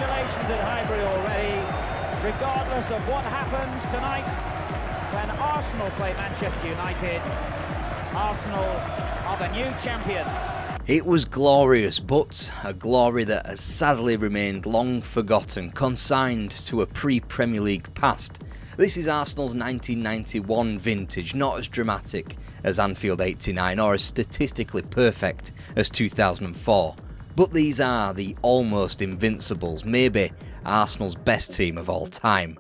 congratulations at Highbury already, regardless of what happens tonight when Arsenal play Manchester United. Arsenal are the new champions. It was glorious, but a glory that has sadly remained long forgotten, consigned to a pre-Premier League past. This is Arsenal's 1991 vintage, not as dramatic as Anfield 89 or as statistically perfect as 2004. But these are the almost invincibles, maybe Arsenal's best team of all time.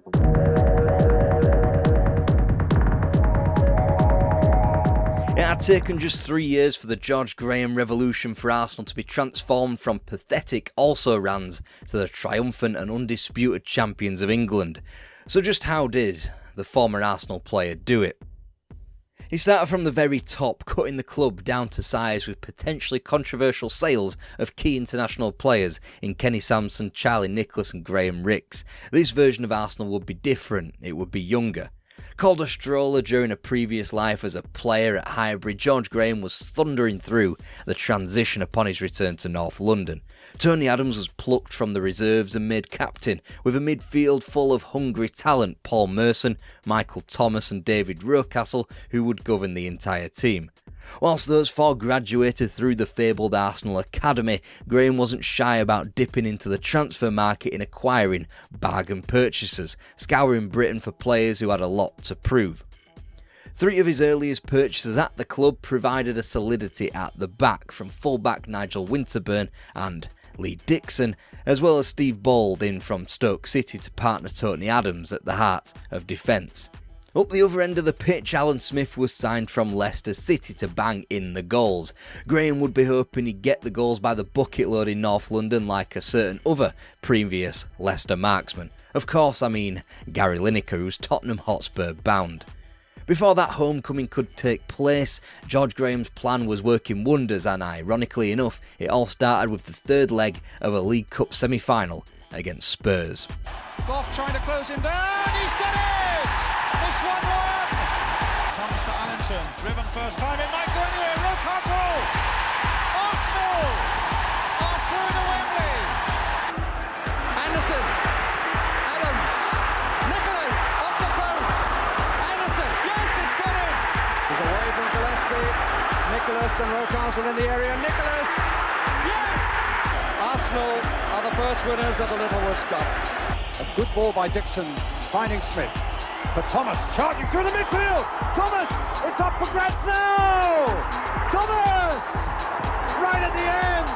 It had taken just 3 years for the George Graham revolution for Arsenal to be transformed from pathetic also-rans to the triumphant and undisputed champions of England. So just how did the former Arsenal player do it? He started from the very top, cutting the club down to size with potentially controversial sales of key international players in Kenny Sansom, Charlie Nicholas and Graham Rix. This version of Arsenal would be different, it would be younger. Called a stroller during a previous life as a player at Highbury, George Graham was thundering through the transition upon his return to North London. Tony Adams was plucked from the reserves and made captain, with a midfield full of hungry talent, Paul Merson, Michael Thomas and David Rocastle, who would govern the entire team. Whilst those four graduated through the fabled Arsenal Academy, Graham wasn't shy about dipping into the transfer market in acquiring bargain purchases, scouring Britain for players who had a lot to prove. 3 of his earliest purchases at the club provided a solidity at the back, from fullback Nigel Winterburn and Lee Dixon, as well as Steve Bold in from Stoke City to partner Tony Adams at the heart of defence. Up the other end of the pitch, Alan Smith was signed from Leicester City to bang in the goals. Graham would be hoping he'd get the goals by the bucket load in North London like a certain other previous Leicester marksman. Of course, I mean Gary Lineker, who's Tottenham Hotspur bound. Before that homecoming could take place, George Graham's plan was working wonders, and ironically enough, it all started with the third leg of a League Cup semi-final against Spurs. Goff trying to close him down, he's got it! It's 1-1! Comes for Allenson, driven first time, it might go anywhere, Newcastle! Arsenal are through to Wembley! Anderson, Adams, Nicholas, off the post, Anderson, yes, it's got in! He's away from Gillespie, Nicholas and Newcastle in the area, Nicholas! Yes! Arsenal are the first winners of the Littlewoods Cup. A good ball by Dixon, finding Smith. But Thomas charging through the midfield. Thomas, it's up for grabs now. Thomas, right at the end.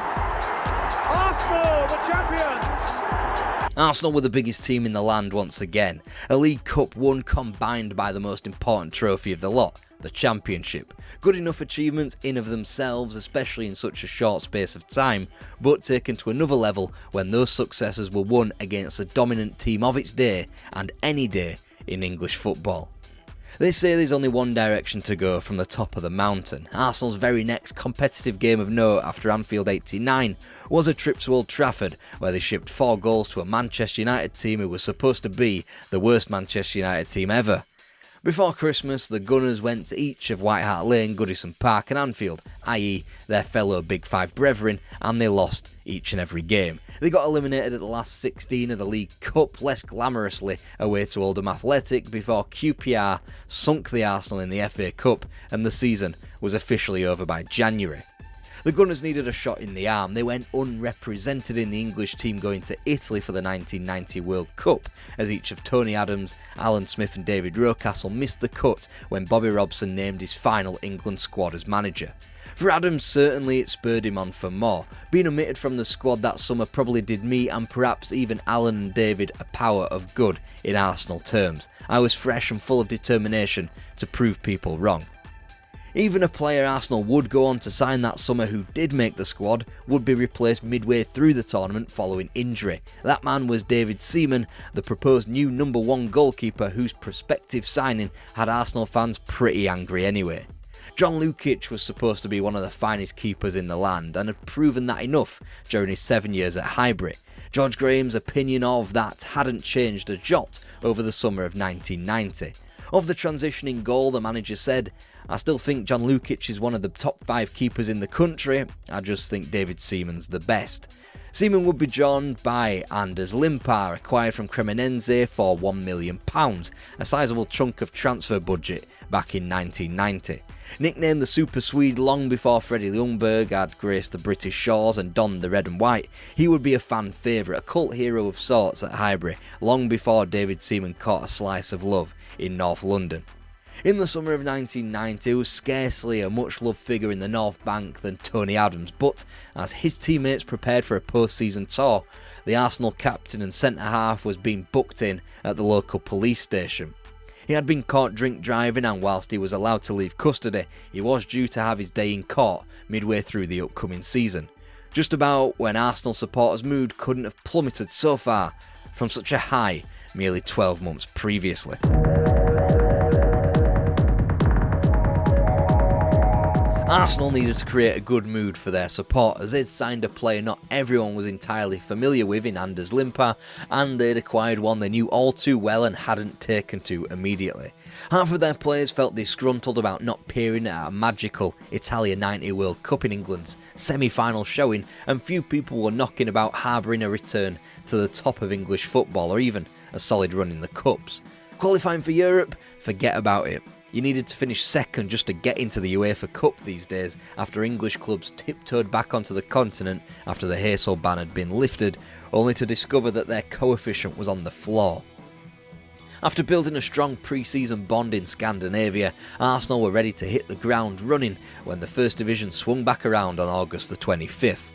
Arsenal, the champions. Arsenal were the biggest team in the land once again. A League Cup won combined by the most important trophy of the lot, the Championship. Good enough achievements in of themselves, especially in such a short space of time, but taken to another level when those successes were won against a dominant team of its day and any day in English football. They say there's only one direction to go from the top of the mountain. Arsenal's very next competitive game of note after Anfield 89 was a trip to Old Trafford, where they shipped 4 goals to a Manchester United team who was supposed to be the worst Manchester United team ever. Before Christmas, the Gunners went to each of White Hart Lane, Goodison Park and Anfield, i.e. their fellow Big Five brethren, and they lost each and every game. They got eliminated at the last 16 of the League Cup, less glamorously away to Oldham Athletic, before QPR sunk the Arsenal in the FA Cup and the season was officially over by January. The Gunners needed a shot in the arm. They went unrepresented in the English team going to Italy for the 1990 World Cup, as each of Tony Adams, Alan Smith and David Rocastle missed the cut when Bobby Robson named his final England squad as manager. For Adams, certainly it spurred him on for more. Being omitted from the squad that summer probably did me and perhaps even Alan and David a power of good in Arsenal terms. I was fresh and full of determination to prove people wrong. Even a player Arsenal would go on to sign that summer who did make the squad would be replaced midway through the tournament following injury. That man was David Seaman, the proposed new number 1 goalkeeper whose prospective signing had Arsenal fans pretty angry anyway. John Lukic was supposed to be one of the finest keepers in the land and had proven that enough during his 7 years at Highbury. George Graham's opinion of that hadn't changed a jot over the summer of 1990. Of the transitioning goal, the manager said, "I still think John Lukic is one of the top 5 keepers in the country, I just think David Seaman's the best." Seaman would be joined by Anders Limpar, acquired from Cremonense for £1 million, a sizable chunk of transfer budget back in 1990. Nicknamed the Super Swede long before Freddie Ljungberg had graced the British shores and donned the red and white, he would be a fan favourite, a cult hero of sorts at Highbury, long before David Seaman caught a slice of love in North London. In the summer of 1990, there was scarcely a much-loved figure in the North Bank than Tony Adams, but as his teammates prepared for a post-season tour, the Arsenal captain and centre-half was being booked in at the local police station. He had been caught drink driving, and whilst he was allowed to leave custody, he was due to have his day in court midway through the upcoming season. Just about when Arsenal supporters' mood couldn't have plummeted so far from such a high merely 12 months previously. Arsenal needed to create a good mood for their supporters. They'd signed a player not everyone was entirely familiar with in Anders Limpar, and they'd acquired one they knew all too well and hadn't taken to immediately. Half of their players felt disgruntled about not appearing at a magical Italia 90 World Cup in England's semi-final showing, and few people were knocking about harbouring a return to the top of English football or even a solid run in the Cups. Qualifying for Europe? Forget about it. You needed to finish second just to get into the UEFA Cup these days, after English clubs tiptoed back onto the continent after the Heysel ban had been lifted, only to discover that their coefficient was on the floor. After building a strong pre-season bond in Scandinavia, Arsenal were ready to hit the ground running when the First Division swung back around on August the 25th.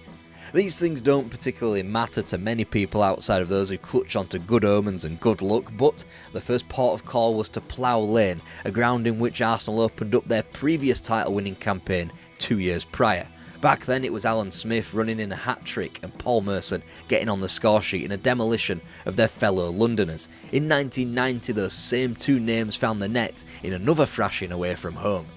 These things don't particularly matter to many people outside of those who clutch onto good omens and good luck, but the first port of call was to Plough Lane, a ground in which Arsenal opened up their previous title-winning campaign 2 years prior. Back then it was Alan Smith running in a hat-trick and Paul Merson getting on the score sheet in a demolition of their fellow Londoners. In 1990 those same two names found the net in another thrashing away from home.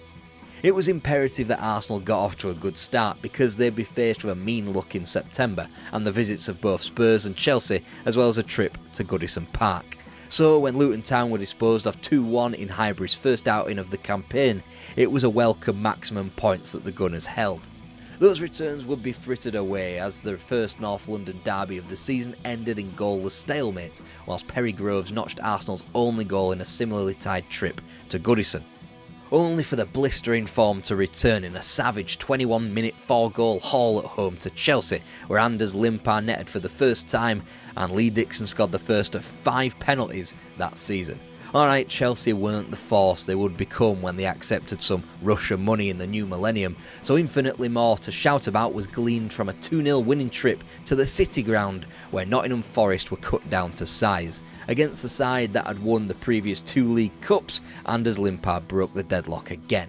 It was imperative that Arsenal got off to a good start because they'd be faced with a mean look in September and the visits of both Spurs and Chelsea, as well as a trip to Goodison Park. So when Luton Town were disposed of 2-1 in Highbury's first outing of the campaign, it was a welcome maximum points that the Gunners held. Those returns would be frittered away as the first North London derby of the season ended in goalless stalemate, whilst Perry Groves notched Arsenal's only goal in a similarly tied trip to Goodison. Only for the blistering form to return in a savage 21-minute 4-goal haul at home to Chelsea, where Anders Limpar netted for the first time and Lee Dixon scored the first of 5 penalties that season. Alright, Chelsea weren't the force they would become when they accepted some Russian money in the new millennium, so infinitely more to shout about was gleaned from a 2-0 winning trip to the City Ground, where Nottingham Forest were cut down to size. Against the side that had won the previous 2 League Cups, Anders Limpar broke the deadlock again.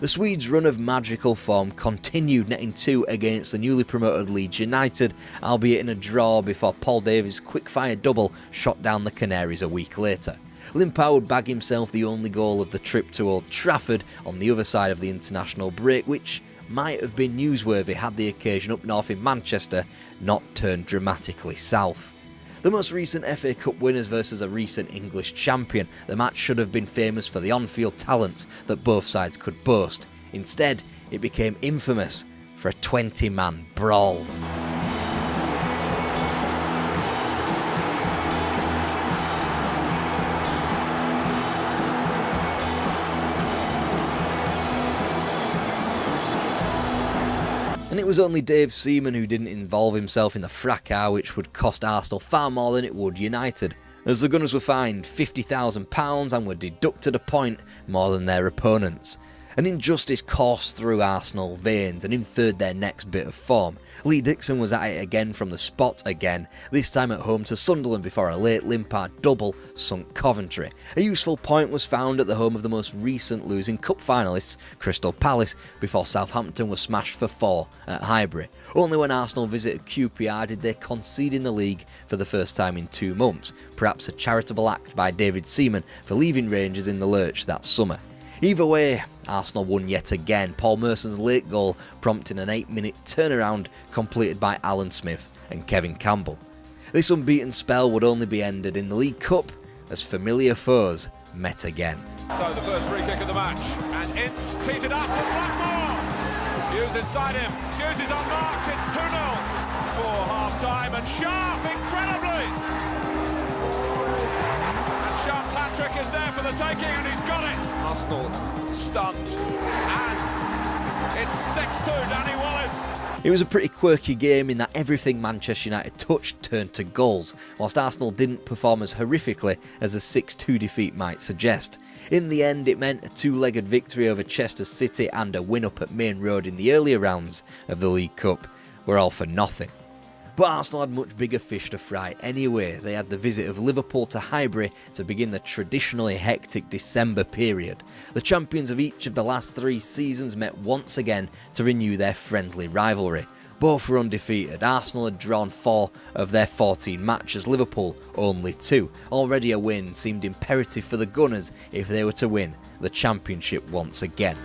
The Swedes' run of magical form continued, netting 2 against the newly promoted Leeds United, albeit in a draw before Paul Davies' quick-fire double shot down the Canaries a week later. Limpar would bag himself the only goal of the trip to Old Trafford on the other side of the international break, which might have been newsworthy had the occasion up north in Manchester not turned dramatically south. The most recent FA Cup winners versus a recent English champion, the match should have been famous for the on-field talents that both sides could boast. Instead, it became infamous for a 20-man brawl. And it was only Dave Seaman who didn't involve himself in the fracas which would cost Arsenal far more than it would United, as the Gunners were fined £50,000 and were deducted a point more than their opponents. An injustice coursed through Arsenal veins and inferred their next bit of form. Lee Dixon was at it again from the spot again, this time at home to Sunderland before a late Limpar double sunk Coventry. A useful point was found at the home of the most recent losing cup finalists, Crystal Palace, before Southampton was smashed for 4 at Highbury. Only when Arsenal visited QPR did they concede in the league for the first time in 2 months, perhaps a charitable act by David Seaman for leaving Rangers in the lurch that summer. Either way, Arsenal won yet again, Paul Merson's late goal prompting an 8-minute turnaround completed by Alan Smith and Kevin Campbell. This unbeaten spell would only be ended in the League Cup as familiar foes met again. So the first free kick of the match, and in, teed up for Blackburn. Hughes inside him, Hughes is unmarked, it's 2-0 for half-time. Sharp, incredibly! And Sharp's hat-trick is there for the taking, and he's got it! Arsenal stunned, and it's 6-2, Danny Wallace. It was a pretty quirky game in that everything Manchester United touched turned to goals, whilst Arsenal didn't perform as horrifically as a 6-2 defeat might suggest. In the end, it meant a two-legged victory over Chester City and a win up at Main Road in the earlier rounds of the League Cup were all for nothing. But Arsenal had much bigger fish to fry anyway. They had the visit of Liverpool to Highbury to begin the traditionally hectic December period. The champions of each of the last 3 seasons met once again to renew their friendly rivalry. Both were undefeated. Arsenal had drawn 4 of their 14 matches, Liverpool only 2. Already a win seemed imperative for the Gunners if they were to win the championship once again.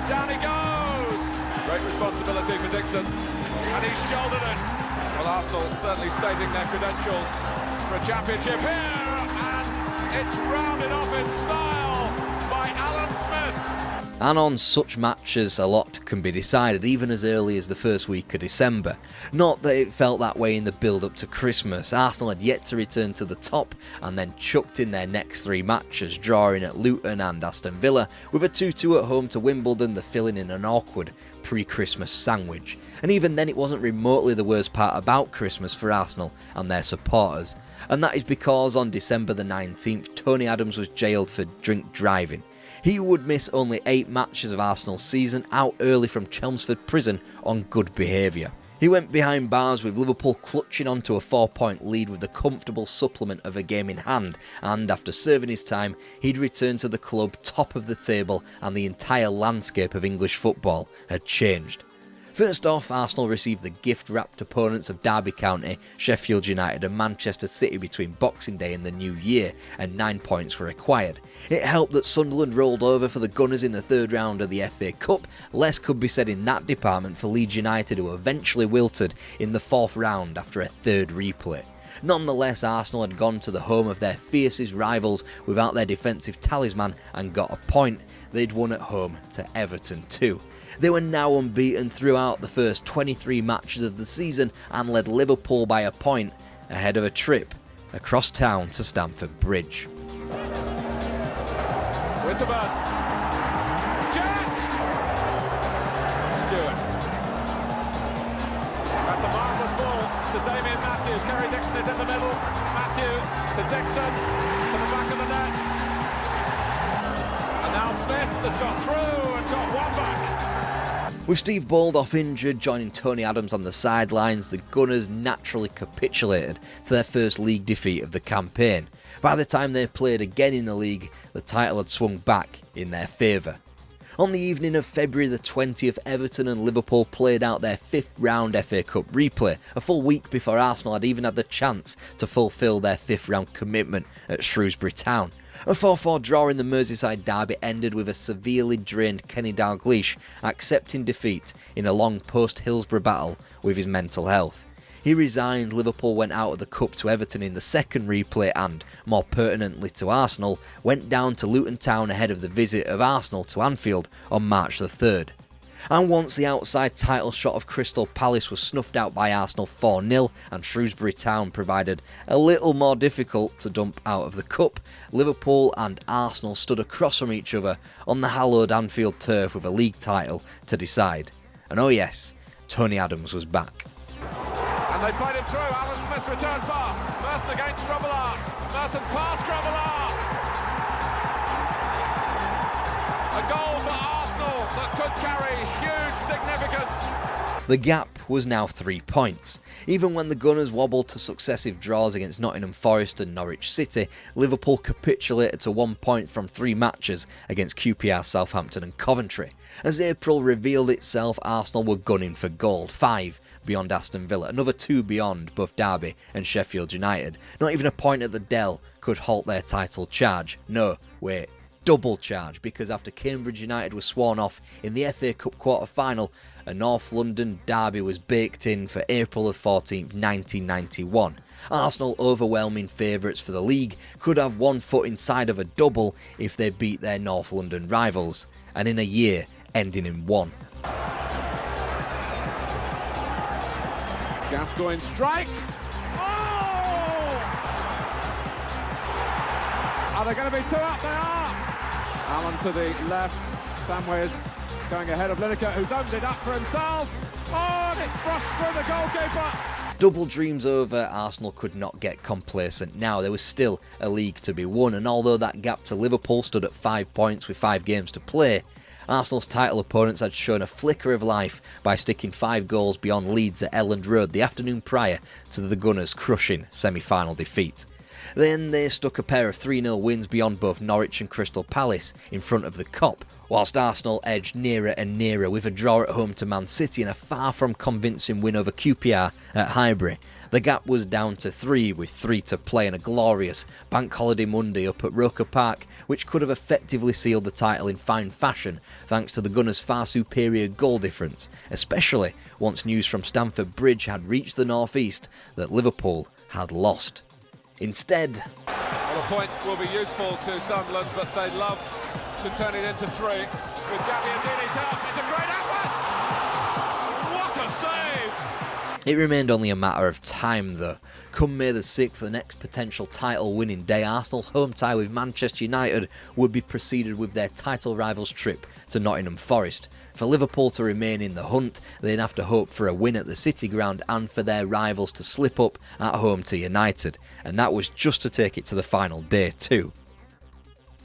Down he goes! Great responsibility for Dixon, and he's shouldered it. Well, Arsenal certainly stating their credentials for a championship here, and it's rounded off in style by Alan Smith. And on such matches, a lot can be decided even as early as the first week of December. Not that it felt that way in the build-up to Christmas. Arsenal had yet to return to the top and then chucked in their next 3 matches, drawing at Luton and Aston Villa, with a 2-2 at home to Wimbledon, the filling in an awkward pre-Christmas sandwich. And even then it wasn't remotely the worst part about Christmas for Arsenal and their supporters. And that is because on December the 19th, Tony Adams was jailed for drink driving. He would miss only 8 matches of Arsenal's season, out early from Chelmsford prison on good behaviour. He went behind bars with Liverpool clutching onto a 4-point lead with the comfortable supplement of a game in hand, and after serving his time, he'd returned to the club top of the table and the entire landscape of English football had changed. First off, Arsenal received the gift-wrapped opponents of Derby County, Sheffield United and Manchester City between Boxing Day and the New Year, and 9 points were acquired. It helped that Sunderland rolled over for the Gunners in the 3rd round of the FA Cup. Less could be said in that department for Leeds United, who eventually wilted in the 4th round after a 3rd replay. Nonetheless, Arsenal had gone to the home of their fiercest rivals without their defensive talisman and got a point. They'd won at home to Everton too. They were now unbeaten throughout the first 23 matches of the season and led Liverpool by a point ahead of a trip across town to Stamford Bridge. Winterburn. Stewart. That's a marvellous ball to Damien Matthews. Kerry Dixon is in the middle. Matthew to Dixon to the back of the net. And now Smith has got through and got one back. With Steve Baldoff injured, joining Tony Adams on the sidelines, the Gunners naturally capitulated to their first league defeat of the campaign. By the time they played again in the league, the title had swung back in their favour. On the evening of February the 20th, Everton and Liverpool played out their 5th round FA Cup replay, a full week before Arsenal had even had the chance to fulfil their 5th round commitment at Shrewsbury Town. A 4-4 draw in the Merseyside derby ended with a severely drained Kenny Dalglish accepting defeat in a long post-Hillsborough battle with his mental health. He resigned, Liverpool went out of the cup to Everton in the 2nd replay and, more pertinently to Arsenal, went down to Luton Town ahead of the visit of Arsenal to Anfield on March the 3rd. And once the outside title shot of Crystal Palace was snuffed out by Arsenal 4-0 and Shrewsbury Town provided a little more difficult to dump out of the cup, Liverpool and Arsenal stood across from each other on the hallowed Anfield turf with a league title to decide. And oh yes, Tony Adams was back. And they played him through. Alan Smith returned pass. Merson against Grobbelaar. Merson past Grobbelaar. A goal for Arsenal that could carry huge significance. The gap was now 3 points. Even when the Gunners wobbled to successive draws against Nottingham Forest and Norwich City, Liverpool capitulated to 1 point from 3 matches against QPR, Southampton and Coventry. As April revealed itself, Arsenal were gunning for gold, 5 beyond Aston Villa, another 2 beyond both Derby and Sheffield United. Not even a point at the Dell could halt their title charge. No, wait. Double charge, because after Cambridge United was sworn off in the FA Cup quarter-final, a North London derby was baked in for April the 14th, 1991. Arsenal, overwhelming favourites for the league, could have one foot inside of a double if they beat their North London rivals, and in a year ending in one. Gascoigne strike. Oh! Are there going to be two up? They are. Allen to the left. Samway's going ahead of Lineker, who's opened it up for himself. Oh, and it's brushed through the goalkeeper. Double dreams over, Arsenal could not get complacent. Now there was still a league to be won, and although that gap to Liverpool stood at 5 points with 5 games to play, Arsenal's title opponents had shown a flicker of life by sticking 5 goals beyond Leeds at Elland Road the afternoon prior to the Gunners' crushing semi-final defeat. Then they stuck a pair of 3-0 wins beyond both Norwich and Crystal Palace in front of the Kop, whilst Arsenal edged nearer and nearer with a draw at home to Man City and a far from convincing win over QPR at Highbury. The gap was down to 3 with 3 to play and a glorious Bank Holiday Monday up at Roker Park, which could have effectively sealed the title in fine fashion thanks to the Gunners' far superior goal difference, especially once news from Stamford Bridge had reached the North East that Liverpool had lost. Instead, Well, a point will be useful to Sunderland, but they love to turn it into 3. With Gabbiadini's help, it's a great effort! What a save! it remained only a matter of time though. Come May the 6th, the next potential title winning day, Arsenal's home tie with Manchester United would be preceded with their title rivals trip to Nottingham Forest. For Liverpool to remain in the hunt, they'd have to hope for a win at the City Ground and for their rivals to slip up at home to United, and that was just to take it to the final day too.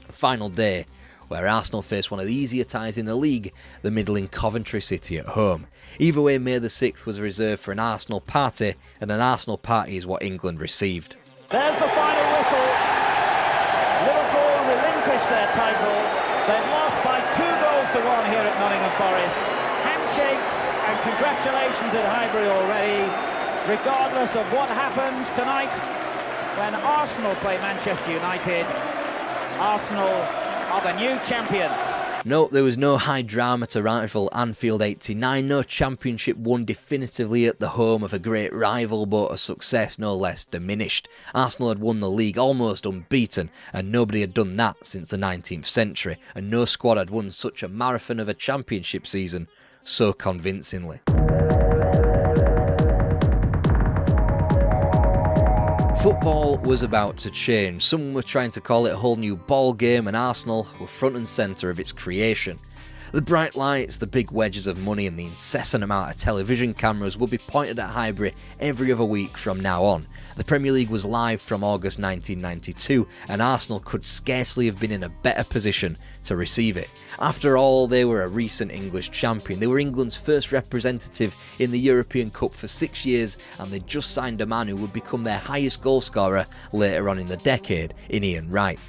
A final day where Arsenal faced one of the easier ties in the league, the middling Coventry City at home. Either way, May the 6th was reserved for an Arsenal party, and an Arsenal party is what England received. There's the final whistle. Liverpool relinquished their title. They've lost by 2 goals to 1 here at Nottingham Forest. Handshakes and congratulations at Highbury already. Regardless of what happens tonight, when Arsenal play Manchester United, Arsenal are the new champions. No, there was no high drama to rival Anfield 89, no championship won definitively at the home of a great rival, but a success no less diminished. Arsenal had won the league almost unbeaten, and nobody had done that since the 19th century, and no squad had won such a marathon of a championship season so convincingly. Football was about to change. Some were trying to call it a whole new ball game, and Arsenal were front and centre of its creation. The bright lights, the big wedges of money and the incessant amount of television cameras would be pointed at Highbury every other week from now on. The Premier League was live from August 1992, and Arsenal could scarcely have been in a better position to receive it. After all, they were a recent English champion. They were England's first representative in the European Cup for 6 years, and they'd just signed a man who would become their highest goalscorer later on in the decade, in Ian Wright.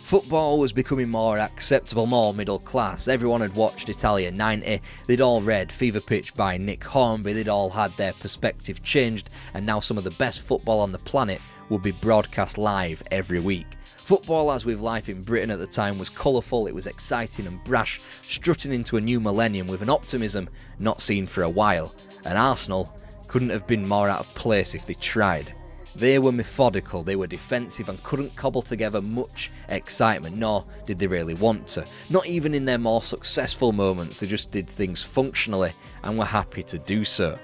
Football was becoming more acceptable, more middle class. Everyone had watched Italia 90, they'd all read Fever Pitch by Nick Hornby, they'd all had their perspective changed, and now some of the best football on the planet would be broadcast live every week. Football, as with life in Britain at the time, was colourful, it was exciting and brash, strutting into a new millennium with an optimism not seen for a while. And Arsenal couldn't have been more out of place if they tried. They were methodical, they were defensive and couldn't cobble together much excitement, nor did they really want to. Not even in their more successful moments, they just did things functionally and were happy to do so.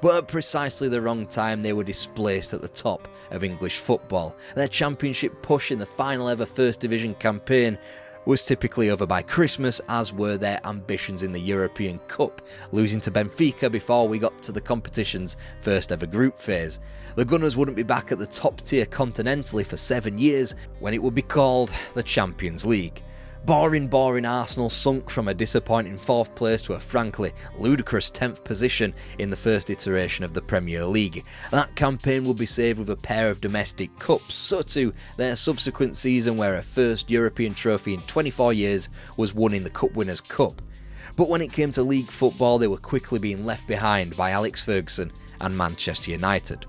But at precisely the wrong time, they were displaced at the top of English football. Their championship push in the final ever First Division campaign was typically over by Christmas, as were their ambitions in the European Cup, losing to Benfica before we got to the competition's first ever group phase. The Gunners wouldn't be back at the top tier continentally for 7 years, when it would be called the Champions League. Boring Arsenal sunk from a disappointing 4th place to a frankly ludicrous 10th position in the first iteration of the Premier League. That campaign would be saved with a pair of domestic cups, so too their subsequent season, where a first European trophy in 24 years was won in the Cup Winners' Cup. But when it came to league football, they were quickly being left behind by Alex Ferguson and Manchester United.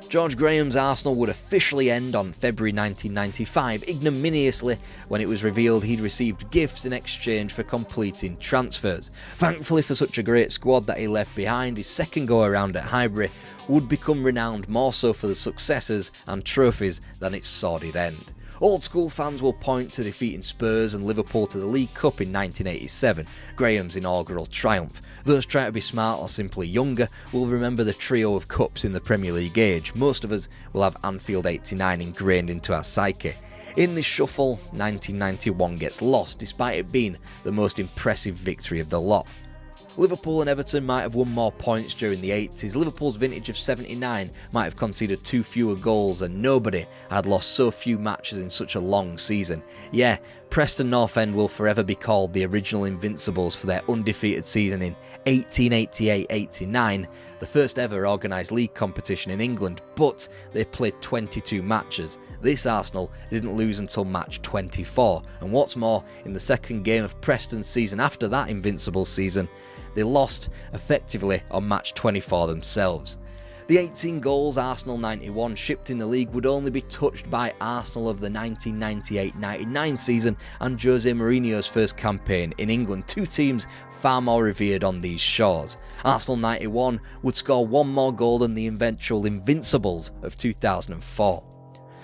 George Graham's Arsenal would officially end on February 1995, ignominiously, when it was revealed he'd received gifts in exchange for completing transfers. Thankfully for such a great squad that he left behind, his second go-around at Highbury would become renowned more so for the successes and trophies than its sordid end. Old school fans will point to defeating Spurs and Liverpool to the League Cup in 1987, Graham's inaugural triumph. Those trying to be smart or simply younger will remember the trio of cups in the Premier League age. Most of us will have Anfield 89 ingrained into our psyche. In this shuffle, 1991 gets lost despite it being the most impressive victory of the lot. Liverpool and Everton might have won more points during the 80s, Liverpool's vintage of 79 might have conceded 2 fewer goals, and nobody had lost so few matches in such a long season. Yeah, Preston North End will forever be called the original Invincibles for their undefeated season in 1888-89, the first ever organised league competition in England, but they played 22 matches. This Arsenal didn't lose until match 24, and what's more, in the second game of Preston's season after that Invincibles season, they lost effectively on match 24 themselves. The 18 goals Arsenal 91 shipped in the league would only be touched by Arsenal of the 1998-99 season and Jose Mourinho's first campaign in England, two teams far more revered on these shores. Arsenal 91 would score one more goal than the eventual Invincibles of 2004.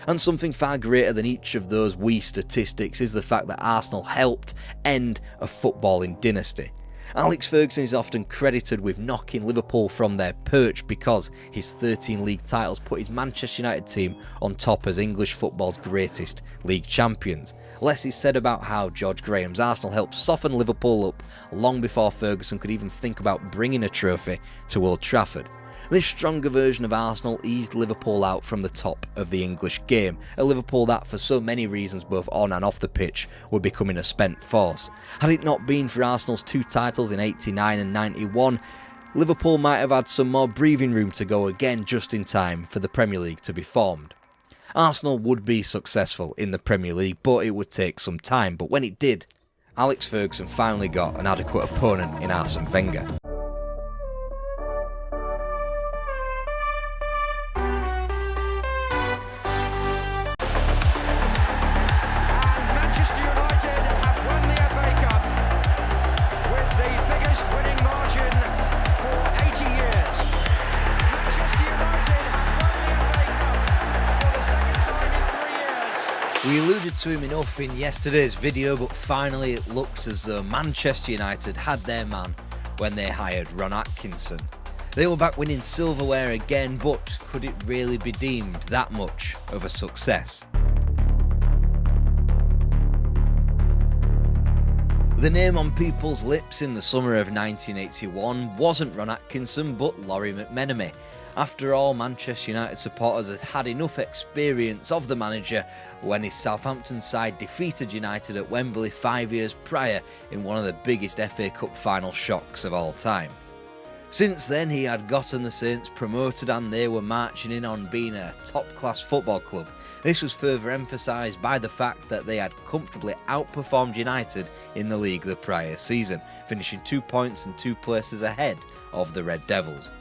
And something far greater than each of those wee statistics is the fact that Arsenal helped end a footballing dynasty. Alex Ferguson is often credited with knocking Liverpool from their perch because his 13 league titles put his Manchester United team on top as English football's greatest league champions. Less is said about how George Graham's Arsenal helped soften Liverpool up long before Ferguson could even think about bringing a trophy to Old Trafford. This stronger version of Arsenal eased Liverpool out from the top of the English game, a Liverpool that for so many reasons both on and off the pitch were becoming a spent force. Had it not been for Arsenal's 2 titles in 89 and 91, Liverpool might have had some more breathing room to go again just in time for the Premier League to be formed. Arsenal would be successful in the Premier League, but it would take some time, but when it did, Alex Ferguson finally got an adequate opponent in Arsene Wenger. We alluded to him enough in yesterday's video, but finally it looked as though Manchester United had their man when they hired Ron Atkinson. They were back winning silverware again, but could it really be deemed that much of a success? The name on people's lips in the summer of 1981 wasn't Ron Atkinson but Lawrie McMenemy. After all, Manchester United supporters had had enough experience of the manager when his Southampton side defeated United at Wembley 5 years prior in one of the biggest FA Cup final shocks of all time. Since then, he had gotten the Saints promoted and they were marching in on being a top-class football club. This was further emphasised by the fact that they had comfortably outperformed United in the league the prior season, finishing 2 points and 2 places ahead of the Red Devils.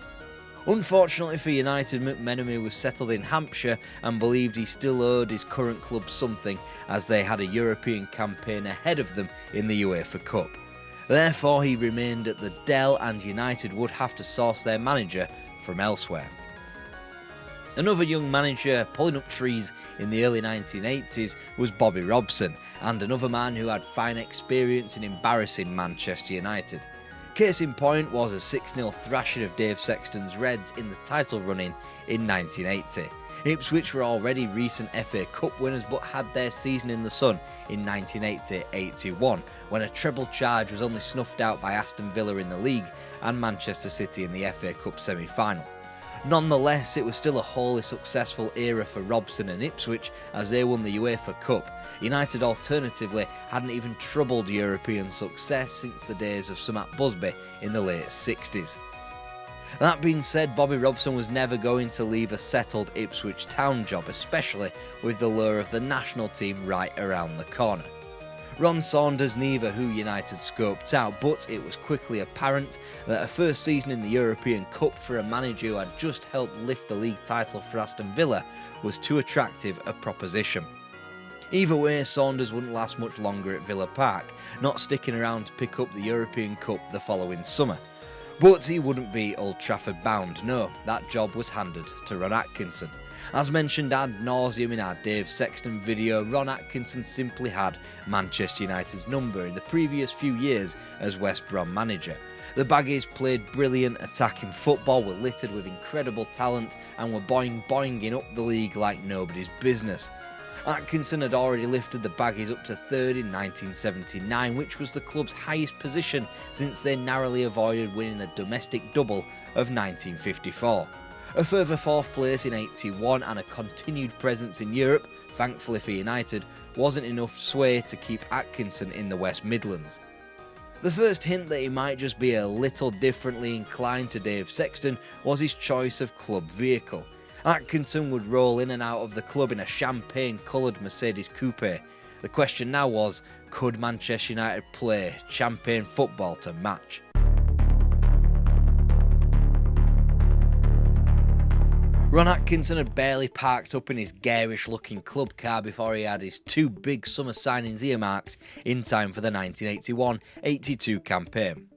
Unfortunately for United, McMenemy was settled in Hampshire and believed he still owed his current club something as they had a European campaign ahead of them in the UEFA Cup. Therefore, he remained at the Dell and United would have to source their manager from elsewhere. Another young manager pulling up trees in the early 1980s was Bobby Robson, and another man who had fine experience in embarrassing Manchester United. Case in point was a 6-0 thrashing of Dave Sexton's Reds in the title run-in in 1980. Ipswich were already recent FA Cup winners but had their season in the sun in 1980-81 when a treble charge was only snuffed out by Aston Villa in the league and Manchester City in the FA Cup semi-final. Nonetheless, it was still a wholly successful era for Robson and Ipswich as they won the UEFA Cup. United alternatively hadn't even troubled European success since the days of Sir Matt Busby in the late 60s. That being said, Bobby Robson was never going to leave a settled Ipswich Town job, especially with the lure of the national team right around the corner. Ron Saunders neither who United scoped out, but it was quickly apparent that a first season in the European Cup for a manager who had just helped lift the league title for Aston Villa was too attractive a proposition. Either way, Saunders wouldn't last much longer at Villa Park, not sticking around to pick up the European Cup the following summer. But he wouldn't be Old Trafford bound, no, that job was handed to Ron Atkinson. As mentioned ad nauseum in our Dave Sexton video, Ron Atkinson simply had Manchester United's number in the previous few years as West Brom manager. The Baggies played brilliant attacking football, were littered with incredible talent and were boinging up the league like nobody's business. Atkinson had already lifted the Baggies up to third in 1979, which was the club's highest position since they narrowly avoided winning the domestic double of 1954. A further fourth place in 81 and a continued presence in Europe, thankfully for United, wasn't enough sway to keep Atkinson in the West Midlands. The first hint that he might just be a little differently inclined to Dave Sexton was his choice of club vehicle. Atkinson would roll in and out of the club in a champagne-coloured Mercedes coupe. The question now was, could Manchester United play champagne football to match? Ron Atkinson had barely parked up in his garish-looking club car before he had his two big summer signings earmarked in time for the 1981-82 campaign.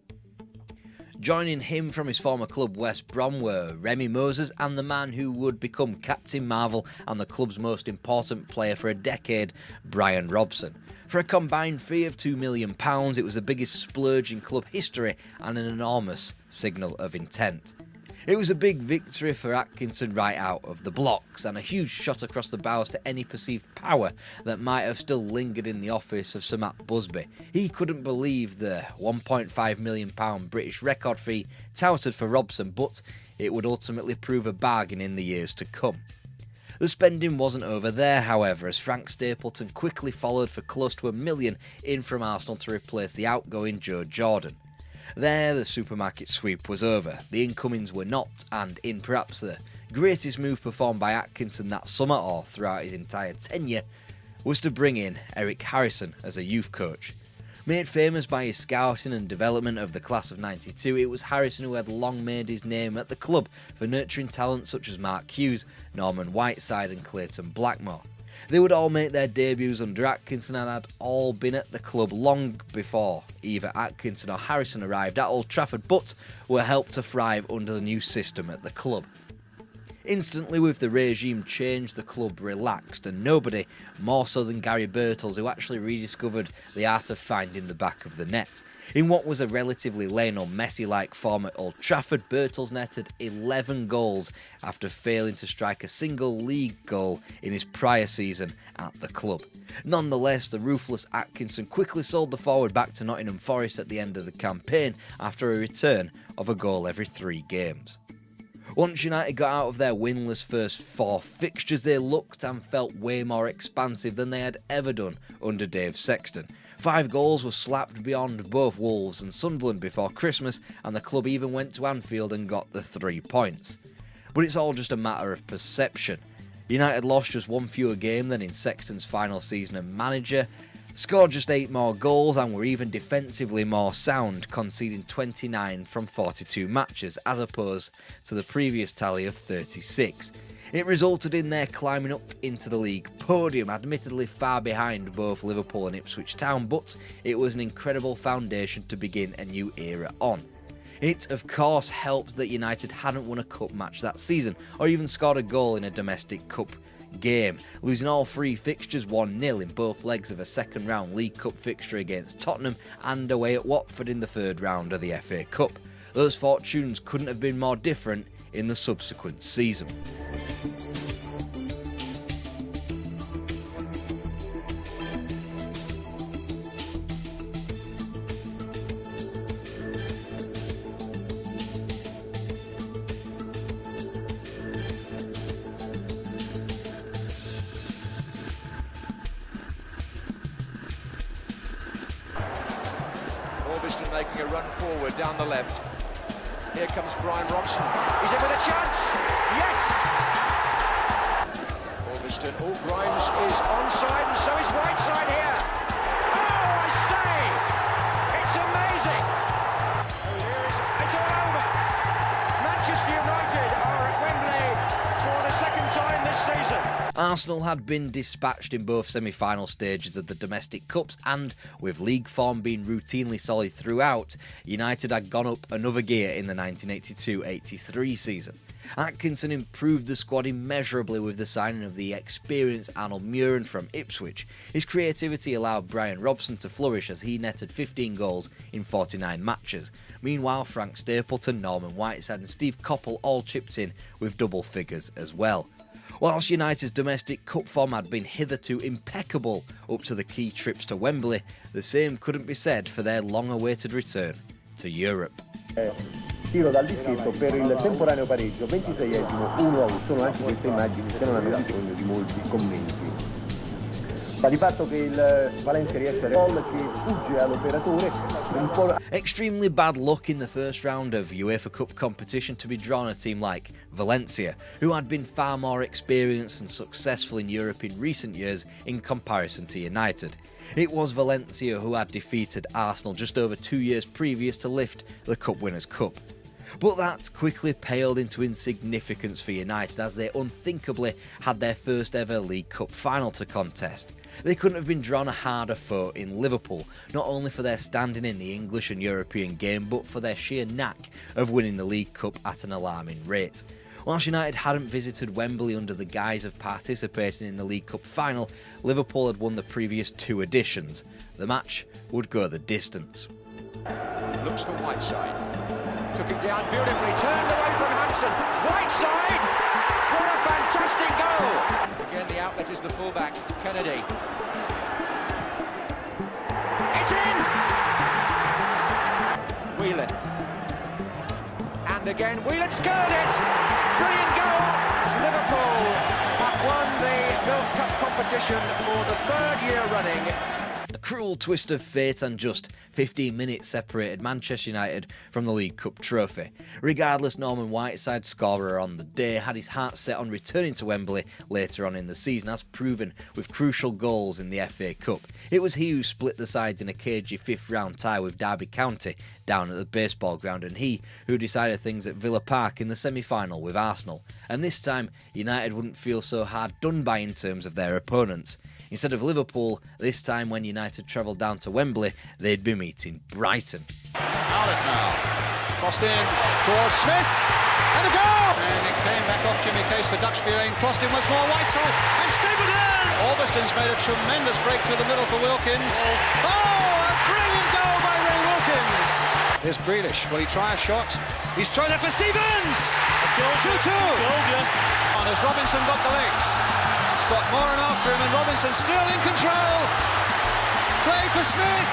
Joining him from his former club West Brom were Remy Moses and the man who would become Captain Marvel and the club's most important player for a decade, Brian Robson. For a combined fee of £2 million, it was the biggest splurge in club history and an enormous signal of intent. It was a big victory for Atkinson right out of the blocks and a huge shot across the bows to any perceived power that might have still lingered in the office of Sir Matt Busby. He couldn't believe the £1.5 million British record fee touted for Robson, but it would ultimately prove a bargain in the years to come. The spending wasn't over there, however, as Frank Stapleton quickly followed for close to £1 million in from Arsenal to replace the outgoing Joe Jordan. There, the supermarket sweep was over. The incomings were not, and in perhaps the greatest move performed by Atkinson that summer or throughout his entire tenure, was to bring in Eric Harrison as a youth coach. Made famous by his scouting and development of the class of '92, it was Harrison who had long made his name at the club for nurturing talent such as Mark Hughes, Norman Whiteside and Clayton Blackmore. They would all make their debuts under Atkinson and had all been at the club long before either Atkinson or Harrison arrived at Old Trafford, but were helped to thrive under the new system at the club. Instantly with the regime change, the club relaxed, and nobody more so than Gary Birtles, who actually rediscovered the art of finding the back of the net. In what was a relatively Lionel Messi-like form at Old Trafford, Birtles netted 11 goals after failing to strike a single league goal in his prior season at the club. Nonetheless, the ruthless Atkinson quickly sold the forward back to Nottingham Forest at the end of the campaign after a return of a goal every 3 games. Once United got out of their winless first 4 fixtures, they looked and felt way more expansive than they had ever done under Dave Sexton. 5 goals were slapped beyond both Wolves and Sunderland before Christmas, and the club even went to Anfield and got the 3 points. But it's all just a matter of perception. United lost just 1 fewer game than in Sexton's final season as manager, scored just 8 more goals and were even defensively more sound, conceding 29 from 42 matches as opposed to the previous tally of 36. It resulted in their climbing up into the league podium, admittedly far behind both Liverpool and Ipswich Town, but it was an incredible foundation to begin a new era on. It, of course, helped that United hadn't won a cup match that season, or even scored a goal in a domestic cup game, losing all 3 fixtures 1-0 in both legs of a second round League Cup fixture against Tottenham and away at Watford in the 3rd round of the FA Cup. Those fortunes couldn't have been more different in the subsequent season. Making a run forward down the left. Here comes Brian Robson. He's in with a chance. Yes! Ormiston. Oh, Grimes is onside and so is Whiteside here. Oh, I say! It's amazing! Oh, it's all over. Manchester United are at Wembley for the 2nd time this season. Arsenal had been dispatched in both semi-final stages of the domestic cups, and with league form being routinely solid throughout, United had gone up another gear in the 1982-83 season. Atkinson improved the squad immeasurably with the signing of the experienced Arnold Muren from Ipswich. His creativity allowed Brian Robson to flourish as he netted 15 goals in 49 matches. Meanwhile, Frank Stapleton, Norman Whiteside and Steve Coppell all chipped in with double figures as well. Whilst United's domestic cup form had been hitherto impeccable up to the key trips to Wembley, the same couldn't be said for their long-awaited return to Europe. Tiro dal dischetto per il temporaneo pareggio, 26esimo, 1-1. Sono anche queste immagini che non hanno bisogno di molti commenti. Sta di fatto che il Valencia riesce a gol che fugge all'operatore un po'. Extremely bad luck in the first round of UEFA Cup competition to be drawn a team like Valencia, who had been far more experienced and successful in Europe in recent years in comparison to United. It was Valencia who had defeated Arsenal just over 2 years previous to lift the Cup Winners' Cup. But that quickly paled into insignificance for United as they unthinkably had their first ever League Cup final to contest. They couldn't have been drawn a harder foe in Liverpool, not only for their standing in the English and European game, but for their sheer knack of winning the League Cup at an alarming rate. Whilst United hadn't visited Wembley under the guise of participating in the League Cup final, Liverpool had won the previous 2 editions. The match would go the distance. Looks for Whiteside. Took it down beautifully, turned away from Hansen. Whiteside! What a fantastic goal! Again, the outlet is the fullback, Kennedy. It's in! Whelan. And again, Whelan scored it! Brilliant goal! As Liverpool have won the World Cup competition for the 3rd year running. A cruel twist of fate and just 15 minutes separated Manchester United from the League Cup trophy. Regardless, Norman Whiteside, scorer on the day, had his heart set on returning to Wembley later on in the season, as proven with crucial goals in the FA Cup. It was he who split the sides in a cagey 5th round tie with Derby County down at the baseball ground, and he who decided things at Villa Park in the semi-final with Arsenal. And this time, United wouldn't feel so hard done by in terms of their opponents. Instead of Liverpool, this time when United travelled down to Wembley, they'd be meeting Brighton. Outlet now. Crossed in towards Smith. And a goal! And it came back off Jimmy Case for Dutch Vierain. Crossed in once more, Whiteside. And Stapleton! Alverston's made a tremendous break through the middle for Wilkins. Oh, a brilliant goal by Ray Wilkins! Here's Grealish. Will he try a shot? He's thrown it for Stevens! 2-2. And has Robinson got the legs? Got Moran after him, and Robinson still in control. Play for Smith,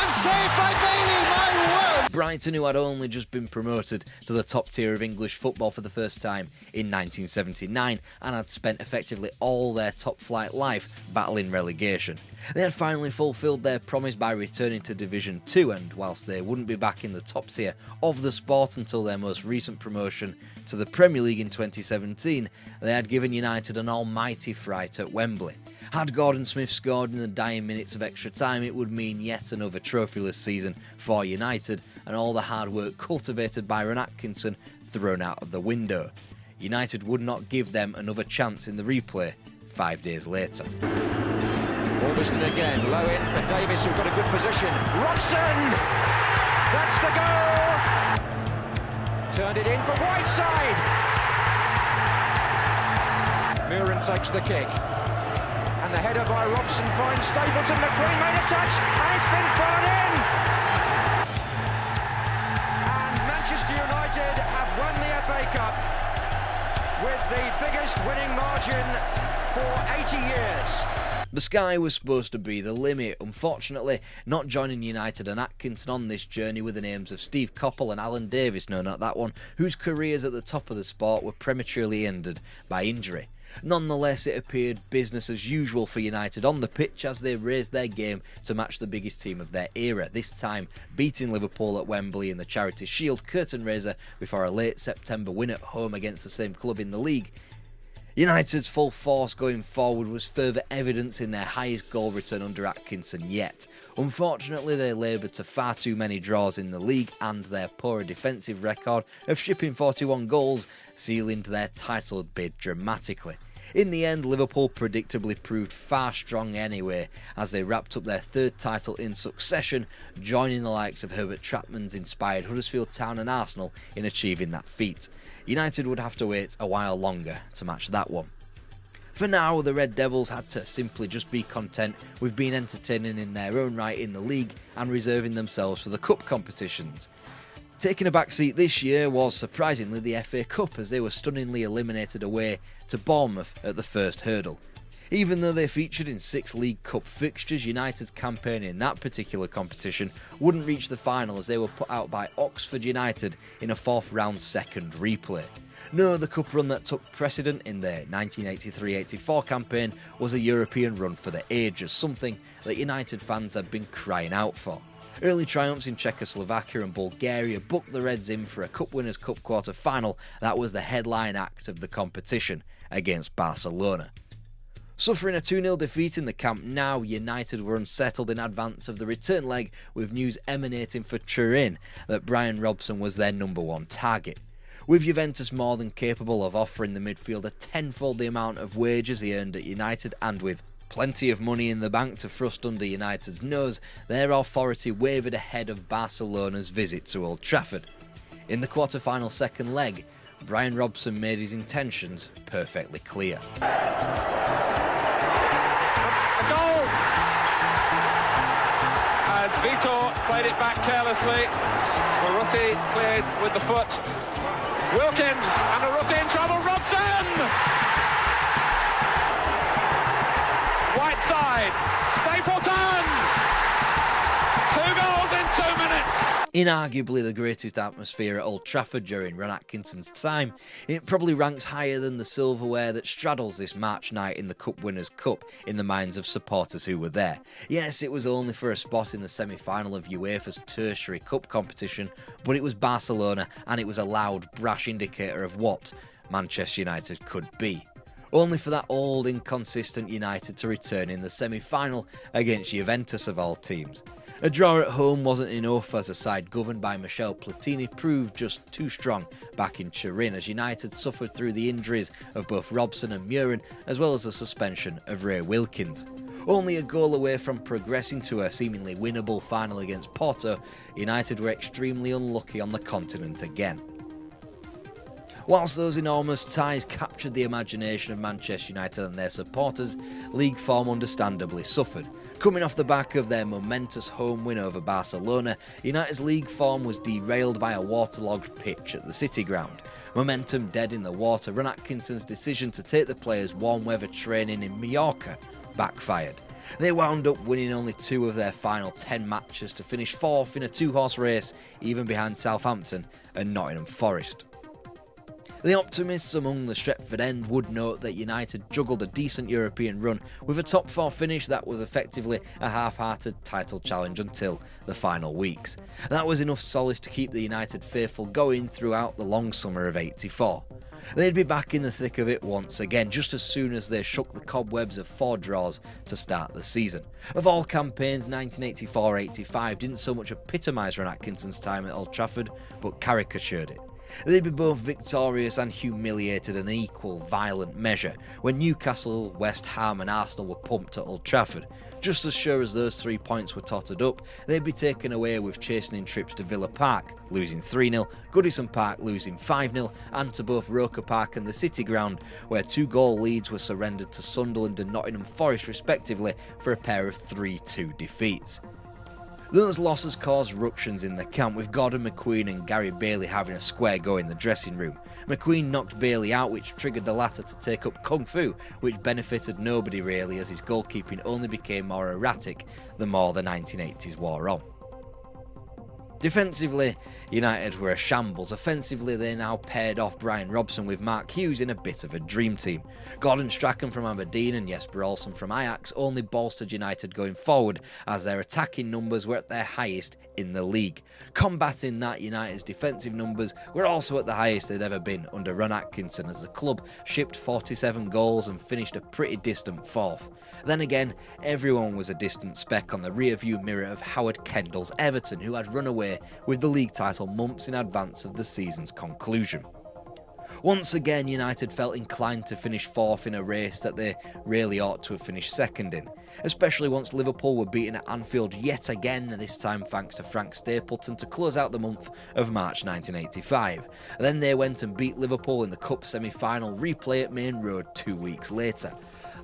and saved by Bailey, my word! Brighton, who had only just been promoted to the top tier of English football for the first time in 1979 and had spent effectively all their top flight life battling relegation. They had finally fulfilled their promise by returning to Division 2, and whilst they wouldn't be back in the top tier of the sport until their most recent promotion to the Premier League in 2017, they had given United an almighty fright at Wembley. Had Gordon Smith scored in the dying minutes of extra time, it would mean yet another trophyless season for United, and all the hard work cultivated by Ron Atkinson thrown out of the window. United would not give them another chance in the replay 5 days later. Alverston again, low in for Davis, who got a good position. Robson! That's the goal! Turned it in for Whiteside! Muren takes the kick. And the header by Robson finds Stapleton. McQueen made a touch, and it's been thrown in! And Manchester United have won the FA Cup with the biggest winning margin for 80 years. The sky was supposed to be the limit. Unfortunately, not joining United and Atkinson on this journey were the names of Steve Coppell and Alan Davis, no, not that one, whose careers at the top of the sport were prematurely ended by injury. Nonetheless, it appeared business as usual for United on the pitch as they raised their game to match the biggest team of their era, this time beating Liverpool at Wembley in the Charity Shield curtain raiser before a late September win at home against the same club in the league. United's full force going forward was further evidence in their highest goal return under Atkinson yet. Unfortunately, they laboured to far too many draws in the league, and their poorer defensive record of shipping 41 goals sealed their title bid dramatically. In the end, Liverpool predictably proved far strong anyway, as they wrapped up their third title in succession, joining the likes of Herbert Chapman's inspired Huddersfield Town and Arsenal in achieving that feat. United would have to wait a while longer to match that one. For now, the Red Devils had to simply just be content with being entertaining in their own right in the league and reserving themselves for the cup competitions. Taking a backseat this year was surprisingly the FA Cup, as they were stunningly eliminated away to Bournemouth at the first hurdle. Even though they featured in 6 League Cup fixtures, United's campaign in that particular competition wouldn't reach the final, as they were put out by Oxford United in a 4th round second replay. No, the cup run that took precedent in their 1983-84 campaign was a European run for the ages, something that United fans had been crying out for. Early triumphs in Czechoslovakia and Bulgaria booked the Reds in for a Cup Winners' Cup quarter-final that was the headline act of the competition against Barcelona. Suffering a 2-0 defeat in the Camp Nou, United were unsettled in advance of the return leg, with news emanating for Turin that Brian Robson was their number 1 target. With Juventus more than capable of offering the midfielder tenfold the amount of wages he earned at United, and with plenty of money in the bank to thrust under United's nose, their authority wavered ahead of Barcelona's visit to Old Trafford. In the quarter-final second leg, Brian Robson made his intentions perfectly clear. A goal! As Vitor played it back carelessly, Baruti cleared with the foot. Wilkins and Baruti in trouble. Robson! Right side, Stapleton! 2 goals in 2 minutes! Inarguably the greatest atmosphere at Old Trafford during Ron Atkinson's time, it probably ranks higher than the silverware that straddles this March night in the Cup Winners' Cup in the minds of supporters who were there. Yes, it was only for a spot in the semi-final of UEFA's tertiary cup competition, but it was Barcelona, and it was a loud, brash indicator of what Manchester United could be. Only for that old, inconsistent United to return in the semi-final against Juventus of all teams. A draw at home wasn't enough, as a side governed by Michel Platini proved just too strong back in Turin, as United suffered through the injuries of both Robson and Murin, as well as the suspension of Ray Wilkins. Only a goal away from progressing to a seemingly winnable final against Porto, United were extremely unlucky on the continent again. Whilst those enormous ties captured the imagination of Manchester United and their supporters, league form understandably suffered. Coming off the back of their momentous home win over Barcelona, United's league form was derailed by a waterlogged pitch at the City Ground. Momentum dead in the water, Ron Atkinson's decision to take the players warm weather training in Mallorca backfired. They wound up winning only 2 of their final 10 matches to finish 4th in a 2-horse race, even behind Southampton and Nottingham Forest. The optimists among the Stretford end would note that United juggled a decent European run with a top 4 finish that was effectively a half-hearted title challenge until the final weeks. That was enough solace to keep the United faithful going throughout the long summer of '84. They'd be back in the thick of it once again, just as soon as they shook the cobwebs of 4 draws to start the season. Of all campaigns, 1984-85 didn't so much epitomise Ron Atkinson's time at Old Trafford, but caricatured it. They'd be both victorious and humiliated in equal violent measure when Newcastle, West Ham and Arsenal were pumped at Old Trafford. Just as sure as those 3 points were tottered up, they'd be taken away with chastening trips to Villa Park, losing 3-0, Goodison Park losing 5-0, and to both Roker Park and the City Ground, where 2-goal leads were surrendered to Sunderland and Nottingham Forest respectively for a pair of 3-2 defeats. Those losses caused ructions in the camp, with Gordon McQueen and Gary Bailey having a square go in the dressing room. McQueen knocked Bailey out, which triggered the latter to take up Kung Fu, which benefited nobody really, as his goalkeeping only became more erratic the more the 1980s wore on. Defensively, United were a shambles. Offensively, they now paired off Brian Robson with Mark Hughes in a bit of a dream team. Gordon Strachan from Aberdeen and Jesper Olsen from Ajax only bolstered United going forward, as their attacking numbers were at their highest in the league. Combating that, United's defensive numbers were also at the highest they'd ever been under Ron Atkinson, as the club shipped 47 goals and finished a pretty distant 4th. Then again, everyone was a distant speck on the rear-view mirror of Howard Kendall's Everton, who had run away with the league title months in advance of the season's conclusion. Once again, United felt inclined to finish fourth in a race that they really ought to have finished second in, especially once Liverpool were beaten at Anfield yet again, this time thanks to Frank Stapleton, to close out the month of March 1985. Then they went and beat Liverpool in the Cup semi-final replay at Main Road 2 weeks later.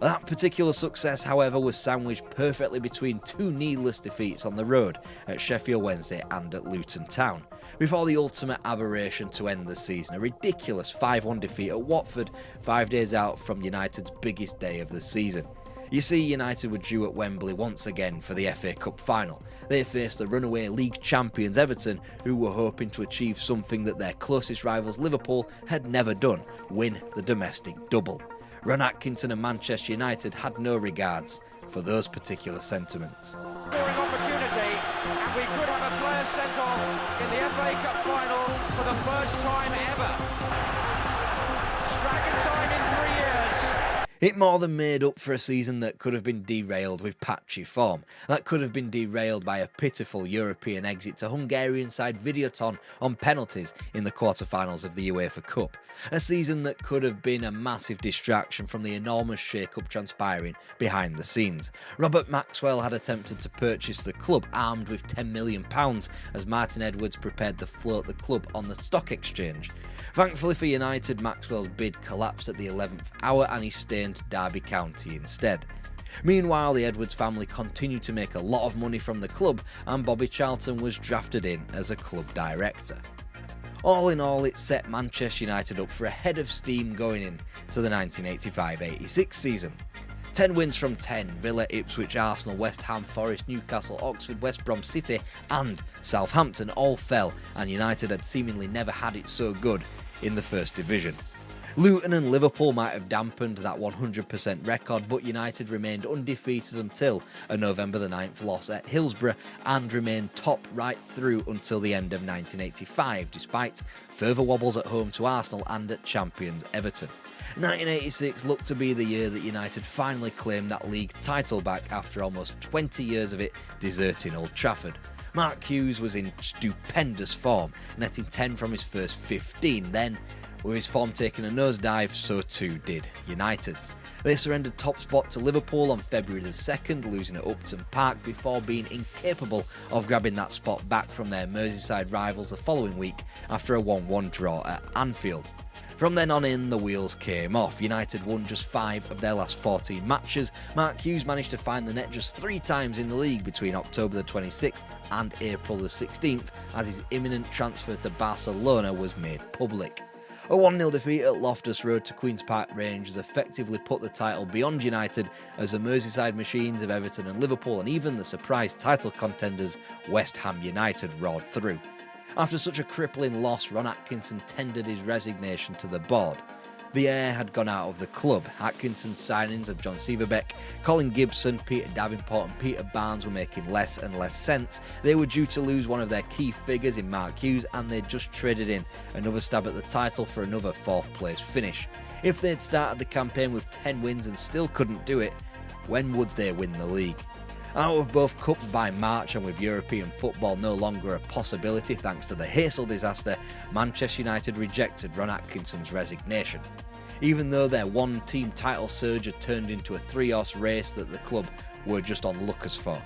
That particular success, however, was sandwiched perfectly between two needless defeats on the road at Sheffield Wednesday and at Luton Town, before the ultimate aberration to end the season, a ridiculous 5-1 defeat at Watford 5 days out from United's biggest day of the season. You see, United were due at Wembley once again for the FA Cup final. They faced the runaway league champions Everton, who were hoping to achieve something that their closest rivals Liverpool had never done: win the domestic double. Ron Atkinson and Manchester United had no regards for those particular sentiments. Scoring opportunity, and we could have a player sent off in the FA Cup final for the first time ever. Striking time in 3 years. It more than made up for a season that could have been derailed with patchy form, that could have been derailed by a pitiful European exit to Hungarian side Videoton on penalties in the quarter-finals of the UEFA Cup, a season that could have been a massive distraction from the enormous shake-up transpiring behind the scenes. Robert Maxwell had attempted to purchase the club armed with £10 million as Martin Edwards prepared to float the club on the stock exchange. Thankfully for United, Maxwell's bid collapsed at the 11th hour and he stayed Derby County instead. Meanwhile, the Edwards family continued to make a lot of money from the club and Bobby Charlton was drafted in as a club director. All in all, it set Manchester United up for a head of steam going into the 1985-86 season. 10 wins from 10, Villa, Ipswich, Arsenal, West Ham, Forest, Newcastle, Oxford, West Brom City and Southampton all fell, and United had seemingly never had it so good in the First Division. Luton and Liverpool might have dampened that 100% record, but United remained undefeated until a November the 9th loss at Hillsborough and remained top right through until the end of 1985, despite further wobbles at home to Arsenal and at champions Everton. 1986 looked to be the year that United finally claimed that league title back after almost 20 years of it deserting Old Trafford. Mark Hughes was in stupendous form, netting 10 from his first 15, then with his form taking a nosedive, so too did United's. They surrendered top spot to Liverpool on February the 2nd, losing at Upton Park before being incapable of grabbing that spot back from their Merseyside rivals the following week after a 1-1 draw at Anfield. From then on in, the wheels came off. United won just 5 of their last 14 matches. Mark Hughes managed to find the net just 3 times in the league between October the 26th and April the 16th, as his imminent transfer to Barcelona was made public. A 1-0 defeat at Loftus Road to Queen's Park Rangers effectively put the title beyond United as the Merseyside machines of Everton and Liverpool and even the surprise title contenders West Ham United roared through. After such a crippling loss, Ron Atkinson tendered his resignation to the board. The air had gone out of the club. Atkinson's signings of John Severbeck, Colin Gibson, Peter Davenport and Peter Barnes were making less and less sense. They were due to lose one of their key figures in Mark Hughes and they'd just traded in another stab at the title for another 4th place finish. If they'd started the campaign with 10 wins and still couldn't do it, when would they win the league? Out of both cups by March and with European football no longer a possibility thanks to the Heysel disaster, Manchester United rejected Ron Atkinson's resignation. Even though their one-team title surge had turned into a 3-horse race that the club were just onlookers for.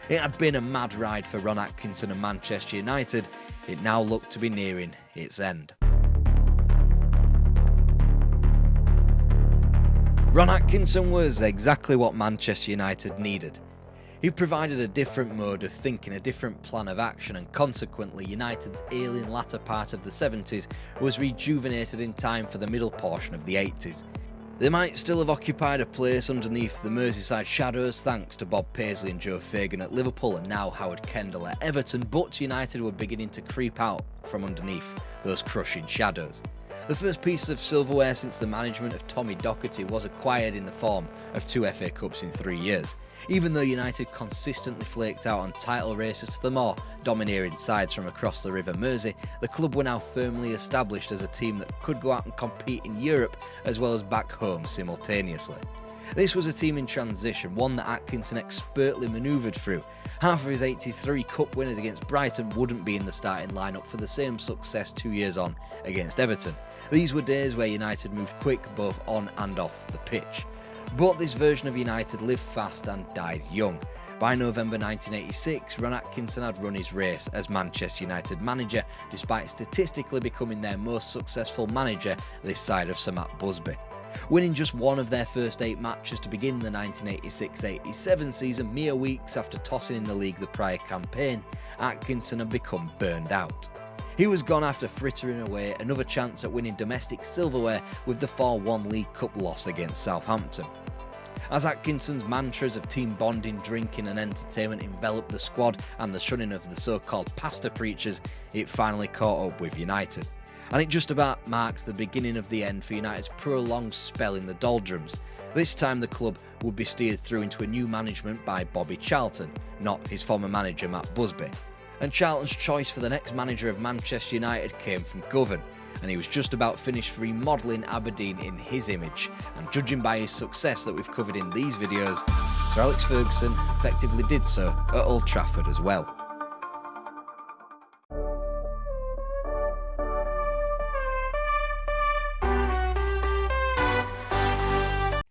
It had been a mad ride for Ron Atkinson and Manchester United. It now looked to be nearing its end. Ron Atkinson was exactly what Manchester United needed. He provided a different mode of thinking, a different plan of action, and consequently United's ailing latter part of the 70s was rejuvenated in time for the middle portion of the 80s. They might still have occupied a place underneath the Merseyside shadows thanks to Bob Paisley and Joe Fagan at Liverpool and now Howard Kendall at Everton, but United were beginning to creep out from underneath those crushing shadows. The first piece of silverware since the management of Tommy Docherty was acquired in the form of 2 FA Cups in 3 years. Even though United consistently flaked out on title races to the more domineering sides from across the River Mersey, the club were now firmly established as a team that could go out and compete in Europe as well as back home simultaneously. This was a team in transition, one that Atkinson expertly manoeuvred through, Half of his 83 cup winners against Brighton wouldn't be in the starting lineup for the same success 2 years on against Everton. These were days where United moved quick both on and off the pitch. But this version of United lived fast and died young. By November 1986, Ron Atkinson had run his race as Manchester United manager, despite statistically becoming their most successful manager this side of Sir Matt Busby. Winning just one of their first 8 matches to begin the 1986-87 season, mere weeks after tossing in the league the prior campaign, Atkinson had become burned out. He was gone after frittering away another chance at winning domestic silverware with the 4-1 League Cup loss against Southampton. As Atkinson's mantras of team bonding, drinking and entertainment enveloped the squad and the shunning of the so-called pasta preachers, it finally caught up with United. And it just about marked the beginning of the end for United's prolonged spell in the doldrums. This time the club would be steered through into a new management by Bobby Charlton, not his former manager Matt Busby. And Charlton's choice for the next manager of Manchester United came from Govan, and he was just about finished remodelling Aberdeen in his image, and judging by his success that we've covered in these videos, Sir Alex Ferguson effectively did so at Old Trafford as well.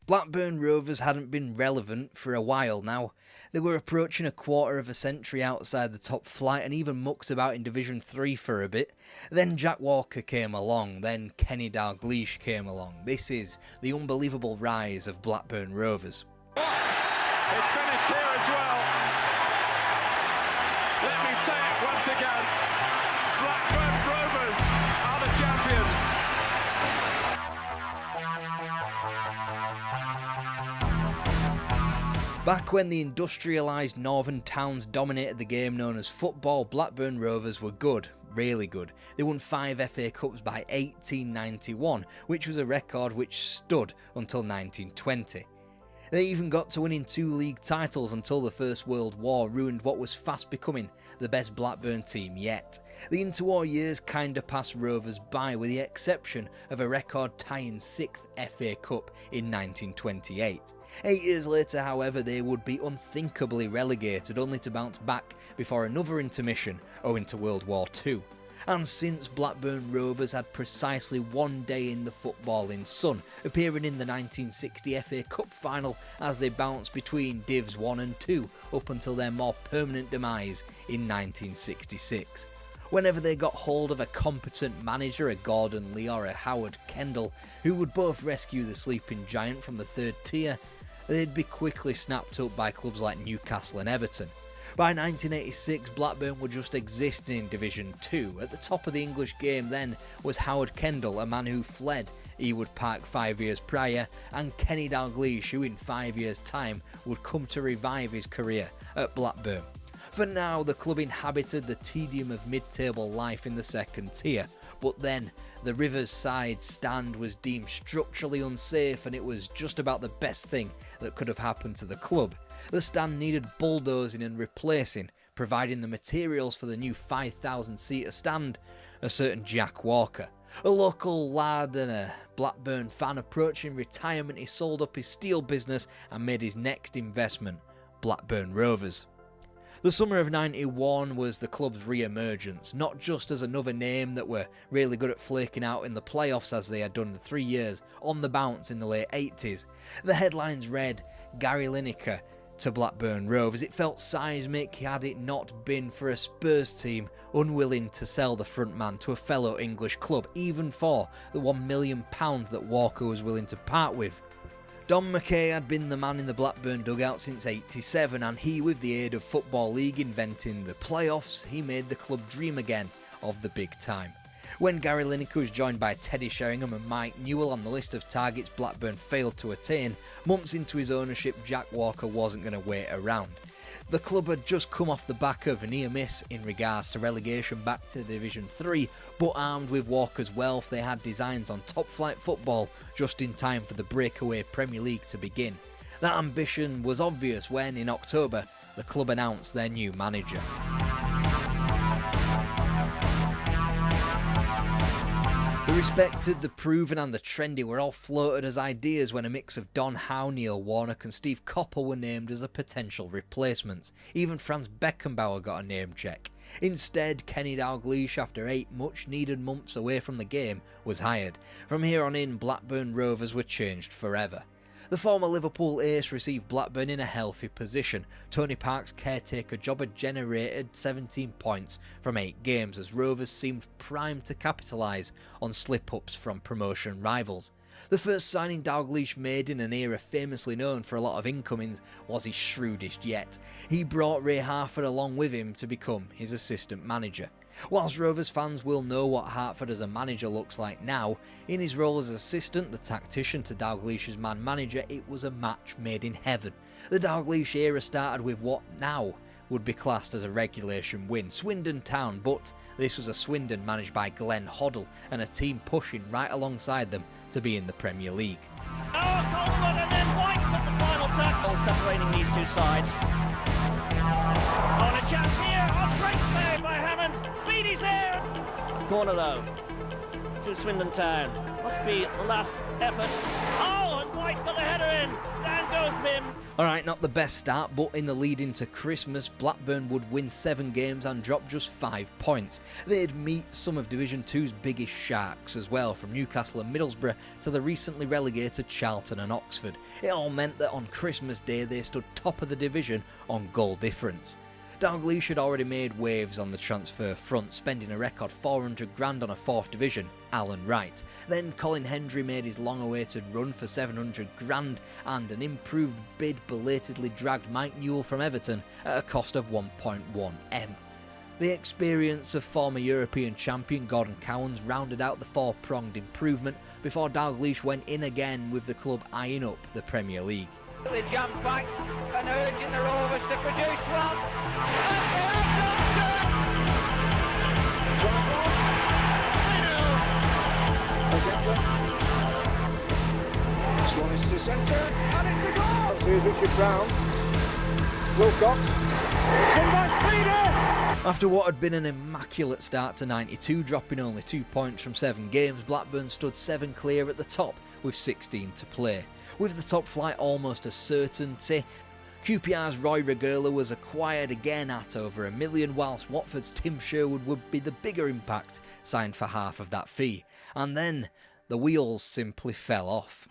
Blackburn Rovers hadn't been relevant for a while now. They were approaching a quarter of a century outside the top flight and even mucked about in Division 3 for a bit. Then Jack Walker came along, then Kenny Dalglish came along. This is the unbelievable rise of Blackburn Rovers. It's finished here as well. Let me say it once again. Blackburn Rovers are the champions. Back when the industrialised northern towns dominated the game known as football, Blackburn Rovers were good, really good. They won 5 FA Cups by 1891, which was a record which stood until 1920. They even got to winning 2 league titles until the First World War ruined what was fast becoming the best Blackburn team yet. The interwar years kinda passed Rovers by, with the exception of a record-tying 6th FA Cup in 1928. 8 years later, however, they would be unthinkably relegated, only to bounce back before another intermission owing to World War II. And since Blackburn Rovers had precisely 1 day in the footballing sun, appearing in the 1960 FA Cup final as they bounced between Divs 1 and 2 up until their more permanent demise in 1966. Whenever they got hold of a competent manager, a Gordon Lee or a Howard Kendall, who would both rescue the sleeping giant from the 3rd tier, they'd be quickly snapped up by clubs like Newcastle and Everton. By 1986, Blackburn were just existing in Division 2. At the top of the English game then was Howard Kendall, a man who fled Ewood Park 5 years prior, and Kenny Dalglish, who in 5 years' time would come to revive his career at Blackburn. For now, the club inhabited the tedium of mid-table life in the 2nd tier, but then the Rivers side stand was deemed structurally unsafe, and it was just about the best thing that could have happened to the club. The stand needed bulldozing and replacing, providing the materials for the new 5,000-seater stand, a certain Jack Walker. A local lad and a Blackburn fan approaching retirement, he sold up his steel business and made his next investment, Blackburn Rovers. The summer of '91 was the club's re-emergence, not just as another name that were really good at flaking out in the playoffs as they had done the 3 years on the bounce in the late 80s. The headlines read, Gary Lineker to Blackburn Rovers. It felt seismic had it not been for a Spurs team unwilling to sell the front man to a fellow English club, even for the £1 million that Walker was willing to part with. Don McKay had been the man in the Blackburn dugout since '87, and he, with the aid of Football League inventing the playoffs, he made the club dream again of the big time. When Gary Lineker was joined by Teddy Sheringham and Mike Newell on the list of targets Blackburn failed to attain, months into his ownership, Jack Walker wasn't going to wait around. The club had just come off the back of a near miss in regards to relegation back to Division 3, but armed with Walker's wealth, they had designs on top-flight football just in time for the breakaway Premier League to begin. That ambition was obvious when, in October, the club announced their new manager. The respected, the proven and the trendy were all floated as ideas when a mix of Don Howe, Neil Warnock and Steve Coppell were named as a potential replacements. Even Franz Beckenbauer got a name check. Instead, Kenny Dalglish, after 8 much needed months away from the game, was hired. From here on in, Blackburn Rovers were changed forever. The former Liverpool ace received Blackburn in a healthy position. Tony Park's caretaker job had generated 17 points from 8 games as Rovers seemed primed to capitalise on slip-ups from promotion rivals. The first signing Dalglish made in an era famously known for a lot of incomings was his shrewdest yet. He brought Ray Harford along with him to become his assistant manager. Whilst Rovers fans will know what Hartford as a manager looks like now, in his role as assistant, the tactician to Dalglish's man manager, it was a match made in heaven. The Dalglish era started with what now would be classed as a regulation win, Swindon Town, but this was a Swindon managed by Glenn Hoddle and a team pushing right alongside them to be in the Premier League. Oh, Coleman and then White for the final tackle, separating these two sides. On a chance here, on great play by Hammond. Speedy's there. Corner though, to Swindon Town. Must be the last effort. Oh, and White got the header in. Down goes Mim. Alright, not the best start, but in the lead into Christmas, Blackburn would win 7 games and drop just 5 points. They'd meet some of Division 2's biggest sharks as well, from Newcastle and Middlesbrough to the recently relegated Charlton and Oxford. It all meant that on Christmas Day they stood top of the division on goal difference. Dalglish had already made waves on the transfer front, spending a record $400,000 on a 4th division, Alan Wright. Then Colin Hendry made his long-awaited run for $700,000 and an improved bid belatedly dragged Mike Newell from Everton at a cost of 1.1M. The experience of former European champion Gordon Cowans rounded out the 4-pronged improvement before Dalglish went in again with the club eyeing up the Premier League. They jump back and urging the Rovers to produce one. And they're Swan is to centre, and it's a goal! Here's Richard Brown. Wilcox. It's in by Speedy! After what had been an immaculate start to 92, dropping only 2 points from 7 games, Blackburn stood 7 clear at the top with 16 to play. With the top flight almost a certainty, QPR's Roy Regula was acquired again at over $1 million, whilst Watford's Tim Sherwood would be the bigger impact, signed for half of that fee. And then the wheels simply fell off.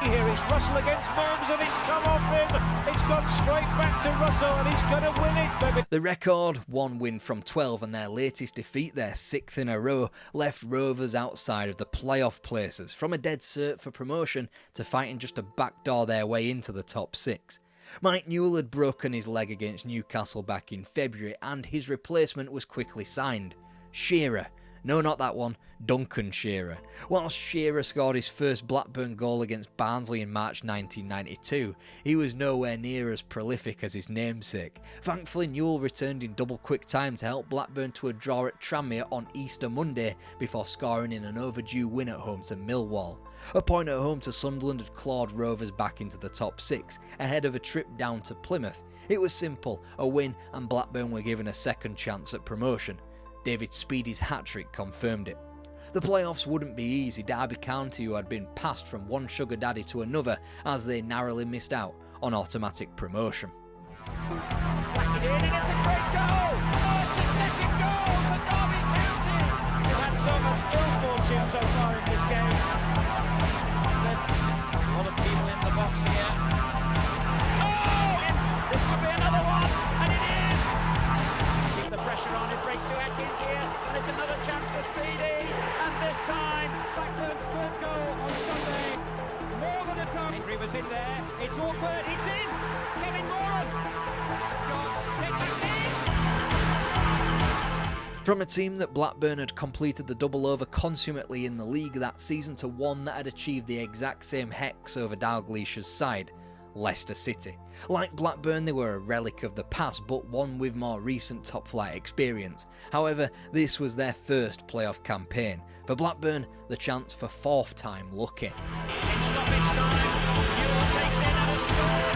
Here is Russell against Mims and it's come off him. It's gone straight back to Russell and he's going to win it, baby. The record, 1 win from 12, and their latest defeat, their 6th in a row, left Rovers outside of the playoff places, from a dead cert for promotion to fighting just to backdoor their way into the top 6. Mike Newell had broken his leg against Newcastle back in February and his replacement was quickly signed. Shearer. No, not that one, Duncan Shearer. Whilst Shearer scored his first Blackburn goal against Barnsley in March 1992, he was nowhere near as prolific as his namesake. Thankfully, Newell returned in double quick time to help Blackburn to a draw at Tranmere on Easter Monday before scoring in an overdue win at home to Millwall. A point at home to Sunderland had clawed Rovers back into the top 6, ahead of a trip down to Plymouth. It was simple, a win and Blackburn were given a second chance at promotion. David Speedy's hat-trick confirmed it. The playoffs wouldn't be easy. Derby County, who had been passed from one sugar daddy to another as they narrowly missed out on automatic promotion. Back it in and it's a great goal! Oh, it's a second goal for Derby County! They've had so much ill fortune so far in this game. A lot of people in the box here. Oh! This could be another one, and it is! Keep the pressure on, it breaks to Atkins here, and it's another chance for Speedy, and this time, Blackburn's third goal on Sunday. More than a ton. Hendry was in there, it's awkward, it's in! Kevin Moran! Take that in! From a team that Blackburn had completed the double over consummately in the league that season to one that had achieved the exact same hex over Dalglish's side, Leicester City. Like Blackburn, they were a relic of the past, but one with more recent top-flight experience. However, this was their first playoff campaign. For Blackburn, the chance for fourth time lucky. In stoppage time, Newell takes it and a score.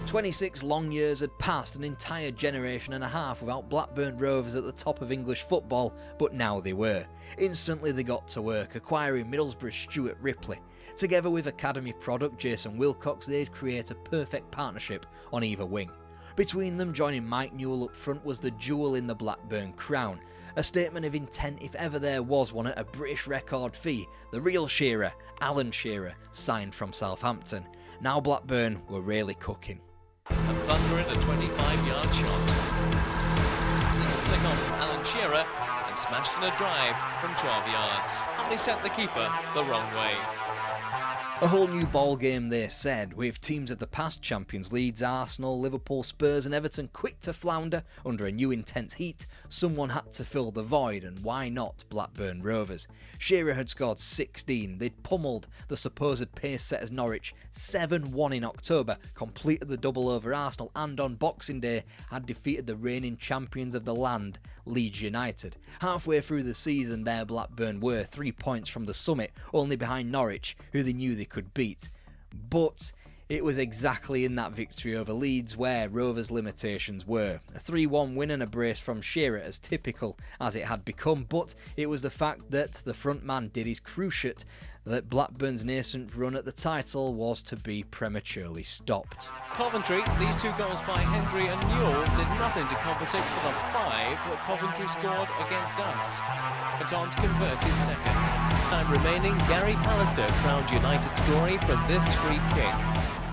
26 long years had passed, an entire generation and a half without Blackburn Rovers at the top of English football, but now they were. Instantly they got to work, acquiring Middlesbrough's Stuart Ripley. Together with academy product Jason Wilcox, they'd create a perfect partnership on either wing. Between them, joining Mike Newell up front was the jewel in the Blackburn crown. A statement of intent if ever there was one at a British record fee. The real Shearer, Alan Shearer, signed from Southampton. Now Blackburn were really cooking. And thundering a 25-yard shot. Little flick on from Alan Shearer and smashed in a drive from 12 yards. Only sent the keeper the wrong way. A whole new ball game, they said, with teams of the past champions Leeds, Arsenal, Liverpool, Spurs and Everton quick to flounder under a new intense heat. Someone had to fill the void, and why not Blackburn Rovers? Shearer had scored 16, they'd pummelled the supposed pace setters Norwich 7-1 in October, completed the double over Arsenal, and on Boxing Day had defeated the reigning champions of the land, Leeds United. Halfway through the season there Blackburn were 3 points from the summit, only behind Norwich, who they knew they could beat. But it was exactly in that victory over Leeds where Rovers' limitations were. A 3-1 win and a brace from Shearer, as typical as it had become, but it was the fact that the front man did his cruciate that Blackburn's nascent run at the title was to be prematurely stopped. Coventry, these two goals by Hendry and Newell did nothing to compensate for the 5 that Coventry scored against us. Went on to convert his second. Time remaining, Gary Pallister crowned United's glory from this free kick.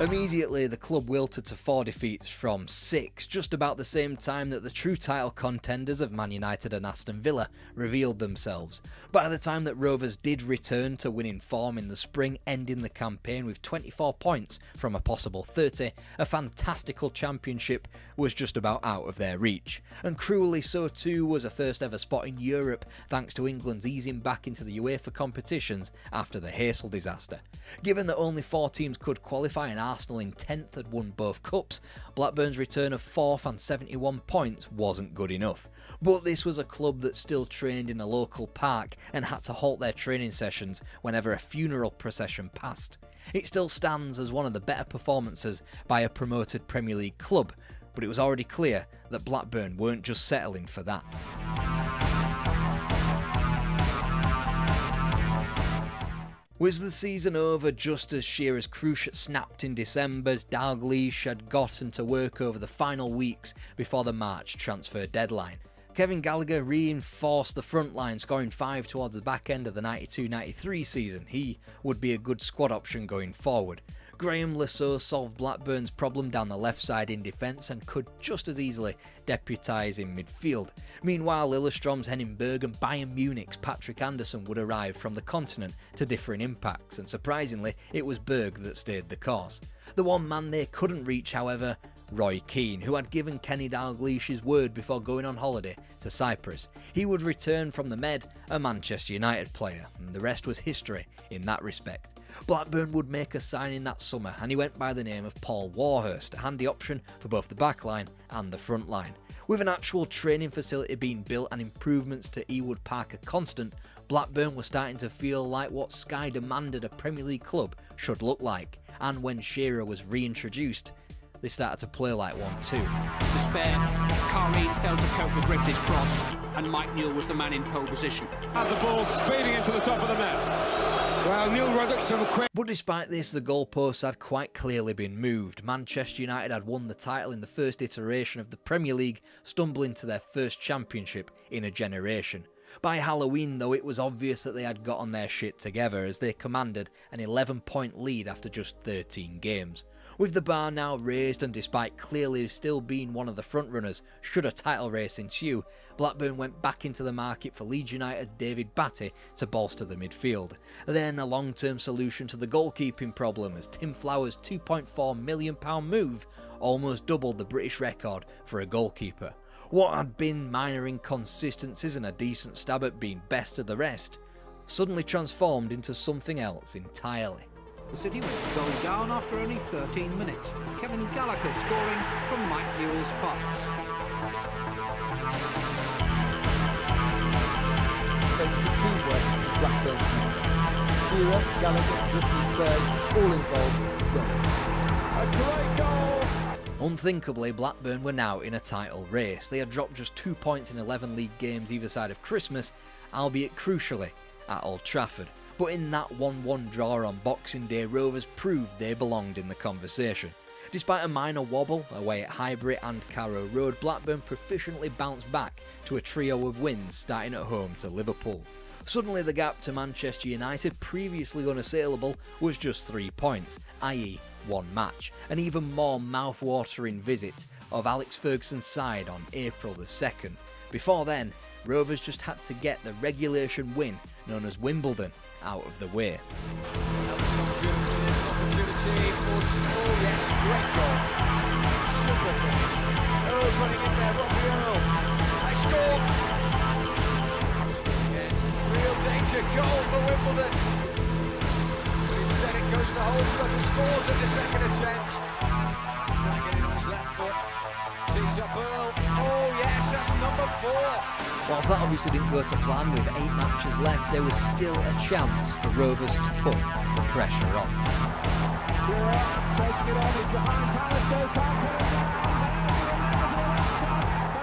Immediately, the club wilted to 4 defeats from 6, just about the same time that the true title contenders of Man United and Aston Villa revealed themselves. By the time that Rovers did return to winning form in the spring, ending the campaign with 24 points from a possible 30, a fantastical championship was just about out of their reach. And cruelly so too was a first ever spot in Europe, thanks to England's easing back into the UEFA competitions after the Heysel disaster. Given that only 4 teams could qualify and Arsenal in 10th had won both cups, Blackburn's return of 4th and 71 points wasn't good enough. But this was a club that still trained in a local park and had to halt their training sessions whenever a funeral procession passed. It still stands as one of the better performances by a promoted Premier League club, but it was already clear that Blackburn weren't just settling for that. Was the season over just as Shearer's cruciate snapped in December? Dalglish had gotten to work over the final weeks before the March transfer deadline. Kevin Gallagher reinforced the front line, scoring 5 towards the back end of the 92-93 season. He would be a good squad option going forward. Graham Lasso solved Blackburn's problem down the left side in defence and could just as easily deputise in midfield. Meanwhile, Lillestrøm's Henning Berg and Bayern Munich's Patrick Anderson would arrive from the continent to differing impacts, and surprisingly, it was Berg that stayed the course. The one man they couldn't reach, however, Roy Keane, who had given Kenny Dalglish his word before going on holiday to Cyprus. He would return from the Med, a Manchester United player, and the rest was history in that respect. Blackburn would make a signing that summer, and he went by the name of Paul Warhurst, a handy option for both the back line and the front line. With an actual training facility being built and improvements to Ewood Park a constant, Blackburn was starting to feel like what Sky demanded a Premier League club should look like, and when Shearer was reintroduced, they started to play like one too. To spare, Karine failed to cope with Ripley's cross, and Mike Newell was the man in pole position. And the ball speeding into the top of the net. Well, Neil Roddickson quick. But despite this, the goalposts had quite clearly been moved. Manchester United had won the title in the first iteration of the Premier League, stumbling to their first championship in a generation. By Halloween, though, it was obvious that they had gotten their shit together as they commanded an 11-point lead after just 13 games. With the bar now raised and despite clearly still being one of the frontrunners should a title race ensue, Blackburn went back into the market for Leeds United's David Batty to bolster the midfield. Then a long-term solution to the goalkeeping problem as Tim Flower's £2.4 million move almost doubled the British record for a goalkeeper. What had been minor inconsistencies and a decent stab at being best of the rest suddenly transformed into something else entirely. The City went a goal down after only 13 minutes. Kevin Gallagher scoring from Mike Newell's pass. Thanks to teamwork from Blackburn's men. Shearer, Gallagher, Griffin, Berg, all involved. A great goal! Unthinkably, Blackburn were now in a title race. They had dropped just 2 points in 11 league games either side of Christmas, albeit crucially at Old Trafford. But in that 1-1 draw on Boxing Day, Rovers proved they belonged in the conversation. Despite a minor wobble away at Highbury and Carrow Road, Blackburn proficiently bounced back to a trio of wins starting at home to Liverpool. Suddenly the gap to Manchester United, previously unassailable, was just 3 points, i.e. one match. An even more mouth-watering visit of Alex Ferguson's side on April the 2nd. Before then, Rovers just had to get the regulation win, known as Wimbledon, out of the way. Opportunity for yes, great goal. Super finish. Earl's running in there, Robbie Earl. They score. Again, real danger goal for Wimbledon. But instead it goes to Holdsworth, who scores at the second attempt. Trying to get it on his left foot. Tees up Earl. Oh yes, that's number 4. Whilst that obviously didn't go to plan, with 8 matches left, there was still a chance for Rovers to put the pressure on.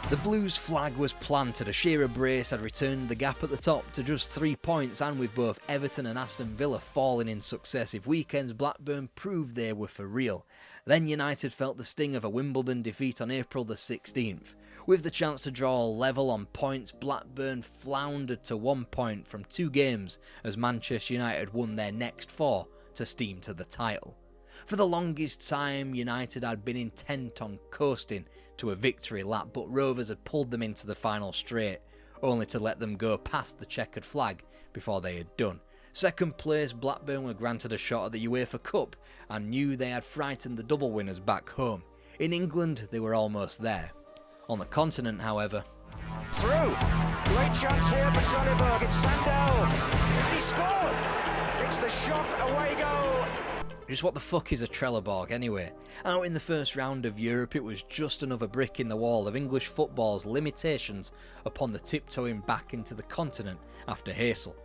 The Blues flag was planted. A Shearer brace had returned the gap at the top to just 3 points, and with both Everton and Aston Villa falling in successive weekends, Blackburn proved they were for real. Then United felt the sting of a Wimbledon defeat on April the 16th. With the chance to draw level on points, Blackburn floundered to 1 point from 2 games as Manchester United won their next 4 to steam to the title. For the longest time, United had been intent on coasting to a victory lap, but Rovers had pulled them into the final straight, only to let them go past the checkered flag before they had done. Second place, Blackburn were granted a shot at the UEFA Cup and knew they had frightened the double winners back home. In England, they were almost there. On the continent, however, Through. Great chance here for Soderberg. It's Sandell. He scored. It's the shock away goal. just what the fuck is a Trelleborg anyway? Out in the first round of Europe, it was just another brick in the wall of English football's limitations upon the tiptoeing back into the continent after Heysel.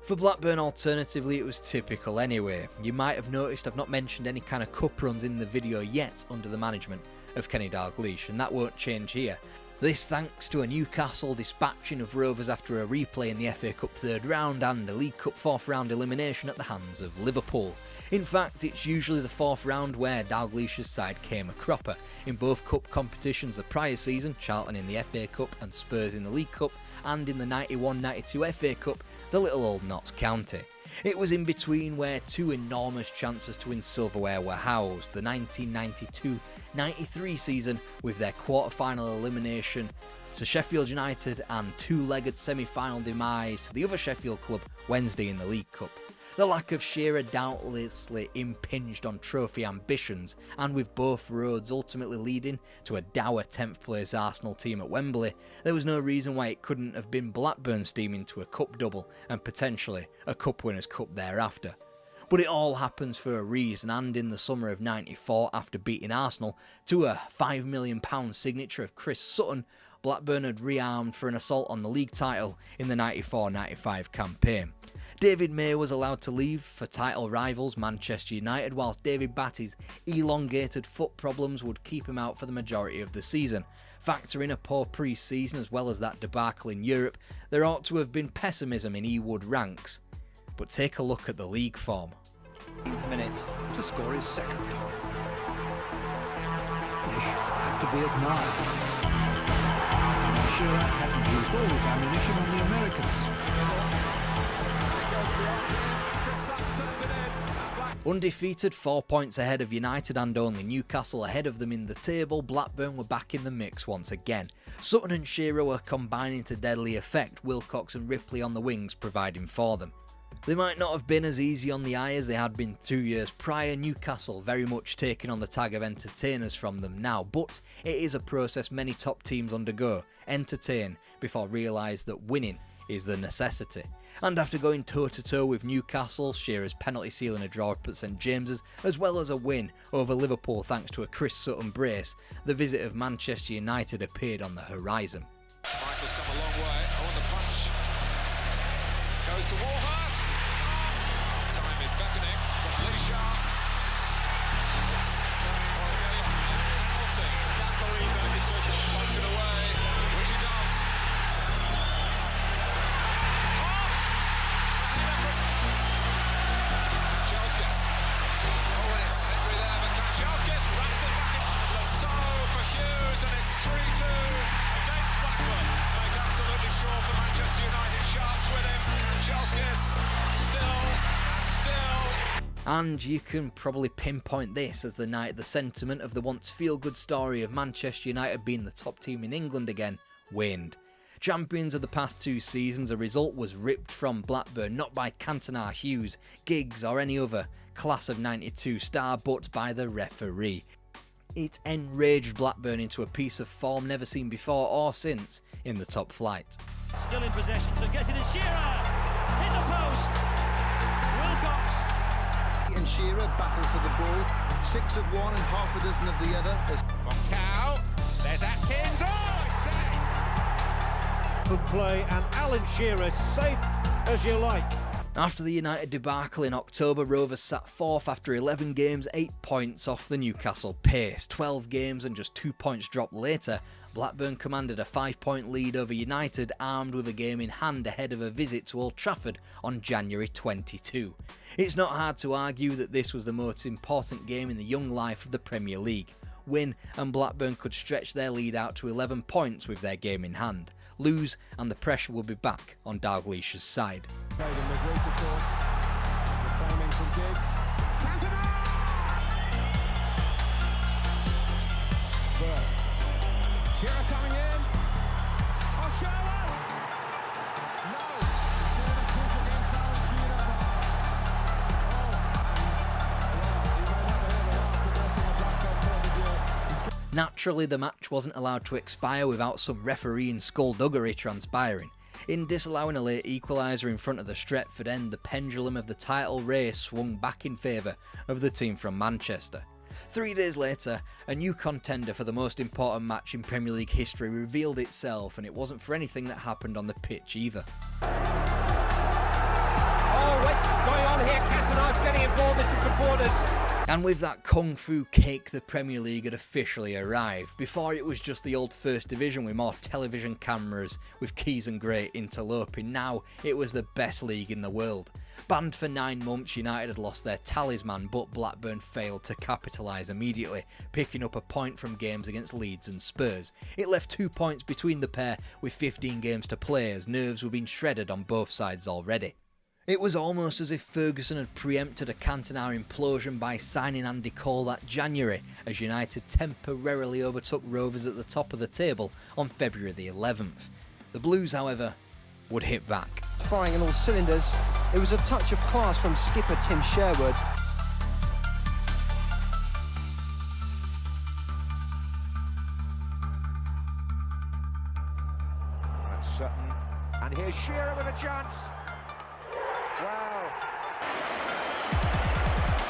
For Blackburn, alternatively, it was typical anyway. You might have noticed I've not mentioned any kind of cup runs in the video yet under the management of Kenny Dalglish, and that won't change here. This thanks to a Newcastle dispatching of Rovers after a replay in the FA Cup third round and a League Cup fourth round elimination at the hands of Liverpool. In fact, it's usually the fourth round where Dalglish's side came a cropper. In both cup competitions the prior season, Charlton in the FA Cup and Spurs in the League Cup, and in the 91-92 FA Cup to little old Notts County. It was in between where two enormous chances to win silverware were housed, the 1992-93 season with their quarter-final elimination to Sheffield United and two-legged semi-final demise to the other Sheffield club Wednesday in the League Cup. The lack of Shearer doubtlessly impinged on trophy ambitions, and with both roads ultimately leading to a dour 10th place Arsenal team at Wembley, there was no reason why it couldn't have been Blackburn steaming to a cup double and potentially a Cup Winners' Cup thereafter. But it all happens for a reason, and in the summer of '94, after beating Arsenal to a £5 million signature of Chris Sutton, Blackburn had rearmed for an assault on the league title in the 94-95 campaign. David May was allowed to leave for title rivals Manchester United, whilst David Batty's elongated foot problems would keep him out for the majority of the season. Factor in a poor pre-season as well as that debacle in Europe, there ought to have been pessimism in Ewood ranks. But take a look at the league form. Minutes to score his second. Fish had to be admired. Shearer hadn't used all his ammunition on the Americans. Undefeated, 4 points ahead of United and only Newcastle ahead of them in the table, Blackburn were back in the mix once again. Sutton and Shearer were combining to deadly effect, Wilcox and Ripley on the wings providing for them. They might not have been as easy on the eye as they had been 2 years prior, Newcastle very much taking on the tag of entertainers from them now, but it is a process many top teams undergo, entertain before realise that winning is the necessity. And after going toe-to-toe with Newcastle, Shearer's penalty sealing a draw up at St James's, as well as a win over Liverpool thanks to a Chris Sutton brace, the visit of Manchester United appeared on the horizon. Michael's come a long way. Oh, and the punch goes to Warhurst. Time is beckoning from Lee Sharp. It's going to be a penalty. Can't believe that decision. Takes it away, which he does. Kanchelskis. Oh, and it's Henry there, but Kanchelskis wraps it back in. Lasso for Hughes, and it's 3-2 against Blackburn. Make absolutely sure for Manchester United. Sharp's with him. Kanchelskis still and still. And you can probably pinpoint this as the night the sentiment of the once feel-good story of Manchester United being the top team in England again waned. Champions of the past 2 seasons, a result was ripped from Blackburn not by Cantona, Hughes, Giggs or any other class of 92 star, but by the referee. It enraged Blackburn into a piece of form never seen before or since in the top flight. Still in possession, so gets it in Shearer! Hit the post! Wilcox! And Shearer battle for the ball. 6 of one and half a dozen of the other. Cow. There's Atkins. Oh, it's safe. Good play, and Alan Shearer safe as you like. After the United debacle in October, Rovers sat 4th after 11 games, 8 points off the Newcastle pace. 12 games and just 2 points dropped later, Blackburn commanded a 5-point lead over United, armed with a game in hand ahead of a visit to Old Trafford on January 22. It's not hard to argue that this was the most important game in the young life of the Premier League. Win and Blackburn could stretch their lead out to 11 points with their game in hand. Lose and the pressure will be back on Dalglish's side. Played in midweek, of course. The timing from Giggs. Cantona! Well, Shearer coming in. Oh, Shearer! No! He's doing a push against Alan Shearer. Naturally, the match wasn't allowed to expire without some refereeing skullduggery transpiring. In disallowing a late equaliser in front of the Stretford end, the pendulum of the title race swung back in favour of the team from Manchester. 3 days later, a new contender for the most important match in Premier League history revealed itself, and it wasn't for anything that happened on the pitch either. Oh, what's going on here? Cantona's getting involved with some supporters. And with that kung fu kick, the Premier League had officially arrived. Before, it was just the old First Division with more television cameras, with Keys and Gray interloping. Now, it was the best league in the world. Banned for 9 months, United had lost their talisman, but Blackburn failed to capitalise immediately, picking up a point from games against Leeds and Spurs. It left 2 points between the pair with 15 games to play, as nerves were being shredded on both sides already. It was almost as if Ferguson had preempted a Cantona implosion by signing Andy Cole that January, as United temporarily overtook Rovers at the top of the table on February the 11th. The Blues, however, would hit back. Firing on all cylinders, it was a touch of class from skipper Tim Sherwood. And Sutton, and here's Shearer with a chance. Wow.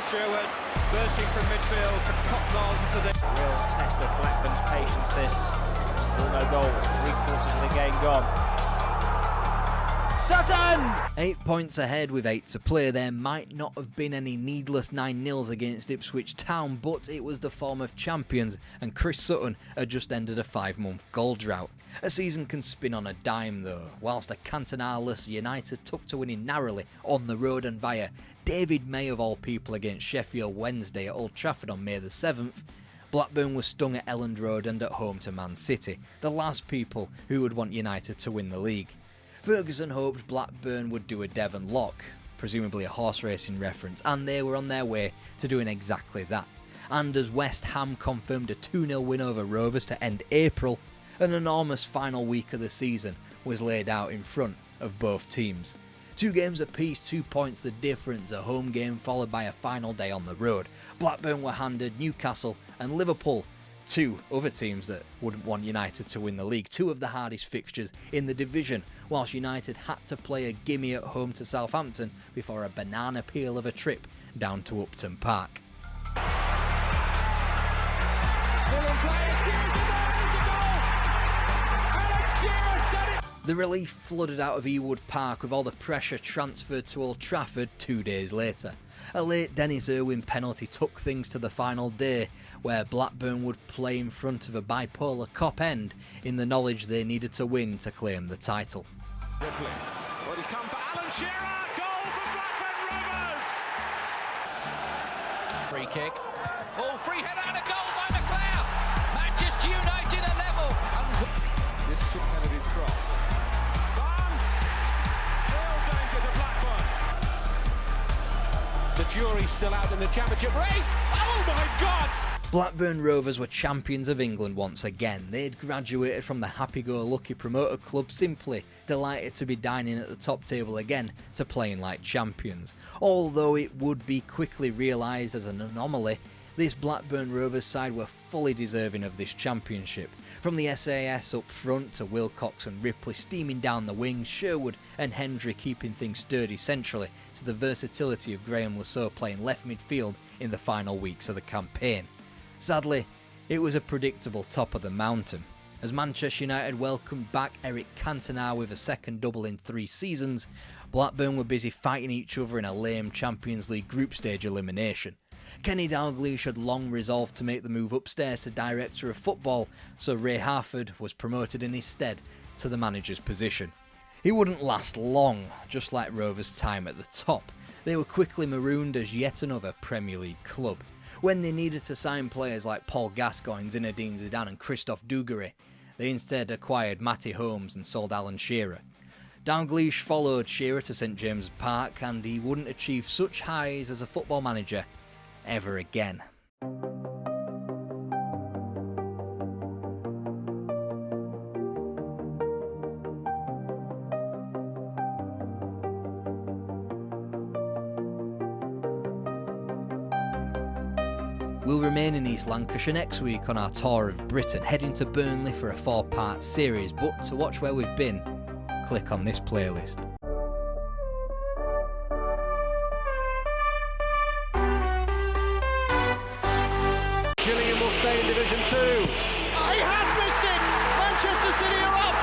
Sherwood bursting from midfield to Cocknall to the... Real test of Blackburn's patience, this. Still no goal. 3/4 of the game gone. Sutton! 8 points ahead with 8 to play. There might not have been any needless 9-0s against Ipswich Town, but it was the form of champions, and Chris Sutton had just ended a 5-month goal drought. A season can spin on a dime though. Whilst a Cantona-less United took to winning narrowly on the road and via David May of all people against Sheffield Wednesday at Old Trafford on May the 7th, Blackburn was stung at Elland Road and at home to Man City, the last people who would want United to win the league. Ferguson hoped Blackburn would do a Devon Lock, presumably a horse racing reference, and they were on their way to doing exactly that. And as West Ham confirmed a 2-0 win over Rovers to end April, an enormous final week of the season was laid out in front of both teams. 2 games apiece, 2 points the difference, a home game followed by a final day on the road. Blackburn were handed Newcastle and Liverpool Two other teams that wouldn't want United to win the league, two of the hardest fixtures in the division, whilst United had to play a gimme at home to Southampton before a banana peel of a trip down to Upton Park. The relief flooded out of Ewood Park with all the pressure transferred to Old Trafford 2 days later. A late Dennis Irwin penalty took things to the final day, where Blackburn would play in front of a bipolar Cop End in the knowledge they needed to win to claim the title. Ripley. Well, he's come for Alan Shearer. Goal for Blackburn Rovers. Free kick. Oh, free header and a goal by McLeod. Manchester United are level. This St Kennedy's cross. Barnes. Real danger to Blackburn. The jury's still out in the championship race. Oh my God! Blackburn Rovers were champions of England once again. They'd graduated from the happy-go-lucky promoter club, simply delighted to be dining at the top table again to playing like champions. Although it would be quickly realised as an anomaly, this Blackburn Rovers side were fully deserving of this championship. From the SAS up front to Wilcox and Ripley steaming down the wings, Sherwood and Hendry keeping things sturdy centrally, to the versatility of Graham Lasso playing left midfield in the final weeks of the campaign. Sadly, it was a predictable top of the mountain. As Manchester United welcomed back Eric Cantona with a second double in 3 seasons, Blackburn were busy fighting each other in a lame Champions League group stage elimination. Kenny Dalglish had long resolved to make the move upstairs to director of football, so Ray Harford was promoted in his stead to the manager's position. He wouldn't last long, just like Rovers' time at the top. They were quickly marooned as yet another Premier League club. When they needed to sign players like Paul Gascoigne, Zinedine Zidane and Christophe Dugarry, they instead acquired Matty Holmes and sold Alan Shearer. Dalglish followed Shearer to St James's Park, and he wouldn't achieve such highs as a football manager ever again. We'll remain in East Lancashire next week on our tour of Britain, heading to Burnley for a 4-part series, but to watch where we've been, click on this playlist. Gillingham will stay in Division 2. He has missed it! Manchester City are up!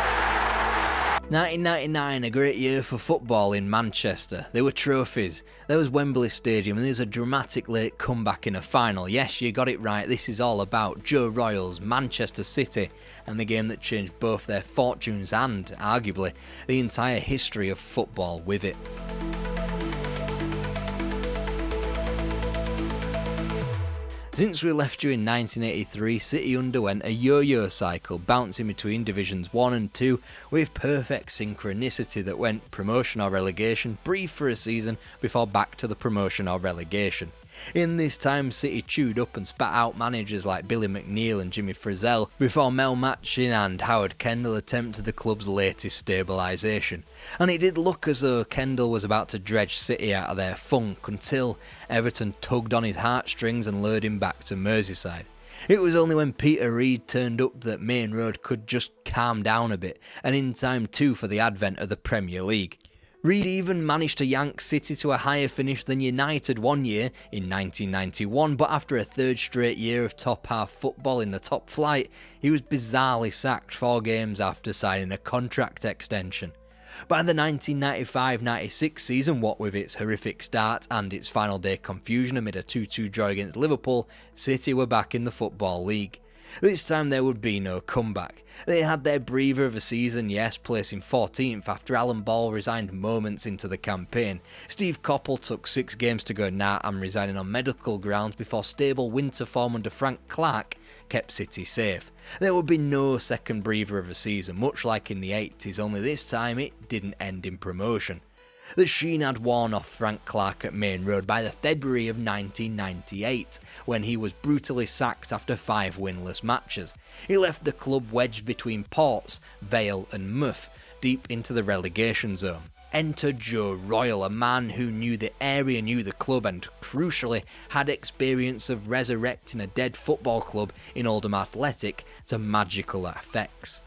1999, a great year for football in Manchester. There were trophies, there was Wembley Stadium, and there's a dramatic late comeback in a final. Yes, you got it right, this is all about Joe Royals, Manchester City, and the game that changed both their fortunes and, arguably, the entire history of football with it. Since we left you in 1983, City underwent a yo-yo cycle, bouncing between Divisions 1 and 2 with perfect synchronicity that went promotion or relegation, brief for a season before back to the promotion or relegation. In this time, City chewed up and spat out managers like Billy McNeil and Jimmy Frizzell before Mel Matchin and Howard Kendall attempted the club's latest stabilisation. And it did look as though Kendall was about to dredge City out of their funk until Everton tugged on his heartstrings and lured him back to Merseyside. It was only when Peter Reid turned up that Main Road could just calm down a bit, and in time too for the advent of the Premier League. Reid even managed to yank City to a higher finish than United one year in 1991, but after a third straight year of top half football in the top flight, he was bizarrely sacked 4 games after signing a contract extension. By the 1995-96 season, what with its horrific start and its final day confusion amid a 2-2 draw against Liverpool, City were back in the Football League. This time there would be no comeback. They had their breather of a season, yes, placing 14th after Alan Ball resigned moments into the campaign. Steve Coppell took 6 games to go I'm resigning on medical grounds before stable winter form under Frank Clark kept City safe. There would be no second breather of a season, much like in the 80s, only this time it didn't end in promotion. The sheen had worn off Frank Clark at Main Road by the February of 1998, when he was brutally sacked after 5 winless matches. He left the club wedged between Ports, Vale and Muff, deep into the relegation zone. Enter Joe Royle, a man who knew the area, knew the club and, crucially, had experience of resurrecting a dead football club in Oldham Athletic to magical effects.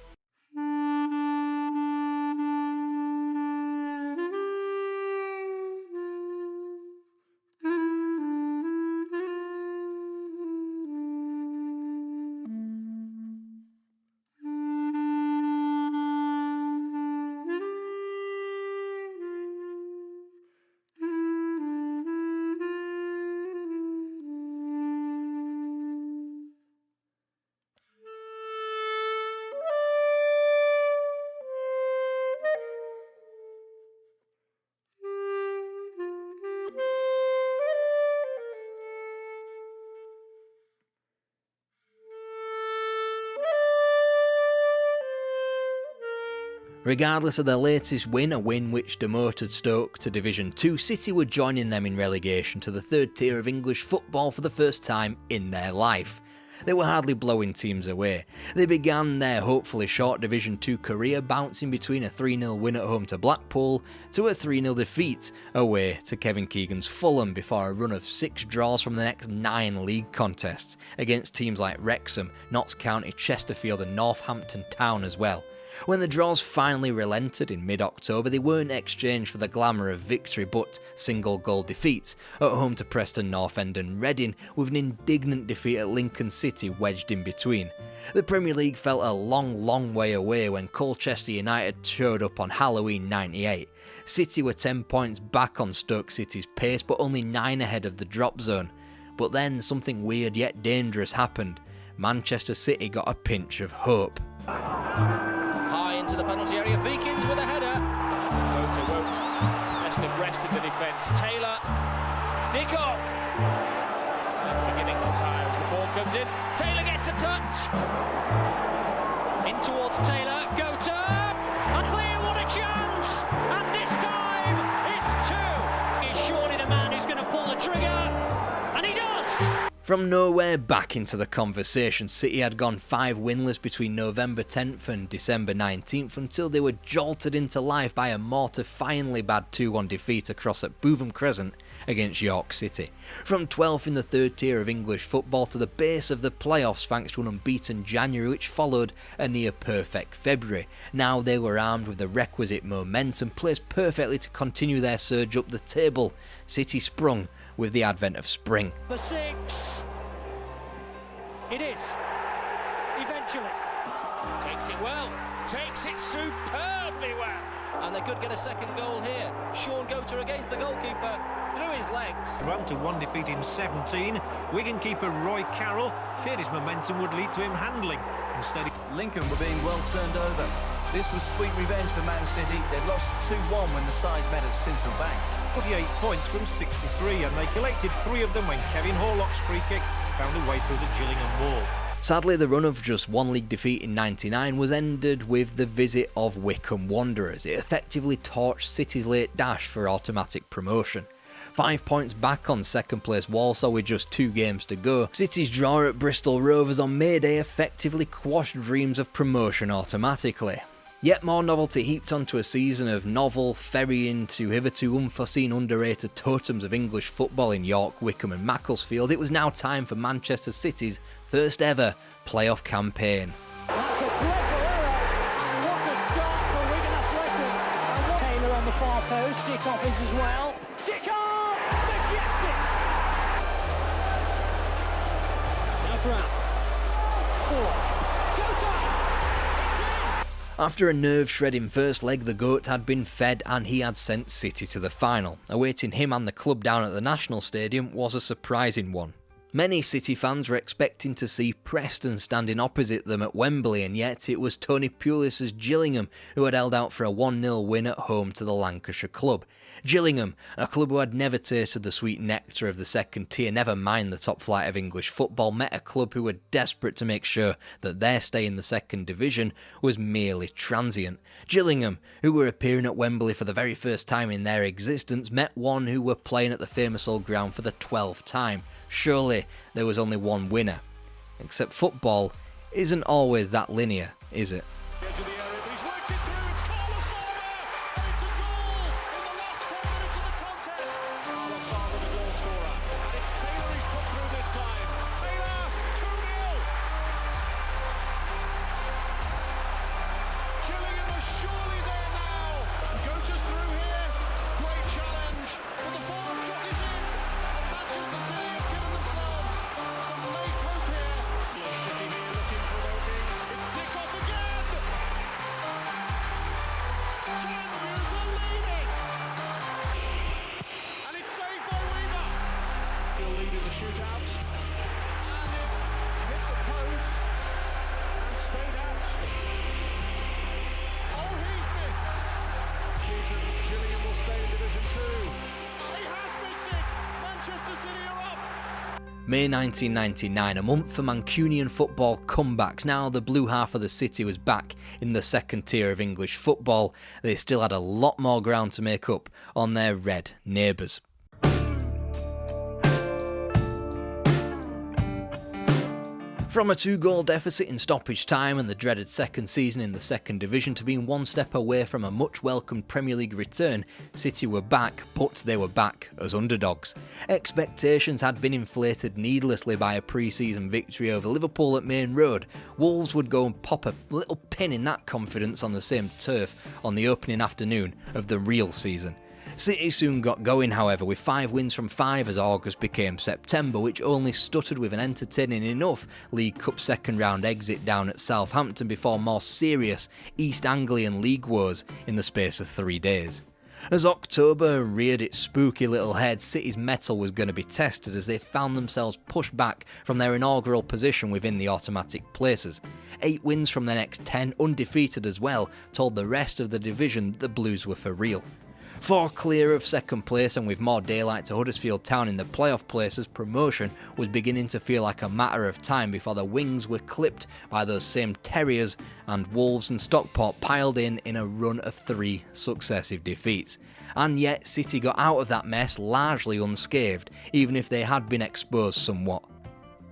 Regardless of their latest win, a win which demoted Stoke to Division 2, City were joining them in relegation to the third tier of English football for the first time in their life. They were hardly blowing teams away. They began their hopefully short Division 2 career bouncing between a 3-0 win at home to Blackpool to a 3-0 defeat away to Kevin Keegan's Fulham before a run of 6 draws from the next 9 league contests against teams like Wrexham, Notts County, Chesterfield and Northampton Town as well. When the draws finally relented in mid-October, they weren't exchanged for the glamour of victory but single-goal defeats at home to Preston North End and Reading, with an indignant defeat at Lincoln City wedged in between. The Premier League felt a long way away when Colchester United showed up on Halloween '98. City were 10 points back on Stoke City's pace but only 9 ahead of the drop zone. But then something weird yet dangerous happened. Manchester City got a pinch of hope. Into the penalty area, Veekins with a header. Go to won't. That's the rest of the defence. Taylor, dig off. That's beginning to tire as the ball comes in. Taylor gets a touch. In towards Taylor, go to a clear, what a chance! And this time, it's 2. He's surely the man who's going to pull the trigger, and he does! From nowhere back into the conversation, City had gone 5 winless between November 10th and December 19th until they were jolted into life by a mortifyingly bad 2-1 defeat across at Bootham Crescent against York City. From 12th in the third tier of English football to the base of the playoffs thanks to an unbeaten January which followed a near-perfect February. Now they were armed with the requisite momentum, placed perfectly to continue their surge up the table. City sprung with the advent of spring. For 6. It is. Eventually. Takes it well. Takes it superbly well. And they could get a second goal here. Sean Goater against the goalkeeper through his legs. Run to 1 defeat in 17. Wigan keeper Roy Carroll feared his momentum would lead to him handling. Instead, Lincoln were being well turned over. This was sweet revenge for Man City. They'd lost 2-1 when the sides met at Sincil Bank. 48 points from 63, and they collected 3 of them when Kevin Horlock's free kick found a way through the Gillingham wall. Sadly, the run of just 1 league defeat in '99 was ended with the visit of Wycombe Wanderers. It effectively torched City's late dash for automatic promotion. 5 points back on second place Walsall with just 2 games to go, City's draw at Bristol Rovers on May Day effectively quashed dreams of promotion automatically. Yet more novelty heaped onto a season of novel ferrying to hitherto unforeseen underrated totems of English football in York, Wycombe and Macclesfield. It was now time for Manchester City's first ever playoff campaign. That's a clever error, and what a start for Wigan Athletic. Taylor on the far post, Dickoff is as well. Dickoff! Rejected! Now Brown. 4. After a nerve-shredding first leg, the GOAT had been fed and he had sent City to the final. Awaiting him and the club down at the National Stadium was a surprising one. Many City fans were expecting to see Preston standing opposite them at Wembley, and yet it was Tony Pulis's Gillingham who had held out for a 1-0 win at home to the Lancashire club. Gillingham, a club who had never tasted the sweet nectar of the second tier, never mind the top flight of English football, met a club who were desperate to make sure that their stay in the second division was merely transient. Gillingham, who were appearing at Wembley for the very first time in their existence, met one who were playing at the famous old ground for the 12th time. Surely there was only one winner. Except football isn't always that linear, is it? May 1999, a month for Mancunian football comebacks. Now the blue half of the city was back in the second tier of English football. They still had a lot more ground to make up on their red neighbours. From a 2-goal deficit in stoppage time and the dreaded second season in the second division to being one step away from a much welcomed Premier League return, City were back, but they were back as underdogs. Expectations had been inflated needlessly by a pre-season victory over Liverpool at Main Road. Wolves would go and pop a little pin in that confidence on the same turf on the opening afternoon of the real season. City soon got going, however, with 5 wins from 5 as August became September, which only stuttered with an entertaining enough League Cup second round exit down at Southampton before more serious East Anglian league woes in the space of 3 days. As October reared its spooky little head, City's mettle was going to be tested as they found themselves pushed back from their inaugural position within the automatic places. 8 wins from their next 10, undefeated as well, told the rest of the division that the Blues were for real. 4 clear of second place and with more daylight to Huddersfield Town in the playoff places, promotion was beginning to feel like a matter of time before the wings were clipped by those same Terriers, and Wolves and Stockport piled in a run of 3 successive defeats. And yet City got out of that mess largely unscathed, even if they had been exposed somewhat.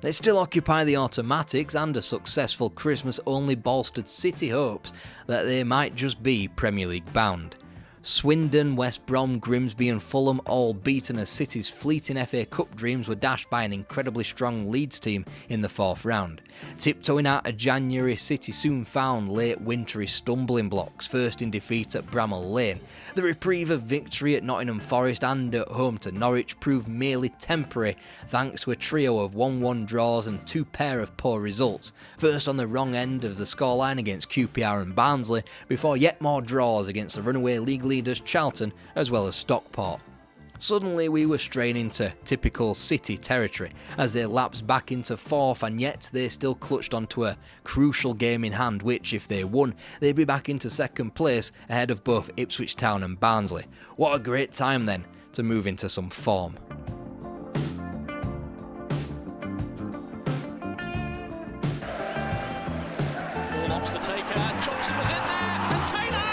They still occupy the automatics, and a successful Christmas only bolstered City hopes that they might just be Premier League bound. Swindon, West Brom, Grimsby and Fulham all beaten as City's fleeting FA Cup dreams were dashed by an incredibly strong Leeds team in the 4th round. Tiptoeing out of January, City soon found late wintry stumbling blocks, first in defeat at Bramall Lane. The reprieve of victory at Nottingham Forest and at home to Norwich proved merely temporary thanks to a trio of 1-1 draws and 2 pair of poor results, first on the wrong end of the scoreline against QPR and Barnsley, before yet more draws against the runaway league leaders Charlton as well as Stockport. Suddenly we were straying into typical City territory as they lapsed back into 4th, and yet they still clutched onto a crucial game in hand which, if they won, they'd be back into 2nd place ahead of both Ipswich Town and Barnsley. What a great time then to move into some form. Ball onto the taker, Johnson was in there, and Taylor!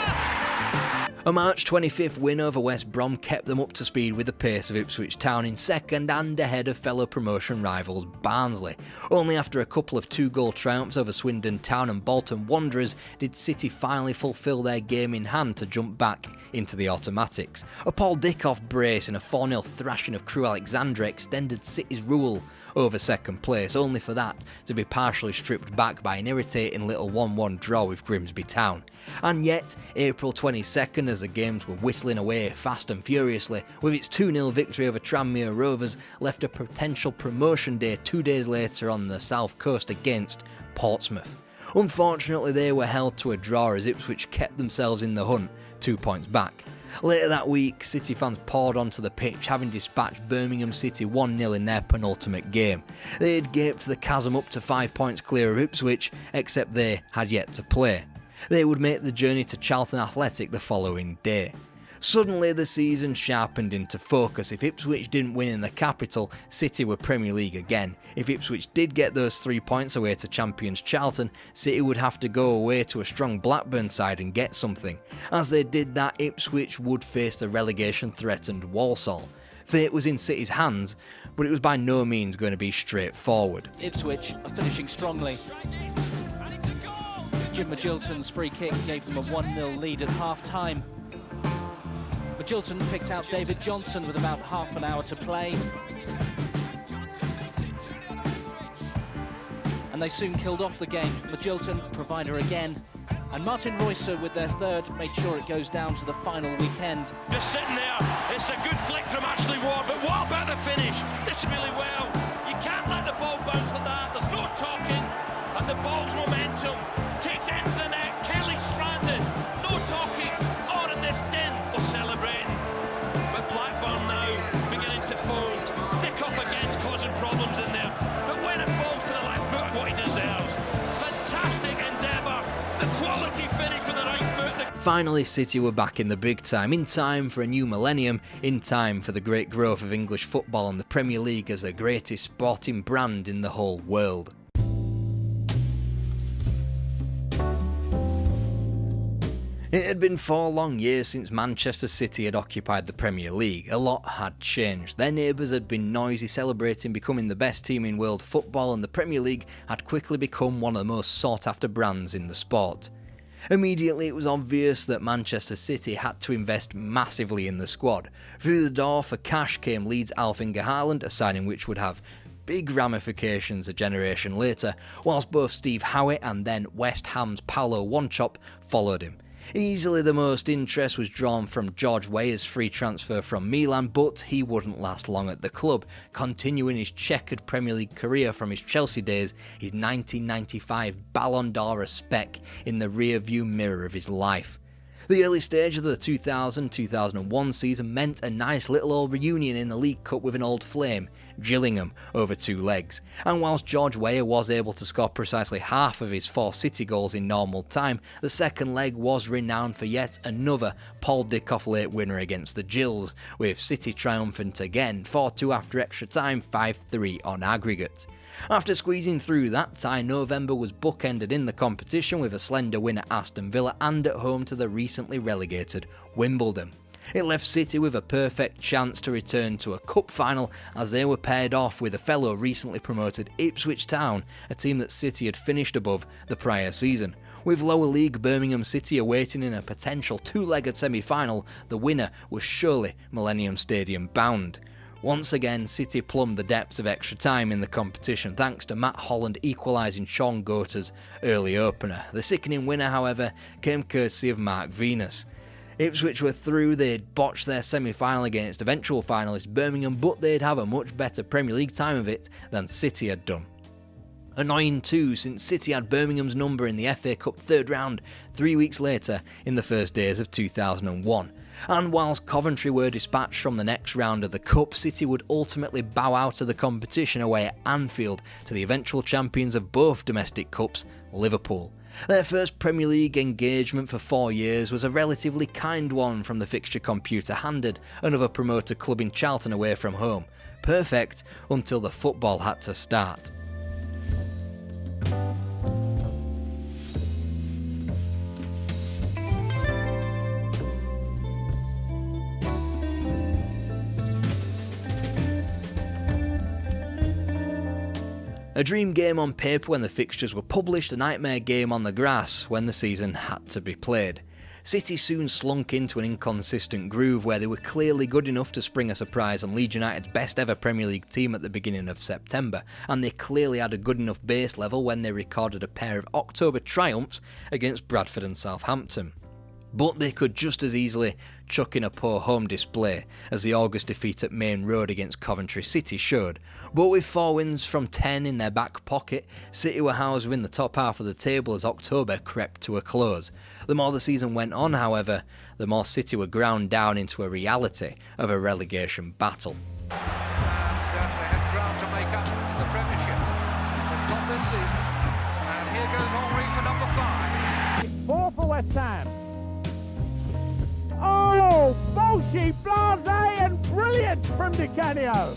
A March 25th win over West Brom kept them up to speed with the pace of Ipswich Town in 2nd and ahead of fellow promotion rivals Barnsley. Only after a couple of 2-goal triumphs over Swindon Town and Bolton Wanderers did City finally fulfil their game in hand to jump back into the automatics. A Paul Dickoff brace and a 4-0 thrashing of Crewe Alexandra extended City's rule over 2nd place, only for that to be partially stripped back by an irritating little 1-1 draw with Grimsby Town. And yet, April 22nd, as the games were whistling away fast and furiously, with its 2-0 victory over Tranmere Rovers, left a potential promotion day 2 days later on the south coast against Portsmouth. Unfortunately, they were held to a draw as Ipswich kept themselves in the hunt, 2 points back. Later that week, City fans poured onto the pitch, having dispatched Birmingham City 1-0 in their penultimate game. They'd gaped the chasm up to 5 points clear of Ipswich, except they had yet to play. They would make the journey to Charlton Athletic the following day. Suddenly the season sharpened into focus. If Ipswich didn't win in the capital, City were Premier League again. If Ipswich did get those 3 points away to champions Charlton, City would have to go away to a strong Blackburn side and get something. As they did that, Ipswich would face the relegation-threatened Walsall. Fate was in City's hands, but it was by no means going to be straightforward. Ipswich are finishing strongly. Jim Magilton's free kick gave them a 1-0 lead at half-time. Magilton picked out David Johnson with about half an hour to play. And they soon killed off the game. Magilton, provider again. And Martin Reusser with their 3rd made sure it goes down to the final weekend. Just sitting there, it's a good flick from Ashley Ward, but what about the finish? This is really well. You can't let the ball bounce like that. There's no talking, and the ball's momentum takes it into the net. Kelly stranded, no talking, or in this din of celebrating. But Blackburn now beginning to fold. Dickoff again's causing problems in there, but when it falls to the left foot, what he deserves. Fantastic endeavour, the quality finish with the right foot. Finally, City were back in the big time, in time for a new millennium, in time for the great growth of English football and the Premier League as the greatest sporting brand in the whole world. It had been 4 long years since Manchester City had occupied the Premier League. A lot had changed. Their neighbours had been noisy celebrating becoming the best team in world football, and the Premier League had quickly become one of the most sought after brands in the sport. Immediately it was obvious that Manchester City had to invest massively in the squad. Through the door for cash came Leeds' Alf-Inge Haaland, a signing which would have big ramifications a generation later, whilst both Steve Howe and then West Ham's Paulo Wanchope followed him. Easily the most interest was drawn from George Weah's free transfer from Milan, but he wouldn't last long at the club, continuing his checkered Premier League career from his Chelsea days, his 1995 Ballon d'Or a speck in the rear-view mirror of his life. The early stage of the 2000-2001 season meant a nice little old reunion in the League Cup with an old flame, Gillingham, over 2 legs. And whilst George Weah was able to score precisely half of his 4 City goals in normal time, the second leg was renowned for yet another Paul Dickoff late winner against the Gills, with City triumphant again 4-2 after extra time, 5-3 on aggregate. After squeezing through that tie, November was bookended in the competition with a slender win at Aston Villa and at home to the recently relegated Wimbledon. It left City with a perfect chance to return to a cup final as they were paired off with a fellow recently promoted Ipswich Town, a team that City had finished above the prior season. With lower league Birmingham City awaiting in a potential 2-legged semi-final, the winner was surely Millennium Stadium bound. Once again, City plumbed the depths of extra time in the competition thanks to Matt Holland equalising Sean Goater's early opener. The sickening winner, however, came courtesy of Mark Venus. Ipswich were through, they'd botched their semi-final against eventual finalist Birmingham, but they'd have a much better Premier League time of it than City had done. Annoying too, since City had Birmingham's number in the FA Cup 3rd round 3 weeks later in the first days of 2001. And whilst Coventry were dispatched from the next round of the Cup, City would ultimately bow out of the competition away at Anfield to the eventual champions of both domestic cups, Liverpool. Their first Premier League engagement for 4 years was a relatively kind one from the fixture computer handed another promoter club in Charlton away from home. Perfect until the football had to start. A dream game on paper when the fixtures were published, a nightmare game on the grass when the season had to be played. City soon slunk into an inconsistent groove where they were clearly good enough to spring a surprise on Leeds United's best ever Premier League team at the beginning of September, and they clearly had a good enough base level when they recorded a pair of October triumphs against Bradford and Southampton. But they could just as easily chuck in a poor home display, as the August defeat at Main Road against Coventry City showed. But with 4 wins from 10 in their back pocket, City were housed within the top half of the table as October crept to a close. The more the season went on, however, the more City were ground down into a reality of a relegation battle. They had ground to make up in the Premiership, but not this season. And here goes Henry for number 5. 4 for West Ham. Oh, Bolshy, blase and brilliant from Di Canio.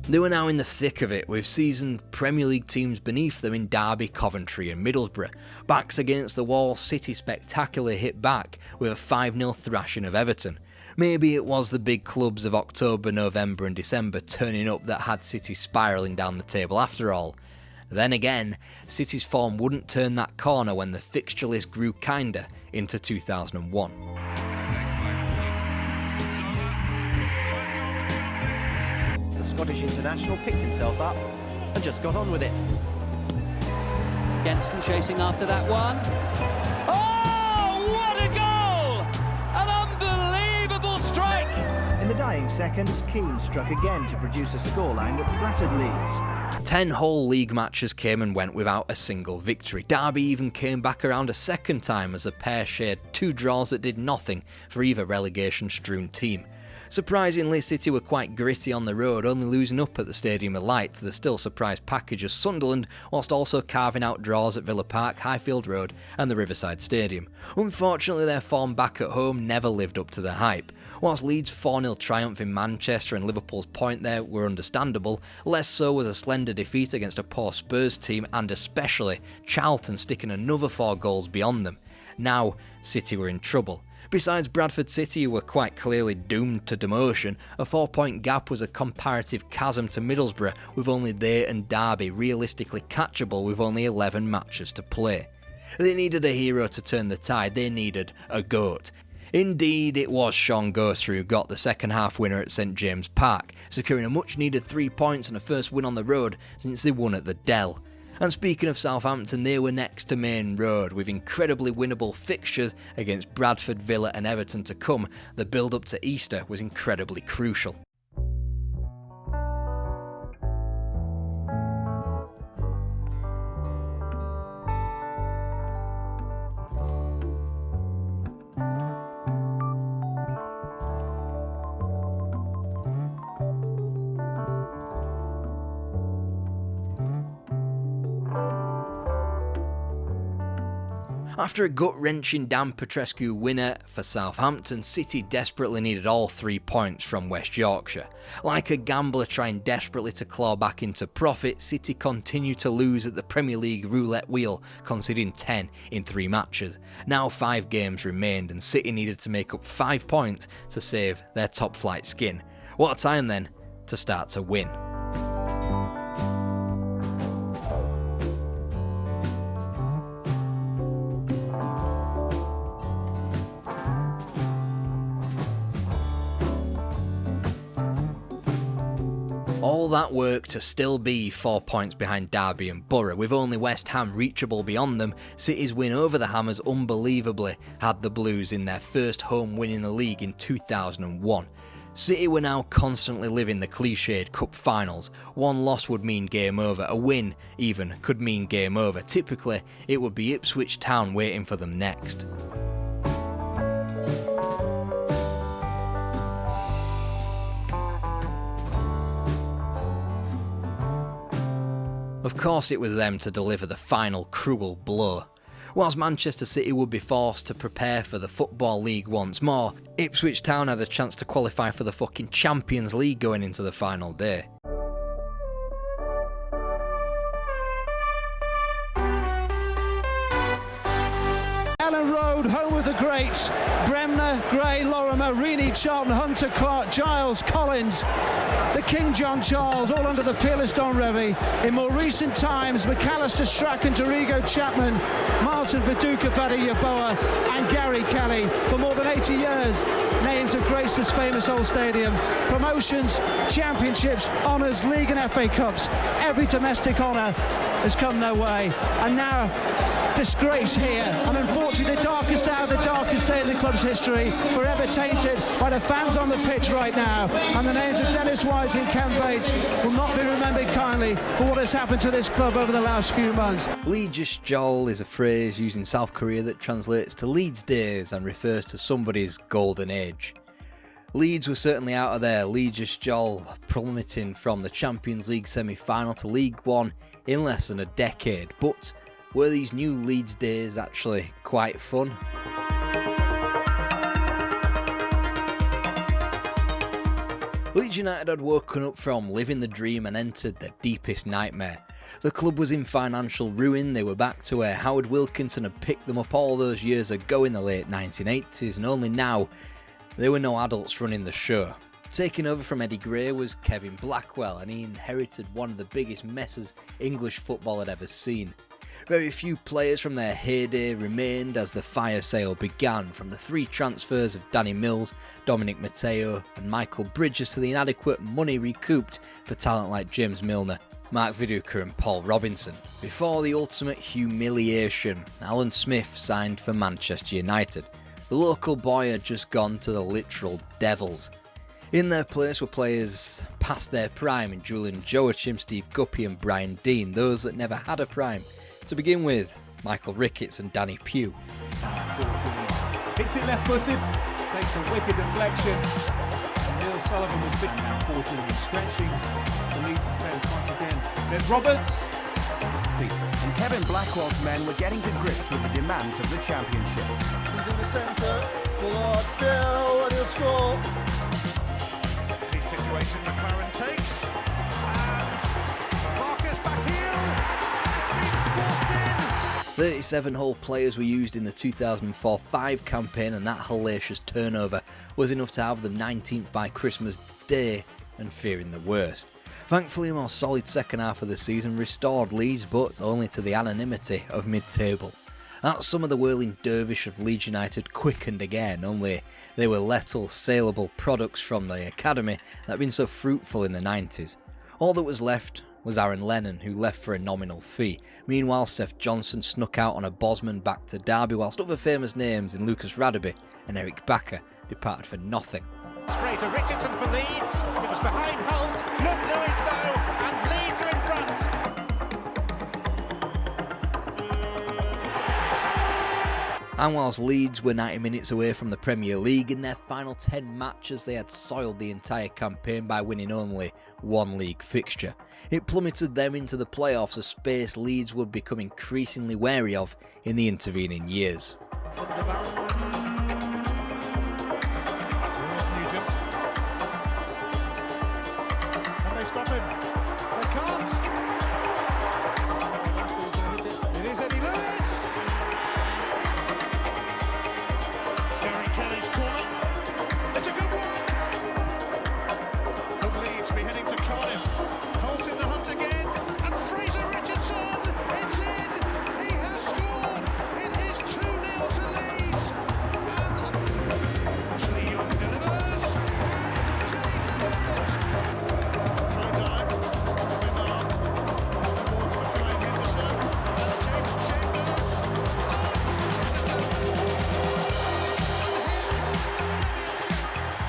They were now in the thick of it, with seasoned Premier League teams beneath them in Derby, Coventry and Middlesbrough. Backs against the wall, City spectacularly hit back with a 5-0 thrashing of Everton. Maybe it was the big clubs of October, November and December turning up that had City spiralling down the table after all. Then again, City's form wouldn't turn that corner when the fixture list grew kinder into 2001. The Scottish international picked himself up and just got on with it. Jensen chasing after that one. Oh, what a goal! An unbelievable strike! In the dying seconds, Keane struck again to produce a scoreline that flattered Leeds. 10 whole league matches came and went without a single victory. Derby even came back around a second time as the pair shared 2 draws that did nothing for either relegation-strewn team. Surprisingly, City were quite gritty on the road, only losing up at the Stadium of Light to the still surprise package of Sunderland, whilst also carving out draws at Villa Park, Highfield Road and the Riverside Stadium. Unfortunately, their form back at home never lived up to the hype. Whilst Leeds' 4-0 triumph in Manchester and Liverpool's point there were understandable, less so was a slender defeat against a poor Spurs team, and especially Charlton sticking another 4 goals beyond them. Now, City were in trouble. Besides Bradford City, who were quite clearly doomed to demotion, a 4-point gap was a comparative chasm to Middlesbrough, with only they and Derby realistically catchable with only 11 matches to play. They needed a hero to turn the tide, they needed a GOAT. Indeed, it was Sean Gosser who got the second half winner at St James Park, securing a much needed 3 points and a first win on the road since they won at the Dell. And speaking of Southampton, they were next to Main Road, with incredibly winnable fixtures against Bradford, Villa and Everton to come. The build-up to Easter was incredibly crucial. After a gut-wrenching Dan Petrescu winner for Southampton, City desperately needed all 3 points from West Yorkshire. Like a gambler trying desperately to claw back into profit, City continued to lose at the Premier League roulette wheel, conceding 10 in 3 matches. Now 5 games remained and City needed to make up 5 points to save their top-flight skin. What a time then to start to win. All that work to still be 4 points behind Derby and Borough, with only West Ham reachable beyond them. City's win over the Hammers unbelievably had the Blues in their first home win in the league in 2001. City were now constantly living the cliched cup finals. One loss would mean game over, a win even could mean game over. Typically, it would be Ipswich Town waiting for them next. Of course it was them to deliver the final cruel blow. Whilst Manchester City would be forced to prepare for the Football League once more, Ipswich Town had a chance to qualify for the fucking Champions League going into the final day. Ellen Road, home of the greats, Bremner, Gray, Lorimer, Reaney, Charlton, Hunter, Clark, Giles, Collins, the King John Charles, all under the peerless Don Revie. In more recent times, McAllister, Strachan, Dorigo, Chapman, Martin, Viduka, Buddy, Yaboa and Gary Kelly. For more than 80 years, names have graced this famous old stadium. Promotions, championships, honours, league and FA Cups. Every domestic honour has come their way. And now, disgrace here, and unfortunately the darkest hour, the darkest day in the club's history, forever tainted by the fans on the pitch right now, and the names of Dennis Wise and Ken Bates will not be remembered kindly for what has happened to this club over the last few months. Leeds Jol is a phrase used in South Korea that translates to Leeds days and refers to somebody's golden age. Leeds were certainly out of there, Leeds Jol plummeting from the Champions League semi-final to League One in less than a decade, but were these new Leeds days actually quite fun? Leeds United had woken up from living the dream and entered their deepest nightmare. The club was in financial ruin, they were back to where Howard Wilkinson had picked them up all those years ago in the late 1980s, and only now there were no adults running the show. Taking over from Eddie Gray was Kevin Blackwell, and he inherited one of the biggest messes English football had ever seen. Very few players from their heyday remained as the fire sale began, from the 3 transfers of Danny Mills, Dominic Matteo and Michael Bridges to the inadequate money recouped for talent like James Milner, Mark Viduka and Paul Robinson. Before the ultimate humiliation, Alan Smith signed for Manchester United. The local boy had just gone to the literal devils. In their place were players past their prime in Julian Joachim, Steve Guppy and Brian Dean, those that never had a prime. To begin with, Michael Ricketts and Danny Pugh. Hits it left footed, takes a wicked deflection. Sullivan was big now, forward and stretching the Leeds defence once again. There's Roberts. And Kevin Blackwell's men were getting to grips with the demands of the championship. He's in the centre, Bullard still, and he'll score. The situation McLaren takes, and Marcus back heel. 37 Hull players were used in the 2004-05 campaign, and that hellacious turnover was enough to have them 19th by Christmas Day and fearing the worst. Thankfully, a more solid second half of the season restored Leeds, but only to the anonymity of mid-table. That's some of the whirling dervish of Leeds United quickened again, only they were lethal, saleable products from the academy that had been so fruitful in the 90s. All that was left was Aaron Lennon, who left for a nominal fee. Meanwhile, Seth Johnson snuck out on a Bosman back to Derby, whilst other famous names in Lucas Radaby and Eric Bakker departed for nothing. Fraser Richardson for Leeds. It was behind Hulls. Luke Lewis though, and Leeds are in front. And whilst Leeds were 90 minutes away from the Premier League, in their final 10 matches they had soiled the entire campaign by winning only one league fixture. It plummeted them into the playoffs, a space Leeds would become increasingly wary of in the intervening years. Stop him. They can't. It is Eddie Lewis. Gary Kelly's corner. It's a good one. Could Leeds be heading to Cardiff? Holt in the hunt again. And Fraser Richardson. It's in. He has scored. It is 2-0 to Leeds. And Ashley Young delivers. And Jay delivers.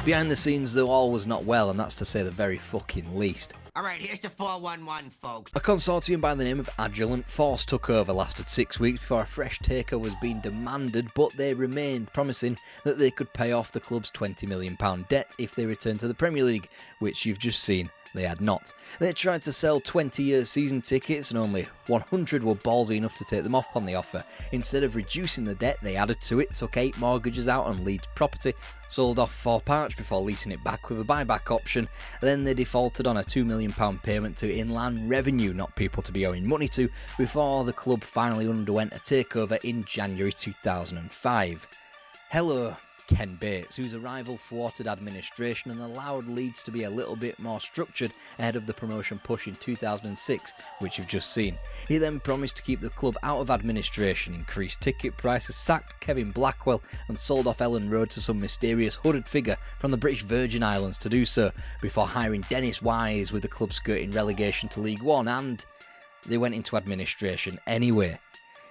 Behind the scenes, though, all was not well, and that's to say the very fucking least. Alright, here's the 411, folks. A consortium by the name of Agilent Force took over, lasted 6 weeks before a fresh takeover was being demanded, but they remained, promising that they could pay off the club's £20 million debt if they returned to the Premier League, which you've just seen they had not. They tried to sell 20-year season tickets and only 100 were ballsy enough to take them up on the offer. Instead of reducing the debt, they added to it, took 8 mortgages out on Leeds property, sold off 4 Perch before leasing it back with a buyback option. Then they defaulted on a £2 million payment to Inland Revenue, not people to be owing money to, before the club finally underwent a takeover in January 2005. Hello, Ken Bates, whose arrival thwarted administration and allowed Leeds to be a little bit more structured ahead of the promotion push in 2006, which you've just seen. He then promised to keep the club out of administration, increased ticket prices, sacked Kevin Blackwell and sold off Ellen Road to some mysterious hooded figure from the British Virgin Islands to do so, before hiring Dennis Wise with the club skirting relegation to League One, and they went into administration anyway.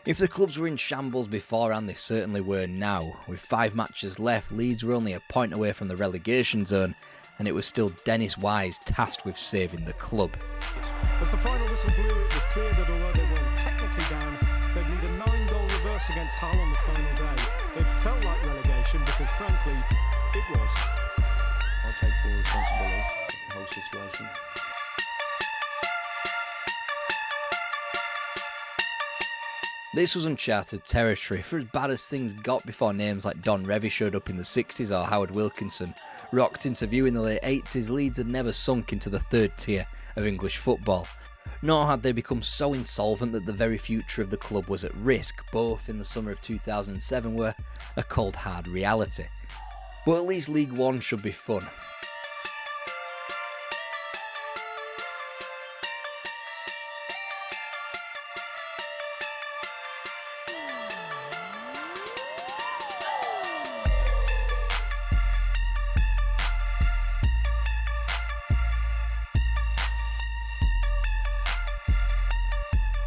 If the clubs were in shambles beforehand, they certainly were now. With 5 matches left, Leeds were only a point away from the relegation zone, and it was still Dennis Wise tasked with saving the club. As the final whistle blew, it was clear that although they weren't technically down, they'd need a 9-goal reverse against Hull on the final day. It felt like relegation because, frankly, it was. I'll take full responsibility for the whole situation. This was uncharted territory, for as bad as things got before names like Don Revie showed up in the 60s or Howard Wilkinson rocked into view in the late 80s, Leeds had never sunk into the 3rd tier of English football. Nor had they become so insolvent that the very future of the club was at risk. Both in the summer of 2007 were a cold hard reality. But at least League One should be fun.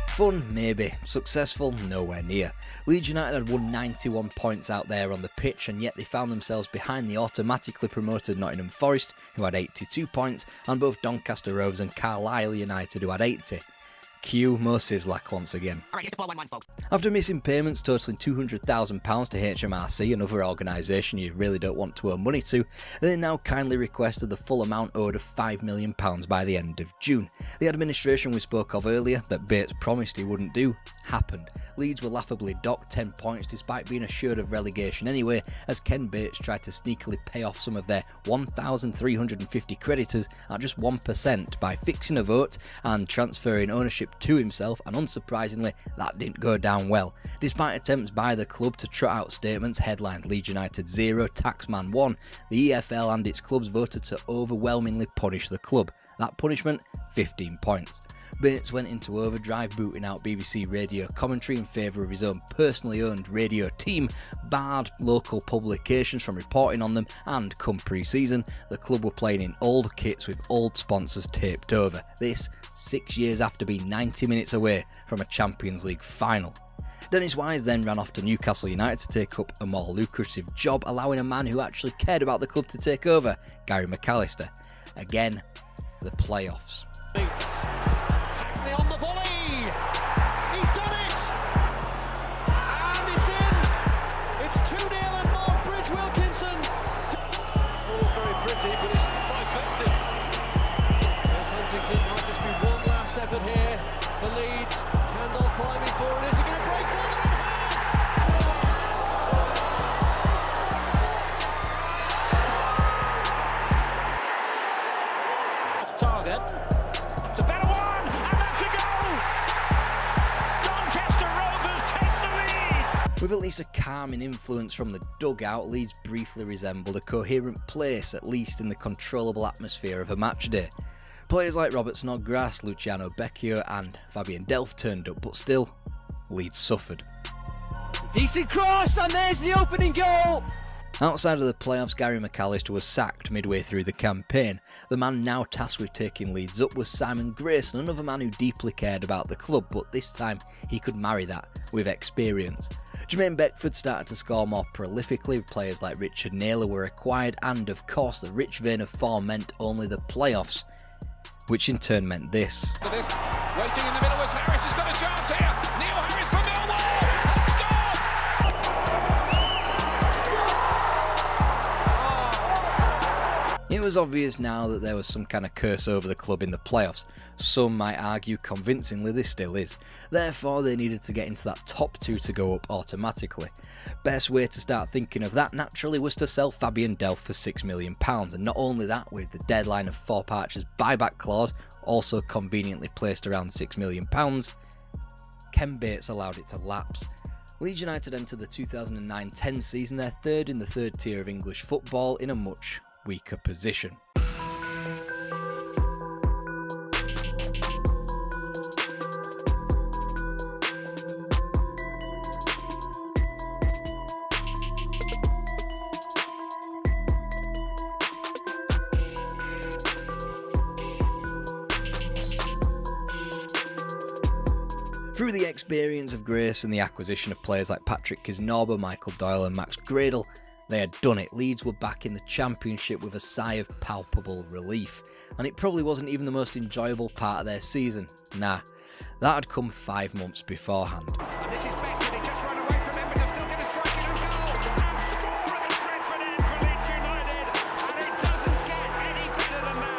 Fun, maybe. Successful, nowhere near. Leeds United had won 91 points out there on the pitch, and yet they found themselves behind the automatically promoted Nottingham Forest, who had 82 points, and both Doncaster Rovers and Carlisle United, who had 80. Cue Mosieslak once again. After missing payments totalling £200,000 to HMRC, another organisation you really don't want to owe money to, they now kindly requested the full amount owed of £5 million by the end of June. The administration we spoke of earlier, that Bates promised he wouldn't do, happened. Leeds were laughably docked 10 points despite being assured of relegation anyway, as Ken Bates tried to sneakily pay off some of their 1,350 creditors at just 1% by fixing a vote and transferring ownership to himself, and unsurprisingly that didn't go down well. Despite attempts by the club to trot out statements headlined Leeds United 0, Taxman 1, the EFL and its clubs voted to overwhelmingly punish the club. That punishment? 15 points. Bates went into overdrive, booting out BBC radio commentary in favour of his own personally owned radio team, barred local publications from reporting on them, and come pre-season, the club were playing in old kits with old sponsors taped over. This 6 years after being 90 minutes away from a Champions League final. Dennis Wise then ran off to Newcastle United to take up a more lucrative job, allowing a man who actually cared about the club to take over, Gary McAllister. Again, the playoffs. On the volley, he's done it, and it's in. It's 2-0 and Mark Bridge Wilkinson. All very pretty, but it's not effective. There's Huntington, might just be one last effort here for Leeds. Chandel climbing forward, is he going to break one? Off target, it's a better one. With at least a calming influence from the dugout, Leeds briefly resembled a coherent place, at least in the controllable atmosphere of a match day. Players like Robert Snodgrass, Luciano Becchio and Fabian Delph turned up, but still, Leeds suffered. Decent cross, and there's the opening goal! Outside of the playoffs, Gary McAllister was sacked midway through the campaign. The man now tasked with taking Leeds up was Simon Grayson, another man who deeply cared about the club, but this time he could marry that with experience. Jermaine Beckford started to score more prolifically, players like Richard Naylor were acquired, and of course the rich vein of form meant only the playoffs, which in turn meant this. Waiting in the middle was Harris, has got a chance here. Neil Harris from Millwall has scored! It was obvious now that there was some kind of curse over the club in the playoffs. Some might argue convincingly there still is. Therefore they needed to get into that top two to go up automatically. Best way to start thinking of that naturally was to sell Fabian Delph for £6 million, and not only that, with the deadline of Thorpe Archer's buyback clause also conveniently placed around £6 million, Ken Bates allowed it to lapse. Leeds United entered the 2009-10 season their third in the third tier of English football in a much weaker position. Through the experience of Grace and the acquisition of players like Patrick Kisnorbo, Michael Doyle and Max Gradle, they had done it. Leeds were back in the Championship with a sigh of palpable relief. And it probably wasn't even the most enjoyable part of their season. Nah, that had come 5 months beforehand. And this is Beckford, he just ran away from him, but they're still going to strike it on goal. And score at the Stretford end for Leeds United. And it doesn't get any better than that.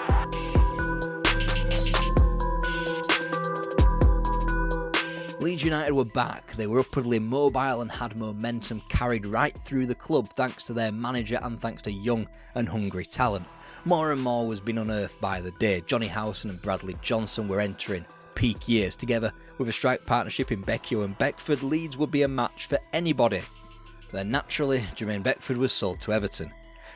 Leeds United were back. They were upwardly mobile and had momentum carried right through the club thanks to their manager and thanks to young and hungry talent. More and more was being unearthed by the day. Johnny Howson and Bradley Johnson were entering peak years. Together with a strike partnership in Becchio and Beckford, Leeds would be a match for anybody. Then naturally, Jermaine Beckford was sold to Everton.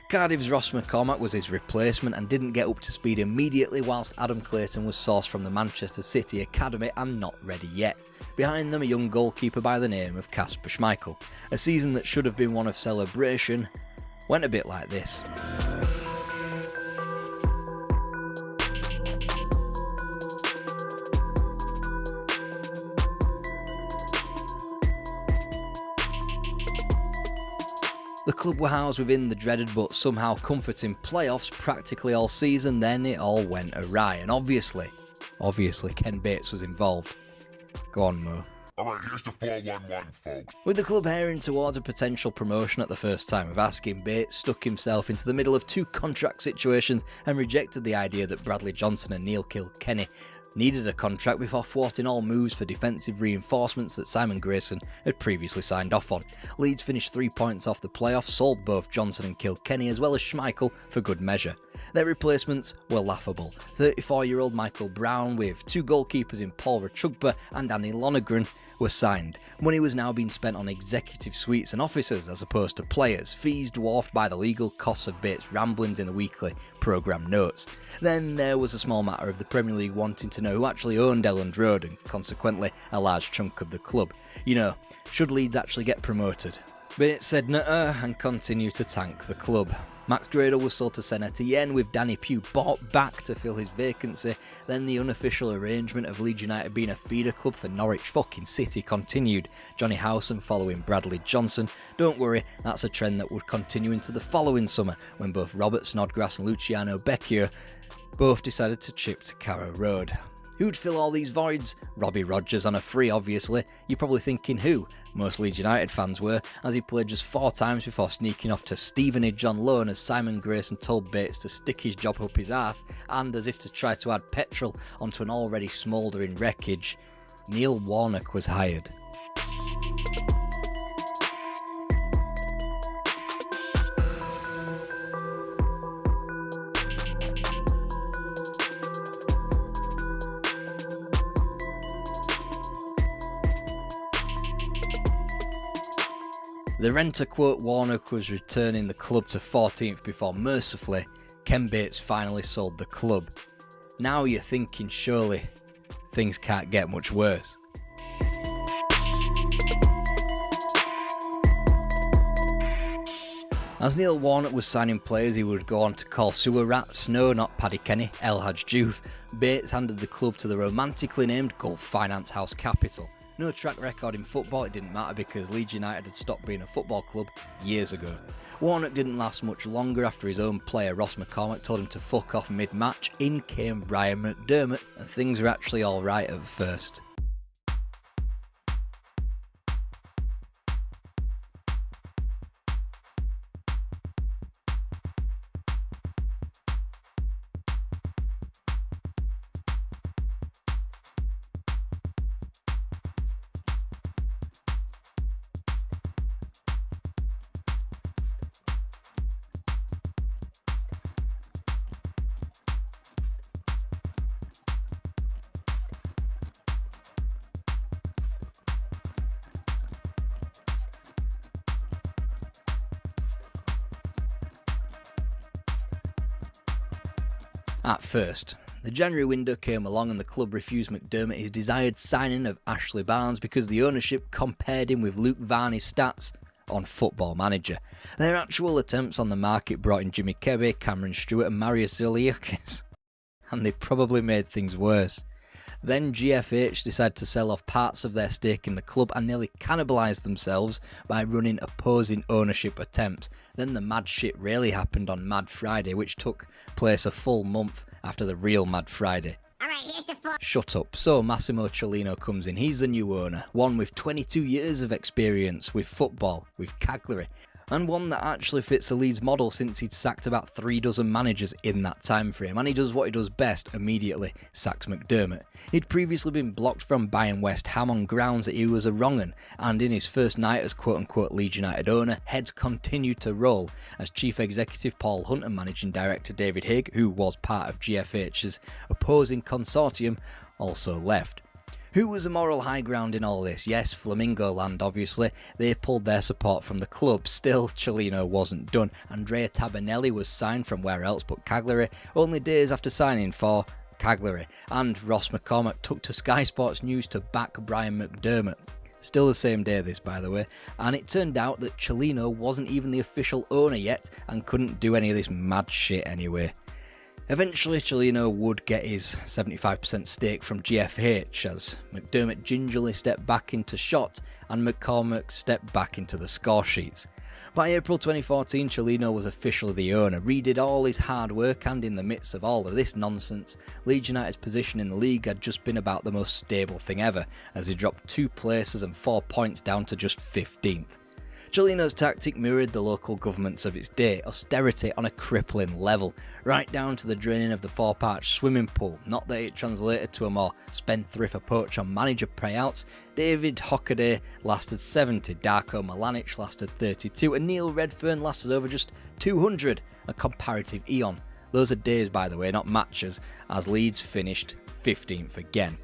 Cardiff's Ross McCormack was his replacement and didn't get up to speed immediately, whilst Adam Clayton was sourced from the Manchester City Academy and not ready yet. Behind them, a young goalkeeper by the name of Kasper Schmeichel. A season that should have been one of celebration went a bit like this. The club were housed within the dreaded but somehow comforting playoffs practically all season, then it all went awry, and obviously, Obviously, Ken Bates was involved. Go on, Mo. Alright, here's the 411, folks. With the club herring towards a potential promotion at the first time of asking, Bates stuck himself into the middle of 2 contract situations and rejected the idea that Bradley Johnson and Neil Kilkenny needed a contract before thwarting all moves for defensive reinforcements that Simon Grayson had previously signed off on. Leeds finished 3 points off the playoffs, sold both Johnson and Kilkenny as well as Schmeichel for good measure. Their replacements were laughable. 34-year-old Michael Brown with 2 goalkeepers in Paul Rachugba and Annie Lonergan were signed. Money was now being spent on executive suites and officers as opposed to players, fees dwarfed by the legal costs of Bates' ramblings in the weekly programme notes. Then there was a small matter of the Premier League wanting to know who actually owned Elland Road and consequently a large chunk of the club. You know, should Leeds actually get promoted? Bates said nuh-uh and continued to tank the club. Max Gradle was sold to Saint Etienne with Danny Pugh bought back to fill his vacancy. Then the unofficial arrangement of Leeds United being a feeder club for Norwich fucking City continued. Johnny Howson following Bradley Johnson. Don't worry, that's a trend that would continue into the following summer when both Robert Snodgrass and Luciano Becchio both decided to chip to Carrow Road. Who'd fill all these voids? Robbie Rogers on a free, obviously. You're probably thinking who? Most Leeds United fans were, as he played just 4 times before sneaking off to Stevenage on loan as Simon Grayson told Bates to stick his job up his arse, and as if to try to add petrol onto an already smouldering wreckage, Neil Warnock was hired. The renter quote Warnock was returning the club to 14th before mercifully, Ken Bates finally sold the club. Now you're thinking surely things can't get much worse. As Neil Warnock was signing players he would go on to call sewer rats, no not Paddy Kenny, El Hadj Diouf, Bates handed the club to the romantically named Gulf Finance House Capital. No track record in football, it didn't matter because Leeds United had stopped being a football club years ago. Warnock didn't last much longer after his own player Ross McCormack told him to fuck off mid-match. In came Brian McDermott and things were actually alright at first. At first, the January window came along and the club refused McDermott his desired signing of Ashley Barnes because the ownership compared him with Luke Varney's stats on Football Manager. Their actual attempts on the market brought in Jimmy Kebe, Cameron Stewart and Marius Ziliakis, and they probably made things worse. Then GFH decided to sell off parts of their stake in the club and nearly cannibalised themselves by running opposing ownership attempts. Then the mad shit really happened on Mad Friday, which took place a full month after the real Mad Friday. Shut up. So Massimo Cellino comes in. He's the new owner, one with 22 years of experience with football, with Cagliari, and one that actually fits a Leeds model since he'd sacked about 3 dozen managers in that time frame, and he does what he does best immediately, sacks McDermott. He'd previously been blocked from buying West Ham on grounds that he was a wrong-un, and in his first night as quote-unquote Leeds United owner, heads continued to roll as Chief Executive Paul Hunt and Managing Director David Haig, who was part of GFH's opposing consortium, also left. Who was the moral high ground in all this? Yes, Flamingo Land obviously. They pulled their support from the club. Still, Cellino wasn't done. Andrea Tabernelli was signed from where else but Cagliari, only days after signing for Cagliari. And Ross McCormack took to Sky Sports News to back Brian McDermott. Still the same day this, by the way. And it turned out that Cellino wasn't even the official owner yet and couldn't do any of this mad shit anyway. Eventually, Cellino would get his 75% stake from GFH as McDermott gingerly stepped back into shot and McCormack stepped back into the score sheets. By April 2014, Cellino was officially the owner, redid all his hard work, and in the midst of all of this nonsense, Leeds United's position in the league had just been about the most stable thing ever, as he dropped 2 places and 4 points down to just 15th. Cellino's tactic mirrored the local governments of its day, austerity on a crippling level, right down to the draining of the four-part swimming pool. Not that it translated to a more spendthrift approach on manager payouts. David Hockaday lasted 70, Darko Milanic lasted 32, and Neil Redfern lasted over just 200, a comparative eon. Those are days, by the way, not matches, as Leeds finished 15th again.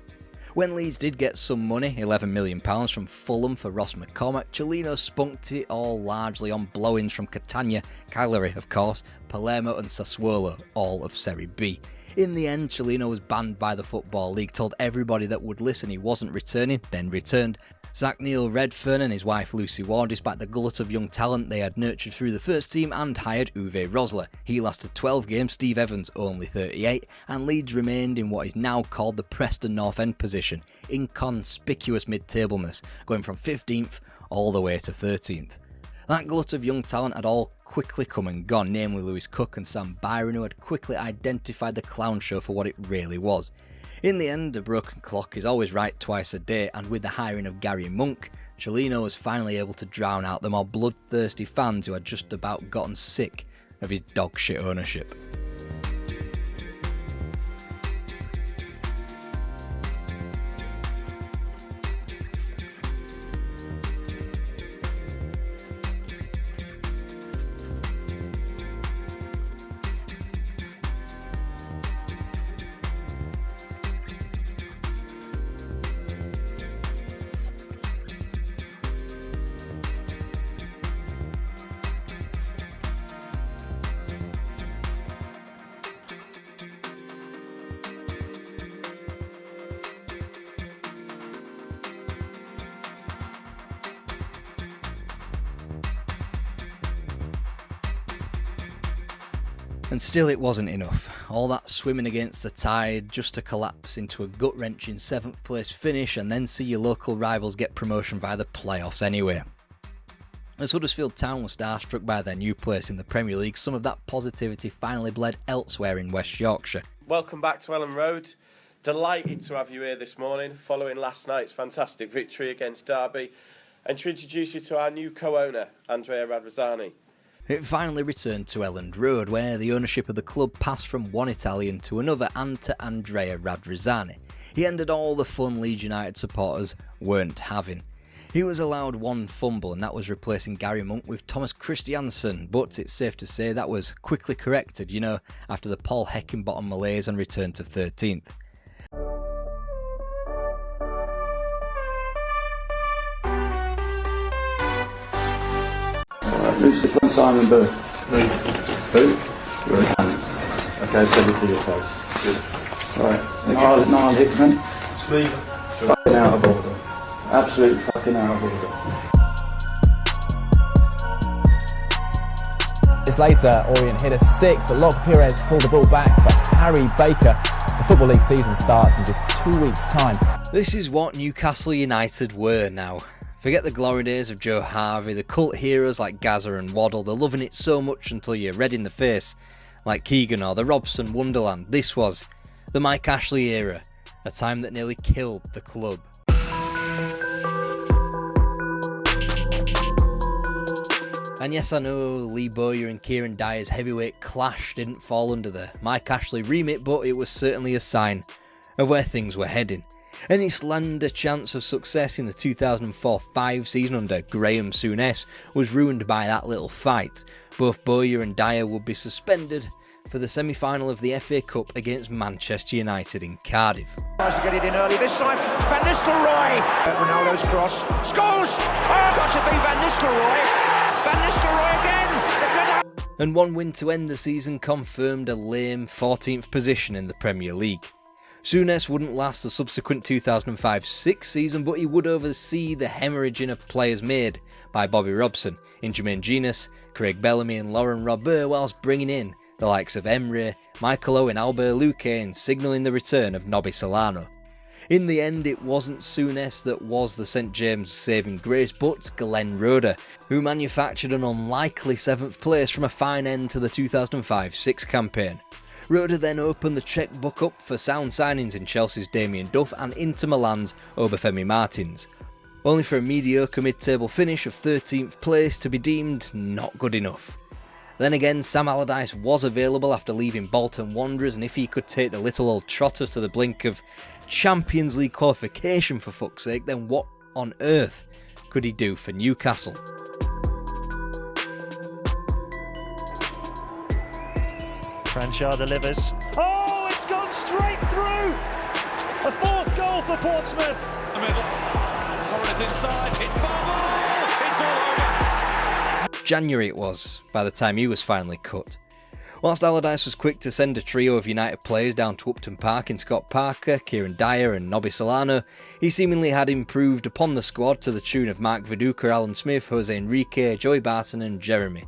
When Leeds did get some money, £11 million from Fulham for Ross McCormack, Cellino spunked it all largely on blow-ins from Catania, Cagliari of course, Palermo and Sassuolo, all of Serie B. In the end, Cellino was banned by the Football League, told everybody that would listen he wasn't returning, then returned, sacked Neil Redfern and his wife Lucy Ward despite the glut of young talent they had nurtured through the first team, and hired Uwe Rosler. He lasted 12 games, Steve Evans only 38, and Leeds remained in what is now called the Preston North End position, inconspicuous mid-tableness, going from 15th all the way to 13th. That glut of young talent had all quickly come and gone, namely Lewis Cook and Sam Byron, who had quickly identified the clown show for what it really was. In the end, a broken clock is always right twice a day, and with the hiring of Gary Monk, Cellino was finally able to drown out the more bloodthirsty fans who had just about gotten sick of his dogshit ownership. And still it wasn't enough. All that swimming against the tide just to collapse into a gut-wrenching 7th place finish and then see your local rivals get promotion via the playoffs anyway. As Huddersfield Town was starstruck by their new place in the Premier League, some of that positivity finally bled elsewhere in West Yorkshire. Welcome back to Ellen Road. Delighted to have you here this morning following last night's fantastic victory against Derby, and to introduce you to our new co-owner, Andrea Radrizzani. It finally returned to Elland Road, where the ownership of the club passed from one Italian to another, and to Andrea Radrizzani. He ended all the fun Leeds United supporters weren't having. He was allowed one fumble, and that was replacing Gary Monk with Thomas Christiansen, but it's safe to say that was quickly corrected, after the Paul Heckingbottom malaise and return to 13th. Who's the front Simon Boo? Me. Who? Your hands. Okay, send it to your face. Good. Alright, Niall Hickman. It's me. Fucking out of order. Absolutely fucking out of order. Minutes later, Orient hit a 6, but Log Perez pulled the ball back for Harry Baker. The Football League season starts in just 2 weeks' time. This is what Newcastle United were now. Forget the glory days of Joe Harvey, the cult heroes like Gazza and Waddle. They're loving it so much until you're red in the face, like Keegan or the Robson Wonderland. This was the Mike Ashley era, a time that nearly killed the club. And yes, I know Lee Bowyer and Kieran Dyer's heavyweight clash didn't fall under the Mike Ashley remit, but it was certainly a sign of where things were heading. Any slender chance of success in the 2004-05 season under Graham Souness was ruined by that little fight. Both Bowyer and Dyer would be suspended for the semi-final of the FA Cup against Manchester United in Cardiff. Tries to get it in early this time. Van Nistelrooy! Ronaldo's cross. Scores! Oh, got to be Van Nistelrooy! Van Nistelrooy again! And one win to end the season confirmed a lame 14th position in the Premier League. Souness wouldn't last the subsequent 2005-06 season, but he would oversee the hemorrhaging of players made by Bobby Robson, in Jermaine Genius, Craig Bellamy and Laurent Robert, whilst bringing in the likes of Emre, Michael Owen, Albert Luque and signalling the return of Nobby Solano. In the end, it wasn't Souness that was the St James' saving grace, but Glenn Roeder, who manufactured an unlikely 7th place from a fine end to the 2005-06 campaign. Roeder then opened the chequebook up for sound signings in Chelsea's Damien Duff and Inter Milan's Obafemi Martins, only for a mediocre mid-table finish of 13th place to be deemed not good enough. Then again, Sam Allardyce was available after leaving Bolton Wanderers, and if he could take the little old trotters to the blink of Champions League qualification for fuck's sake, then what on earth could he do for Newcastle? Cranshaw delivers. Oh, it's gone straight through! A 4th goal for Portsmouth. The middle. Torres inside. It's Barber. It's all over. January it was, by the time he was finally cut. Whilst Allardyce was quick to send a trio of United players down to Upton Park in Scott Parker, Kieran Dyer and Nobby Solano, he seemingly had improved upon the squad to the tune of Mark Viduka, Alan Smith, Jose Enrique, Joey Barton and Jeremy,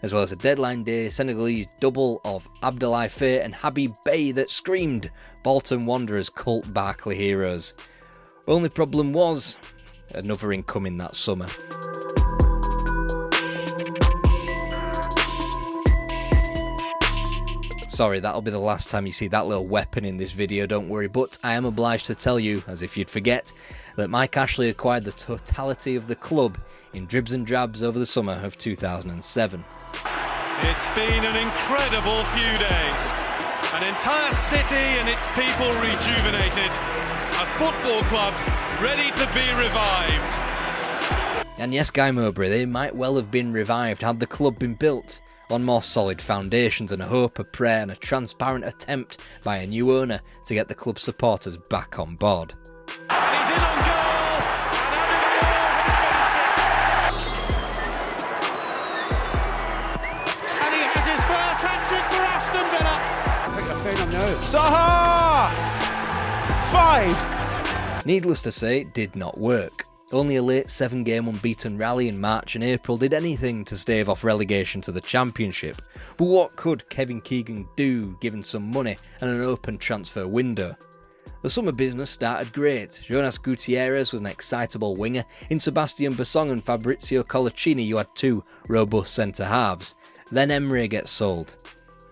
as well as a deadline day Senegalese double of Abdoulaye Faye and Habib Beye that screamed Bolton Wanderers cult Barkley heroes. Only problem was, another incoming that summer. Sorry, that'll be the last time you see that little weapon in this video, don't worry, but I am obliged to tell you, as if you'd forget, that Mike Ashley acquired the totality of the club in dribs and drabs over the summer of 2007. It's been an incredible few days. An entire city and its people rejuvenated. A football club ready to be revived. And yes, Guy Mowbray, they might well have been revived had the club been built on more solid foundations and a hope, a prayer and a transparent attempt by a new owner to get the club supporters back on board. And he's in on goal! And he has his first hat-trick for Aston Villa. I think I've pain on nerves. Zaha! 5! Needless to say, it did not work. Only a late 7-game unbeaten rally in March and April did anything to stave off relegation to the Championship. But what could Kevin Keegan do given some money and an open transfer window? The summer business started great. Jonas Gutierrez was an excitable winger. In Sebastian Basong and Fabrizio Colaccini you had 2 robust centre-halves. Then Emery gets sold.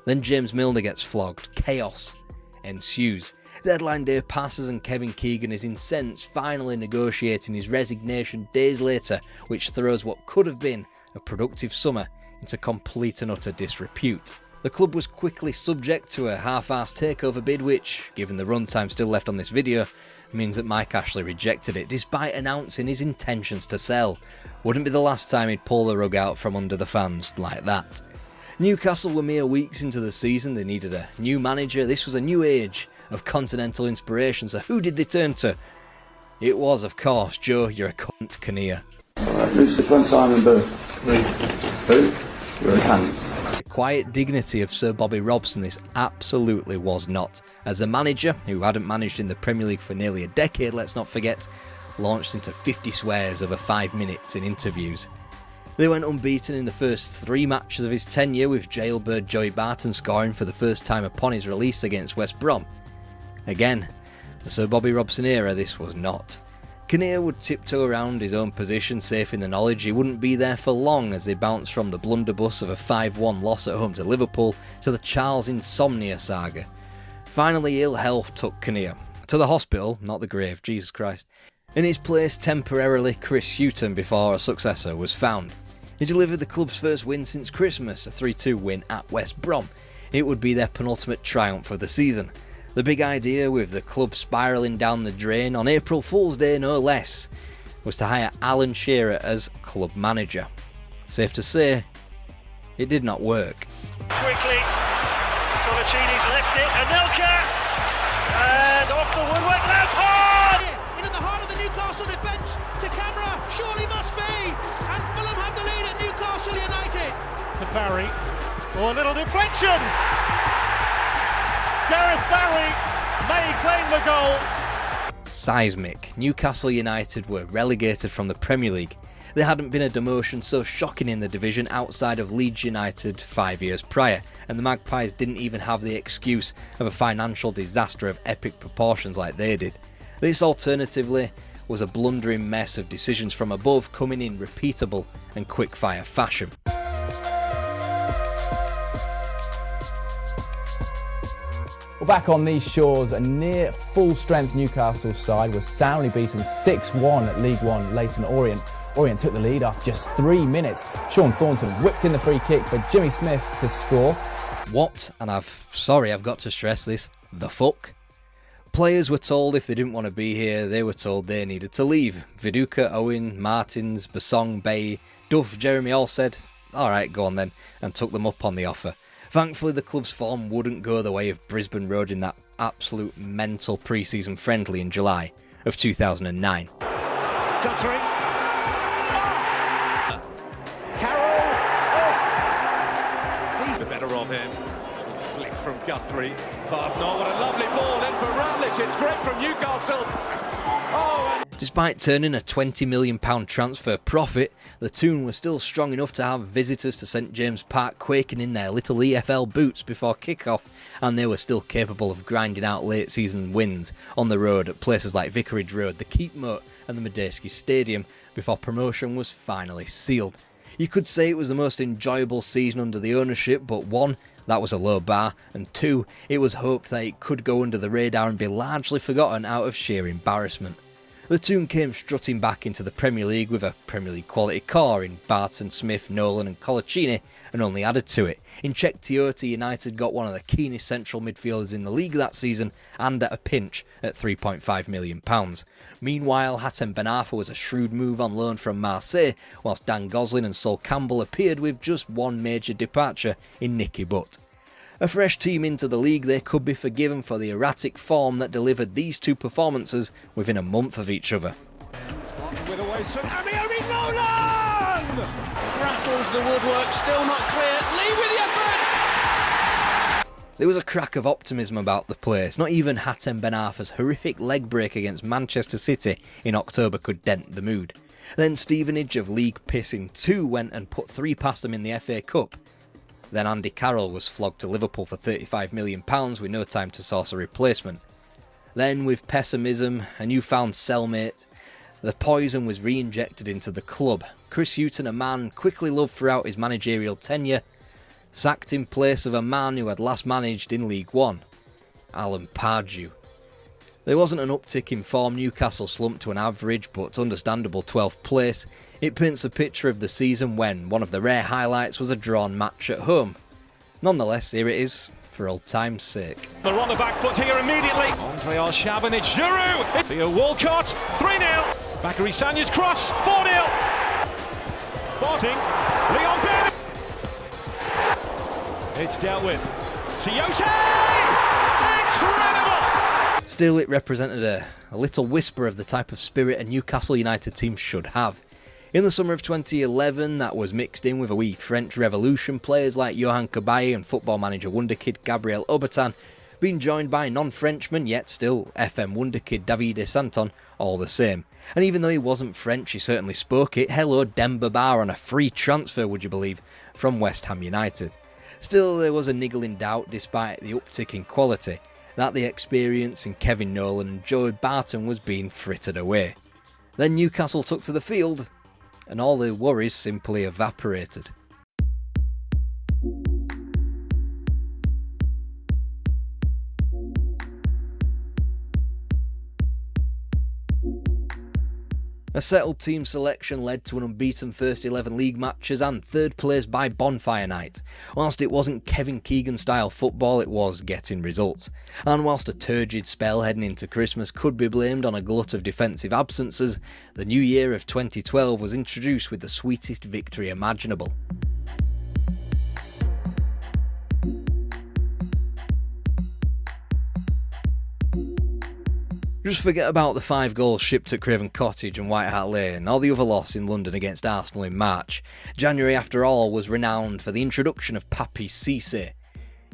Then James Milner gets flogged. Chaos ensues. Deadline day passes and Kevin Keegan is incensed, finally negotiating his resignation days later, which throws what could have been a productive summer into complete and utter disrepute. The club was quickly subject to a half-assed takeover bid which, given the runtime still left on this video, means that Mike Ashley rejected it despite announcing his intentions to sell. Wouldn't be the last time he'd pull the rug out from under the fans like that. Newcastle were mere weeks into the season, they needed a new manager, this was a new age of continental inspiration, so who did they turn to? It was, of course, Joe, you're a cunt, Kinnear. Alright, who's the front Simon Booth? Me. Who? Your hands. The quiet dignity of Sir Bobby Robson this absolutely was not. As a manager, who hadn't managed in the Premier League for nearly a decade, let's not forget, launched into 50 swears over 5 minutes in interviews. They went unbeaten in the first 3 matches of his tenure, with jailbird Joey Barton scoring for the first time upon his release against West Brom. Again, the Sir Bobby Robson era this was not. Kinnear would tiptoe around his own position, safe in the knowledge he wouldn't be there for long as they bounced from the blunderbuss of a 5-1 loss at home to Liverpool to the Charles Insomnia saga. Finally, ill health took Kinnear to the hospital, not the grave, Jesus Christ. In his place, temporarily, Chris Hughton before a successor was found. He delivered the club's first win since Christmas, a 3-2 win at West Brom. It would be their penultimate triumph of the season. The big idea, with the club spiralling down the drain on April Fool's Day no less, was to hire Alan Shearer as club manager. Safe to say, it did not work. Quickly, Colaccini's left it, Anelka, and off the woodwork, Lampard! In at the heart of the Newcastle defence, to camera, surely must be, and Fulham have the lead at Newcastle United. To Barry, a little deflection! Gareth Barry may claim the goal. Seismic. Newcastle United were relegated from the Premier League. There hadn't been a demotion so shocking in the division outside of Leeds United 5 years prior, and the Magpies didn't even have the excuse of a financial disaster of epic proportions like they did. This alternatively was a blundering mess of decisions from above coming in repeatable and quick-fire fashion. Well, back on these shores, a near full-strength Newcastle side was soundly beaten 6-1 at League One Leyton Orient. Orient took the lead after just 3 minutes. Sean Thornton whipped in the free kick for Jimmy Smith to score. What, and I've got to stress this, the fuck? Players were told if they didn't want to be here, they were told they needed to leave. Viduka, Owen, Martins, Basong, Bay, Duff, Jeremy all said, alright, go on then, and took them up on the offer. Thankfully, the club's form wouldn't go the way of Brisbane Road in that absolute mental pre-season friendly in July of 2009. Guttering. Carroll. Oh. He's the better of him. Flick from Guthrie. Bardnall, what a lovely ball in for Ramlich. It's great from Newcastle. Oh, and Despite turning a £20 million transfer profit, the Toon were still strong enough to have visitors to St James Park quaking in their little EFL boots before kick-off, and they were still capable of grinding out late season wins on the road at places like Vicarage Road, the Keep Moat and the Medeski Stadium before promotion was finally sealed. You could say it was the most enjoyable season under the ownership, but one, that was a low bar, and two, it was hoped that it could go under the radar and be largely forgotten out of sheer embarrassment. The Toon came strutting back into the Premier League with a Premier League quality core in Barton, Smith, Nolan and Colaccini, and only added to it. In Czech Teota, United got one of the keenest central midfielders in the league that season, and at a pinch at £3.5 million. Meanwhile, Hatem Ben Arfa was a shrewd move on loan from Marseille, whilst Dan Gosling and Sol Campbell appeared with just one major departure in Nicky Butt. A fresh team into the league, they could be forgiven for the erratic form that delivered these two performances within a month of each other. With away from Amiomi Nolan! Rattles the woodwork, still not clear. Lee with the efforts! There was a crack of optimism about the place. Not even Hatem Ben Arfa's horrific leg break against Manchester City in October could dent the mood. Then Stevenage of league pissing 2 went and put 3 past them in the FA Cup. Then Andy Carroll was flogged to Liverpool for £35 million with no time to source a replacement. Then, with pessimism, a newfound cellmate, the poison was re-injected into the club. Chris Hughton, a man quickly loved throughout his managerial tenure, sacked in place of a man who had last managed in League One, Alan Pardew. There wasn't an uptick in form. Newcastle slumped to an average but understandable 12th place. It paints a picture of the season when one of the rare highlights was a drawn match at home. Nonetheless, here it is, for old time's sake. they're on the back foot here immediately. Andre Arshavin, it's Giroud. Theo Walcott, 3-0. Bakary Sagna's cross, 4-0. Boating, Leon Bailey. It's dealt with. Tiote! Incredible! Still, it represented a little whisper of the type of spirit a Newcastle United team should have. In the summer of 2011, that was mixed in with a wee French Revolution players like Johan Cabaye and football manager wonderkid Gabriel Aubertin, being joined by non-Frenchman yet still FM wonderkid Davide Santon, all the same. And even though he wasn't French, he certainly spoke it. Hello Demba Ba on a free transfer, would you believe, from West Ham United. Still, there was a niggling doubt, despite the uptick in quality, that the experience in Kevin Nolan and Joey Barton was being frittered away. Then Newcastle took to the field, and all the worries simply evaporated. A settled team selection led to an unbeaten first 11 league matches and third place by bonfire night. Whilst it wasn't Kevin Keegan style football, it was getting results. And whilst a turgid spell heading into Christmas could be blamed on a glut of defensive absences, the new year of 2012 was introduced with the sweetest victory imaginable. Just forget about the 5 goals shipped at Craven Cottage and White Hart Lane, or the other loss in London against Arsenal in March. January, after all, was renowned for the introduction of Papi Cissé.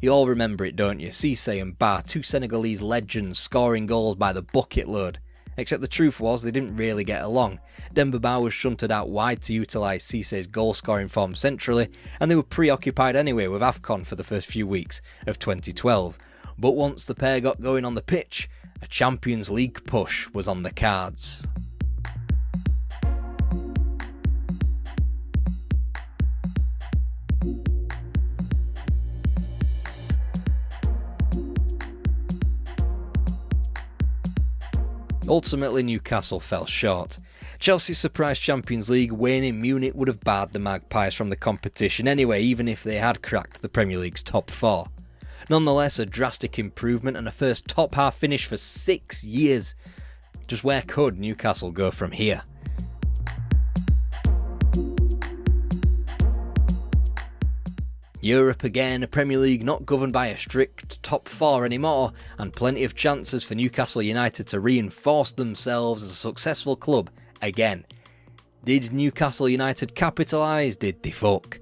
You all remember it, don't you? Cissé and Ba, 2 Senegalese legends scoring goals by the bucket load. Except the truth was they didn't really get along. Demba Ba was shunted out wide to utilise Cissé's goal-scoring form centrally, and they were preoccupied anyway with AFCON for the first few weeks of 2012. But once the pair got going on the pitch, A Champions League push was on the cards. Ultimately, Newcastle fell short. Chelsea's surprise Champions League win in Munich would have barred the Magpies from the competition anyway, even if they had cracked the Premier League's top 4. Nonetheless, a drastic improvement and a first top half finish for 6 years. Just where could Newcastle go from here? Europe again, a Premier League not governed by a strict top 4 anymore, and plenty of chances for Newcastle United to reinforce themselves as a successful club again. Did Newcastle United capitalise? Did they fuck?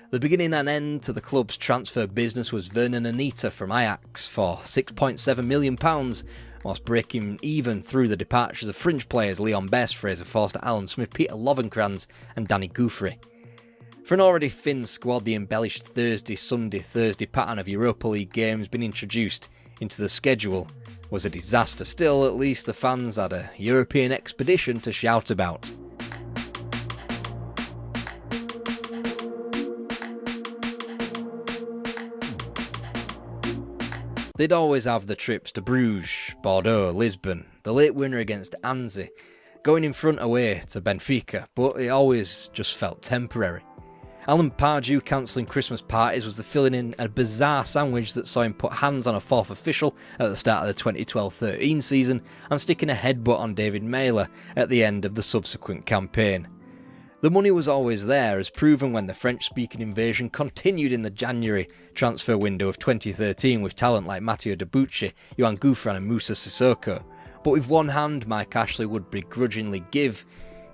The beginning and end to the club's transfer business was Vernon Anita from Ajax for £6.7 million, whilst breaking even through the departures of fringe players Leon Best, Fraser Forster, Alan Smith, Peter Lovenkrands and Danny Gouffry. For an already thin squad, the embellished Thursday pattern of Europa League games being introduced into the schedule was a disaster. Still, at least the fans had a European expedition to shout about. They'd always have the trips to Bruges, Bordeaux, Lisbon, the late winner against Anzi, going in front away to Benfica, but it always just felt temporary. Alan Pardew cancelling Christmas parties was the filling in a bizarre sandwich that saw him put hands on a 4th official at the start of the 2012-13 season and sticking a headbutt on David Mailer at the end of the subsequent campaign. The money was always there, as proven when the French-speaking invasion continued in the January transfer window of 2013 with talent like Matteo Debuchy, Johan Gouffran and Moussa Sissoko. But with one hand Mike Ashley would begrudgingly give,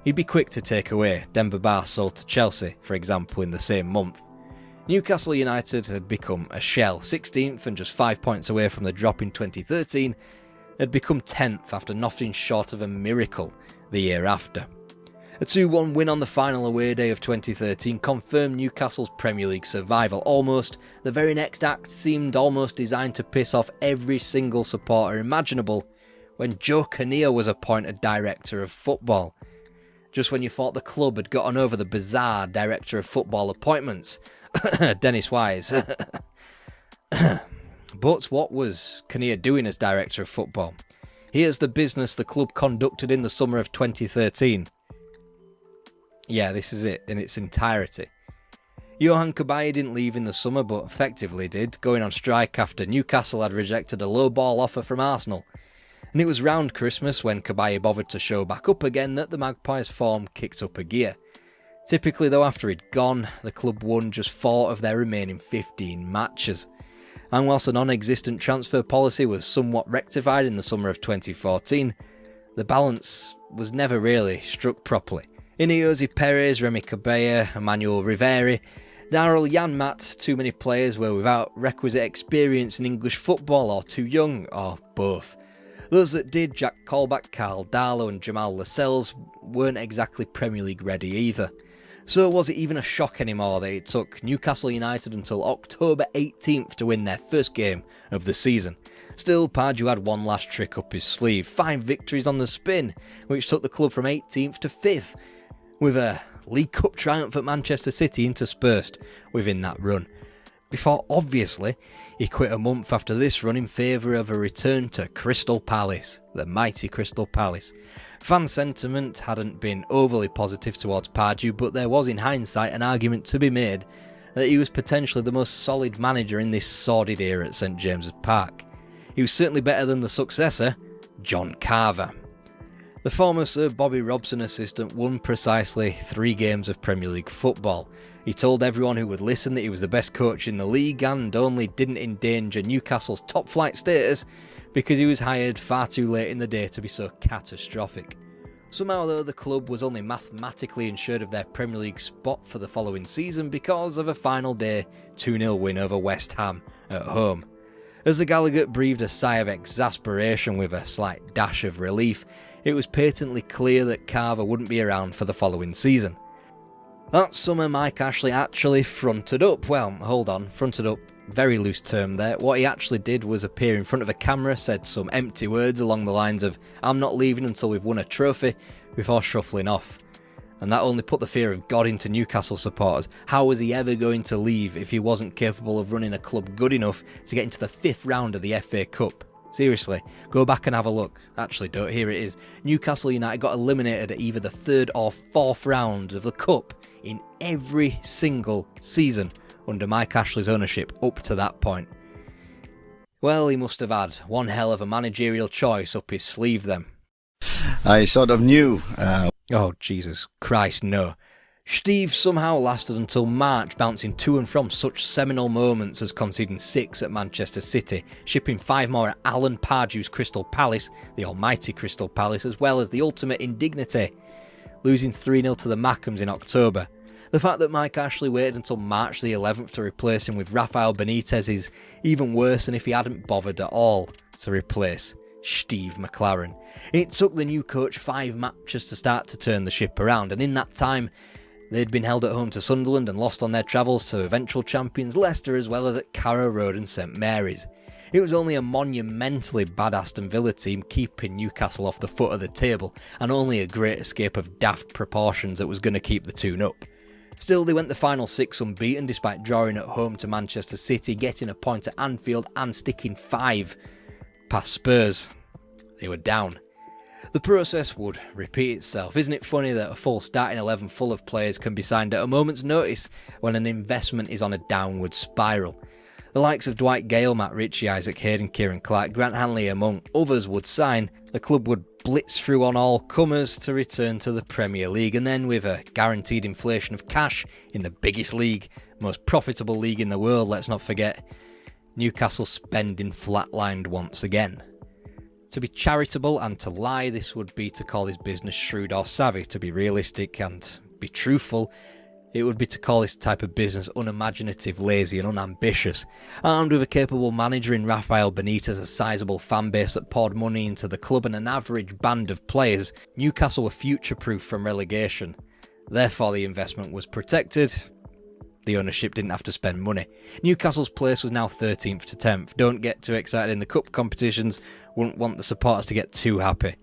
he'd be quick to take away. Demba Ba sold to Chelsea, for example, in the same month. Newcastle United had become a shell. 16th and just 5 points away from the drop in 2013, had become 10th after nothing short of a miracle the year after. A 2-1 win on the final away day of 2013 confirmed Newcastle's Premier League survival. Almost the very next act seemed almost designed to piss off every single supporter imaginable when Joe Kinnear was appointed Director of Football. Just when you thought the club had gotten over the bizarre Director of Football appointments. Dennis Wise. But what was Kinnear doing as Director of Football? Here's the business the club conducted in the summer of 2013. Yeah, this is it in its entirety. Johan Cabaye didn't leave in the summer, but effectively did, going on strike after Newcastle had rejected a low-ball offer from Arsenal. And it was round Christmas, when Cabaye bothered to show back up again, that the Magpies' form kicked up a gear. Typically though, after he'd gone, the club won just 4 of their remaining 15 matches. And whilst a non-existent transfer policy was somewhat rectified in the summer of 2014, the balance was never really struck properly. Ineosi Perez, Remy Cabaye, Emmanuel Riveri, Daryl Janmaat, too many players were without requisite experience in English football, or too young, or both. Those that did, Jack Colback, Carl Darlow and Jamal Lascelles, weren't exactly Premier League ready either. So was it even a shock anymore that it took Newcastle United until October 18th to win their first game of the season? Still, Pardew had one last trick up his sleeve, 5 victories on the spin, which took the club from 18th to 5th, with a League Cup triumph at Manchester City interspersed within that run. Before, obviously, he quit a month after this run in favour of a return to Crystal Palace, the mighty Crystal Palace. Fan sentiment hadn't been overly positive towards Pardew, but there was in hindsight an argument to be made that he was potentially the most solid manager in this sordid era at St James's Park. He was certainly better than the successor, John Carver. The former Sir Bobby Robson assistant won precisely 3 games of Premier League football. He told everyone who would listen that he was the best coach in the league and only didn't endanger Newcastle's top flight status because he was hired far too late in the day to be so catastrophic. Somehow though, the club was only mathematically ensured of their Premier League spot for the following season because of a final day 2-0 win over West Ham at home. As the Gallagher breathed a sigh of exasperation with a slight dash of relief, it was patently clear that Carver wouldn't be around for the following season. That summer Mike Ashley actually fronted up Very loose term there. What he actually did was appear in front of a camera, said some empty words along the lines of "I'm not leaving until we've won a trophy," before shuffling off. And that only put the fear of God into Newcastle supporters. How was he ever going to leave if he wasn't capable of running a club good enough to get into the 5th round of the FA Cup? Seriously, go back and have a look. Actually don't, here it is. Newcastle United got eliminated at either the 3rd or 4th round of the Cup in every single season under Mike Ashley's ownership up to that point. Well, he must have had one hell of a managerial choice up his sleeve then. I sort of knew. Oh, Jesus Christ, no. Steve somehow lasted until March, bouncing to and from such seminal moments as conceding 6 at Manchester City, shipping 5 more at Alan Pardew's Crystal Palace, the almighty Crystal Palace, as well as the ultimate indignity, losing 3-0 to the Mackhams in October. The fact that Mike Ashley waited until March the 11th to replace him with Rafael Benitez is even worse than if he hadn't bothered at all to replace Steve McLaren. It took the new coach 5 matches to start to turn the ship around, and in that time they'd been held at home to Sunderland and lost on their travels to eventual champions Leicester, as well as at Carrow Road and St Mary's. It was only a monumentally bad Aston Villa team keeping Newcastle off the foot of the table, and only a great escape of daft proportions that was going to keep the tune up. Still, they went the final 6 unbeaten despite drawing at home to Manchester City, getting a point at Anfield and sticking 5 past Spurs. They were down. The process would repeat itself. Isn't it funny that a full starting 11 full of players can be signed at a moment's notice when an investment is on a downward spiral? The likes of Dwight Gale, Matt Ritchie, Isaac Hayden, Kieran Clark, Grant Hanley among others would sign. The club would blitz through on all comers to return to the Premier League, and then with a guaranteed inflation of cash in the biggest league, most profitable league in the world, let's not forget, Newcastle spending flatlined once again. To be charitable and to lie, this would be to call his business shrewd or savvy. To be realistic and be truthful, it would be to call this type of business unimaginative, lazy and unambitious. Armed with a capable manager in Rafael Benitez, a sizable fan base that poured money into the club and an average band of players, Newcastle were future-proof from relegation. Therefore the investment was protected. The ownership didn't have to spend money. Newcastle's place was now 13th to 10th. Don't get too excited in the cup competitions, wouldn't want the supporters to get too happy.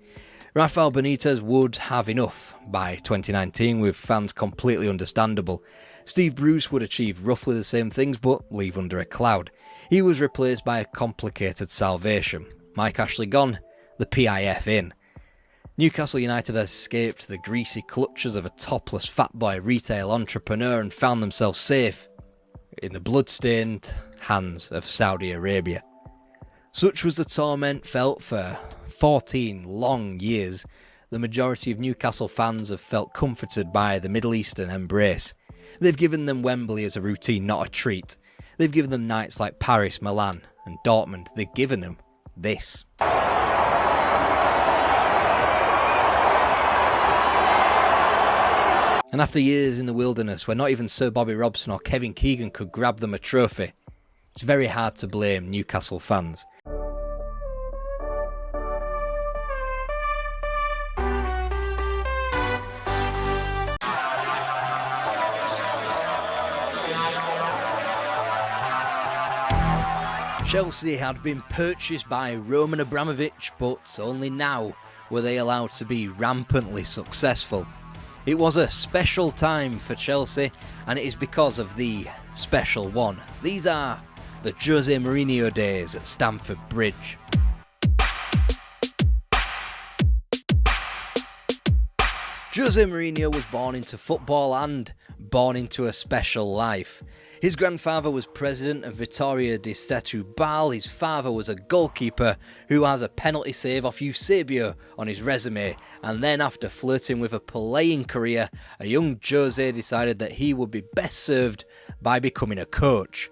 Rafael Benitez would have enough by 2019, with fans completely understandable. Steve Bruce would achieve roughly the same things but leave under a cloud. He was replaced by a complicated salvation. Mike Ashley gone, the PIF in. Newcastle United had escaped the greasy clutches of a topless fat boy retail entrepreneur and found themselves safe in the blood-stained hands of Saudi Arabia. Such was the torment felt for 14 long years. The majority of Newcastle fans have felt comforted by the Middle Eastern embrace. They've given them Wembley as a routine, not a treat. They've given them nights like Paris, Milan and Dortmund. They've given them this. And after years in the wilderness where not even Sir Bobby Robson or Kevin Keegan could grab them a trophy, it's very hard to blame Newcastle fans. Chelsea had been purchased by Roman Abramovich, but only now were they allowed to be rampantly successful. It was a special time for Chelsea, and it is because of the special one. These are the Jose Mourinho days at Stamford Bridge. Jose Mourinho was born into football and born into a special life. His grandfather was president of Vitória de Setúbal. His father was a goalkeeper who has a penalty save off Eusebio on his resume, and then after flirting with a playing career, a young Jose decided that he would be best served by becoming a coach.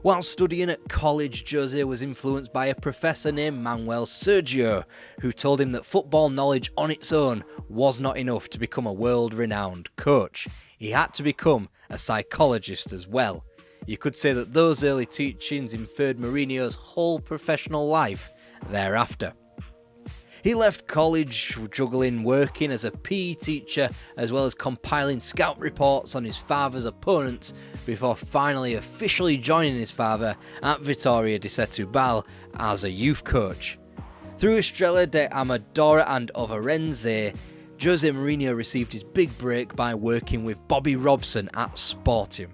While studying at college, Jose was influenced by a professor named Manuel Sergio, who told him that football knowledge on its own was not enough to become a world-renowned coach. He had to become a psychologist as well. You could say that those early teachings inferred Mourinho's whole professional life thereafter. He left college juggling working as a PE teacher as well as compiling scout reports on his father's opponents before finally officially joining his father at Vittoria di Setúbal as a youth coach. Through Estrella de Amadora and Overense, Jose Mourinho received his big break by working with Bobby Robson at Sporting.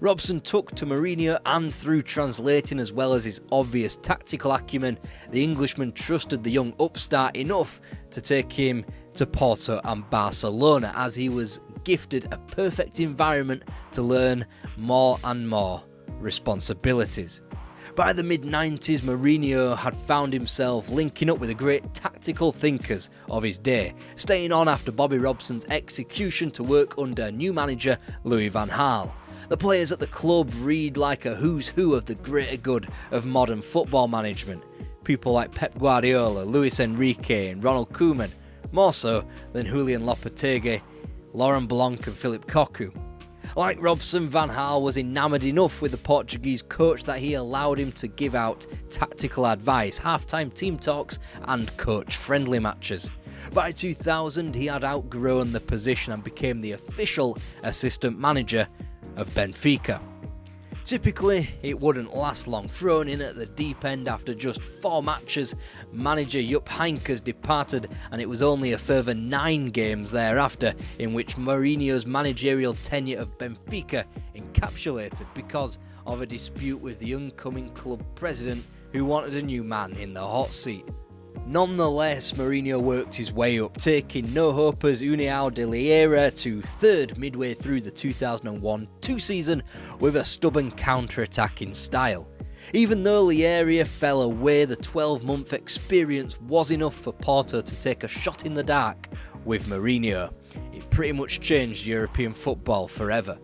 Robson took to Mourinho, and through translating as well as his obvious tactical acumen, the Englishman trusted the young upstart enough to take him to Porto and Barcelona, as he was gifted a perfect environment to learn more and more responsibilities. By the mid-90s, Mourinho had found himself linking up with the great tactical thinkers of his day, staying on after Bobby Robson's execution to work under new manager Louis van Gaal. The players at the club read like a who's who of the greater good of modern football management. People like Pep Guardiola, Luis Enrique and Ronald Koeman, more so than Julian Lopetegui, Laurent Blanc and Philippe Cocu. Like Robson, Van Gaal was enamoured enough with the Portuguese coach that he allowed him to give out tactical advice, half-time team talks and coach-friendly matches. By 2000, he had outgrown the position and became the official assistant manager of Benfica. Typically, it wouldn't last long. Thrown in at the deep end after just 4 matches, manager Jupp Heynckes departed, and it was only a further 9 games thereafter in which Mourinho's managerial tenure of Benfica encapsulated because of a dispute with the incoming club president who wanted a new man in the hot seat. Nonetheless, Mourinho worked his way up, taking no hopers União de Liera to 3rd midway through the 2001-2 season with a stubborn counter-attacking style. Even though Liera fell away, the 12-month experience was enough for Porto to take a shot in the dark with Mourinho. It pretty much changed European football forever.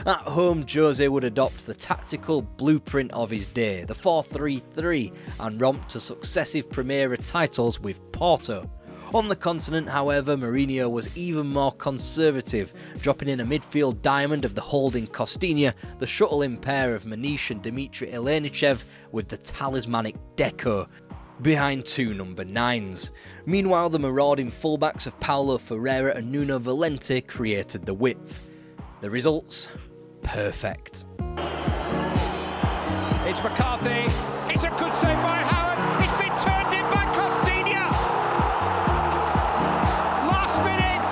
At home, Jose would adopt the tactical blueprint of his day, the 4-3-3, and romp to successive Primera titles with Porto. On the continent, however, Mourinho was even more conservative, dropping in a midfield diamond of the holding Costinha, the shuttle-in pair of Manish and Dmitry Elenichev with the talismanic Deco behind 2 number 9s. Meanwhile, the marauding fullbacks of Paulo Ferreira and Nuno Valente created the width. The results? Perfect. It's McCarthy. It's a good save by Howard. It's been turned in by Costinha. Last minute,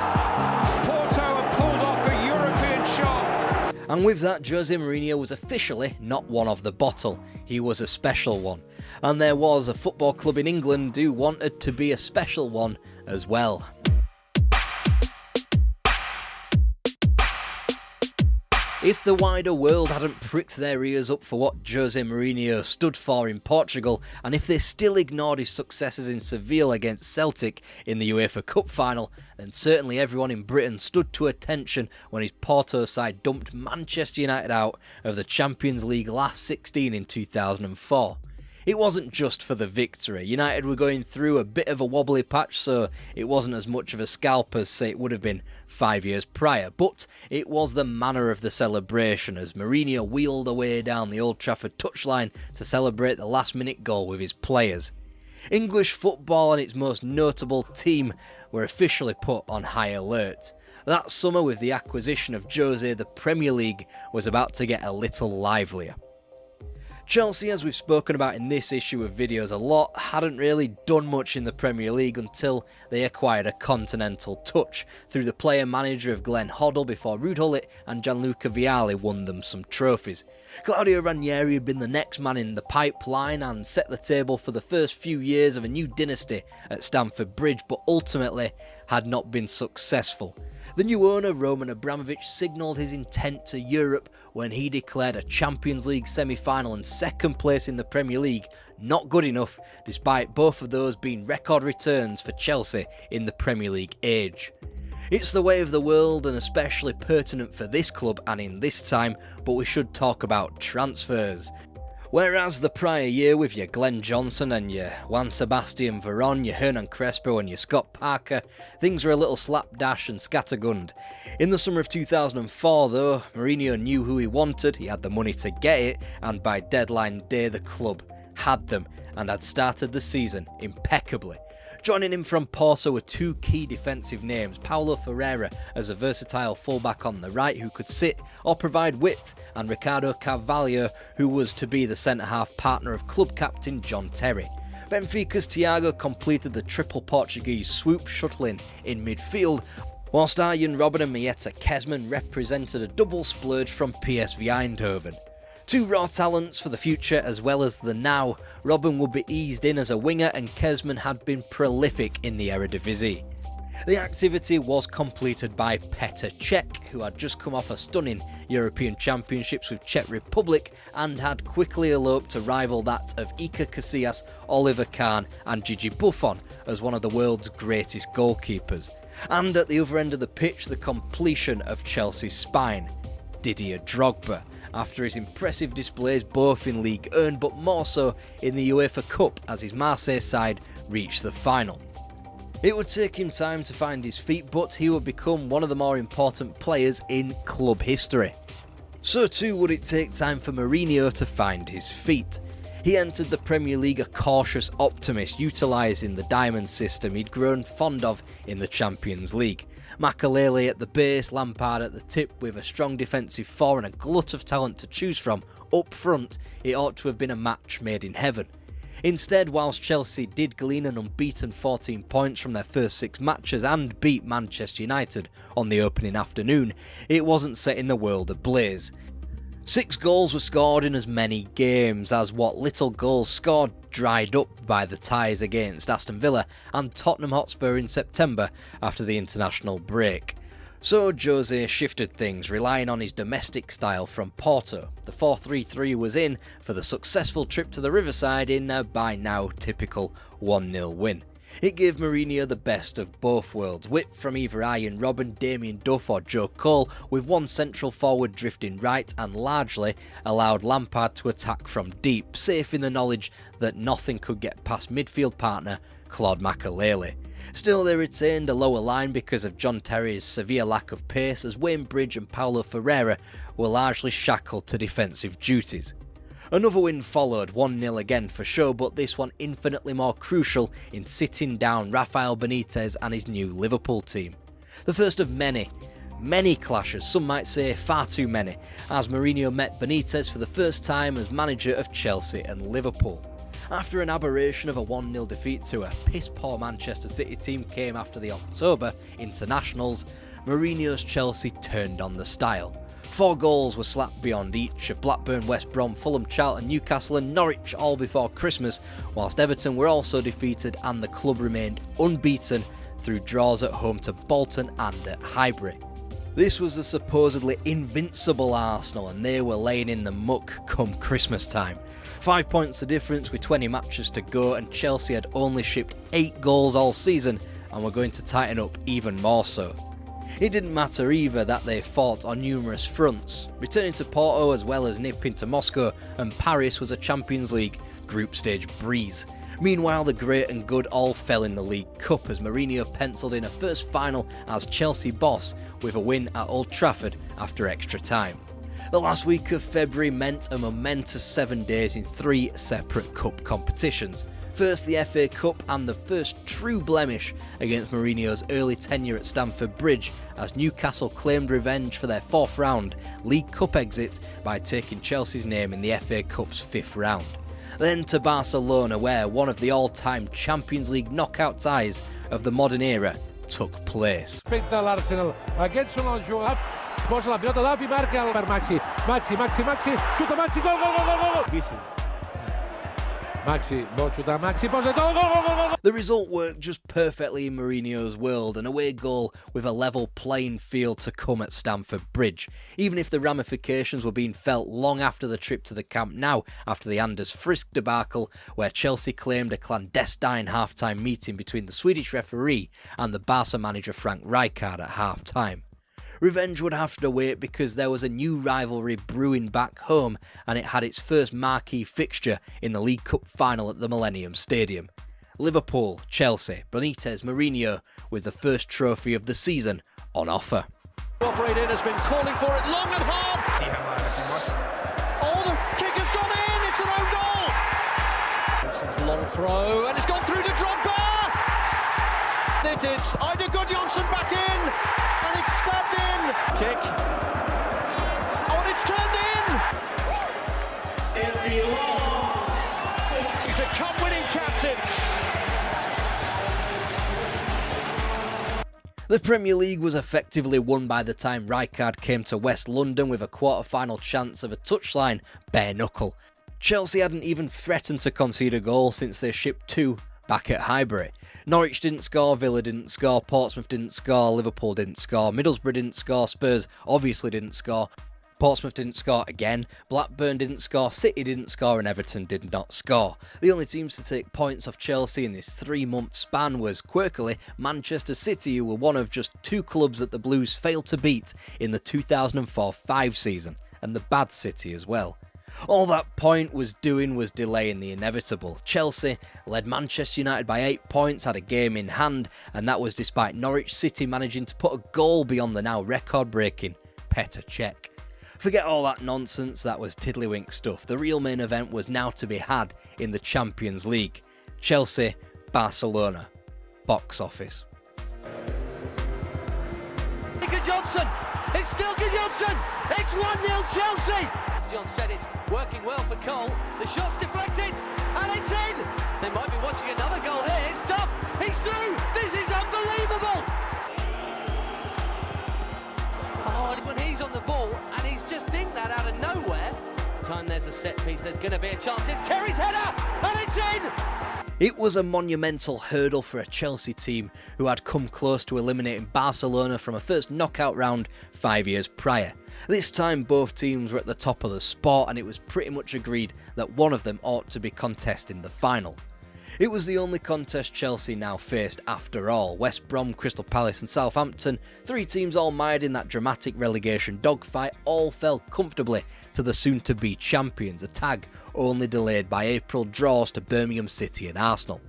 Porto have pulled off a European shot. And with that, Jose Mourinho was officially not one of the bottle. He was a special one. And there was a football club in England who wanted to be a special one as well. If the wider world hadn't pricked their ears up for what Jose Mourinho stood for in Portugal, and if they still ignored his successes in Seville against Celtic in the UEFA Cup final, then certainly everyone in Britain stood to attention when his Porto side dumped Manchester United out of the Champions League last 16 in 2004. It wasn't just for the victory. United were going through a bit of a wobbly patch, so it wasn't as much of a scalp as, say, it would have been 5 years prior. But it was the manner of the celebration as Mourinho wheeled away down the Old Trafford touchline to celebrate the last-minute goal with his players. English football and its most notable team were officially put on high alert. That summer, with the acquisition of Jose, the Premier League was about to get a little livelier. Chelsea, as we've spoken about in this issue of videos a lot, hadn't really done much in the Premier League until they acquired a continental touch through the player-manager of Glenn Hoddle before Ruud Gullit and Gianluca Vialli won them some trophies. Claudio Ranieri had been the next man in the pipeline and set the table for the first few years of a new dynasty at Stamford Bridge, but ultimately had not been successful. The new owner, Roman Abramovich, signalled his intent to Europe when he declared a Champions League semi-final and 2nd place in the Premier League not good enough, despite both of those being record returns for Chelsea in the Premier League age. It's the way of the world and especially pertinent for this club and in this time, but we should talk about transfers. Whereas the prior year with your Glenn Johnson and your Juan Sebastian Veron, your Hernan Crespo and your Scott Parker, things were a little slapdash and scattergunned. In the summer of 2004 though, Mourinho knew who he wanted, he had the money to get it, and by deadline day the club had them and had started the season impeccably. Joining him from Porto were two key defensive names, Paulo Ferreira as a versatile fullback on the right who could sit or provide width, and Ricardo Carvalho who was to be the centre-half partner of club captain John Terry. Benfica's Thiago completed the triple Portuguese swoop, shuttling in midfield, whilst Arjen Robben and Mieta Kesman represented a double splurge from PSV Eindhoven. Two raw talents for the future as well as the now. Robben would be eased in as a winger and Kesman had been prolific in the Eredivisie. The activity was completed by Petr Cech, who had just come off a stunning European Championships with Czech Republic and had quickly eloped to rival that of Iker Casillas, Oliver Kahn and Gigi Buffon as one of the world's greatest goalkeepers. And at the other end of the pitch, the completion of Chelsea's spine, Didier Drogba, after his impressive displays both in League 1 but more so in the UEFA Cup as his Marseille side reached the final. It would take him time to find his feet, but he would become one of the more important players in club history. So too would it take time for Mourinho to find his feet. He entered the Premier League a cautious optimist, utilising the diamond system he'd grown fond of in the Champions League. Makelele at the base, Lampard at the tip, with a strong defensive four and a glut of talent to choose from. Up front, it ought to have been a match made in heaven. Instead, whilst Chelsea did glean an unbeaten 14 points from their first 6 matches and beat Manchester United on the opening afternoon, it wasn't setting the world ablaze. 6 goals were scored in as many games, as what little goals scored dried up by the ties against Aston Villa and Tottenham Hotspur in September after the international break. So Jose shifted things, relying on his domestic style from Porto. The 4-3-3 was in for the successful trip to the Riverside in a by now typical 1-0 win. It gave Mourinho the best of both worlds, width from either Arjen Robben, Damien Duff or Joe Cole, with one central forward drifting right, and largely allowed Lampard to attack from deep, safe in the knowledge that nothing could get past midfield partner Claude Makelele. Still, they retained a lower line because of John Terry's severe lack of pace, as Wayne Bridge and Paulo Ferreira were largely shackled to defensive duties. Another win followed, 1-0 again for show, but this one infinitely more crucial in sitting down Rafael Benitez and his new Liverpool team. The first of many clashes, some might say far too many, as Mourinho met Benitez for the first time as manager of Chelsea and Liverpool. After an aberration of a 1-0 defeat to a piss-poor Manchester City team came after the October internationals, Mourinho's Chelsea turned on the style. 4 goals were slapped beyond each of Blackburn, West Brom, Fulham, Charlton, Newcastle and Norwich all before Christmas, whilst Everton were also defeated and the club remained unbeaten through draws at home to Bolton and at Highbury. This was the supposedly invincible Arsenal, and they were laying in the muck come Christmas time. 5 points the difference with 20 matches to go, and Chelsea had only shipped 8 goals all season and were going to tighten up even more so. It didn't matter either that they fought on numerous fronts. Returning to Porto as well as nipping to Moscow and Paris was a Champions League group stage breeze. Meanwhile, the great and good all fell in the League Cup as Mourinho penciled in a first final as Chelsea boss with a win at Old Trafford after extra time. The last week of February meant a momentous 7 days in 3 separate cup competitions. First the FA Cup and the first true blemish against Mourinho's early tenure at Stamford Bridge as Newcastle claimed revenge for their 4th round League Cup exit by taking Chelsea's name in the FA Cup's 5th round. Then to Barcelona, where one of the all-time Champions League knockout ties of the modern era took place. L'Arsenal against Solange, posa la pilota d'Alpi, marca per Maxi, xuta Maxi, gol! Maxi, xuta Maxi, posa gol! The result worked just perfectly in Mourinho's world, an away goal with a level playing field to come at Stamford Bridge, even if the ramifications were being felt long after the trip to the Camp Nou after the Anders Frisk debacle, where Chelsea claimed a clandestine half-time meeting between the Swedish referee and the Barca manager Frank Rijkaard at half-time. Revenge would have to wait because there was a new rivalry brewing back home, and it had its first marquee fixture in the League Cup final at the Millennium Stadium. Liverpool, Chelsea, Benitez, Mourinho with the first trophy of the season on offer. Operator has been calling for it long and hard. Oh, the kick has gone in, it's an own goal. It's a long throw and it's gone through to Drogba. It's Ida Gudjonsson back in, and it's stabbed in. Kick. Oh, and it's turned in. It belongs. He's a cup-winning captain. The Premier League was effectively won by the time Rijkaard came to West London with a quarter-final chance of a touchline bare knuckle. Chelsea hadn't even threatened to concede a goal since they shipped 2 back at Highbury. Norwich didn't score, Villa didn't score, Portsmouth didn't score, Liverpool didn't score, Middlesbrough didn't score, Spurs obviously didn't score, Portsmouth didn't score again, Blackburn didn't score, City didn't score and Everton did not score. The only teams to take points off Chelsea in this 3-month span was, quirkily, Manchester City, who were one of just 2 clubs that the Blues failed to beat in the 2004-05 season, and the bad City as well. All that point was doing was delaying the inevitable. Chelsea led Manchester United by 8 points, had a game in hand, and that was despite Norwich City managing to put a goal beyond the now record-breaking Petr Cech. Forget all that nonsense, that was tiddlywink stuff. The real main event was now to be had in the Champions League. Chelsea, Barcelona. Box office. Johnson. It's still Johnson. It's 1-0 Chelsea. John said it's working well for Cole. The shot's deflected, and it's in. They might be watching another goal here. It's tough. He's through. This is unbelievable. Oh, when he's on the ball, and he's just dinged that out of nowhere. Time there's a set piece. There's going to be a chance. It's Terry's header, and it's in. It was a monumental hurdle for a Chelsea team who had come close to eliminating Barcelona from a first knockout round 5 years prior. This time both teams were at the top of the sport and it was pretty much agreed that one of them ought to be contesting the final. It was the only contest Chelsea now faced after all. West Brom, Crystal Palace and Southampton, 3 teams all mired in that dramatic relegation dogfight, all fell comfortably to the soon-to-be champions, a tag only delayed by April draws to Birmingham City and Arsenal.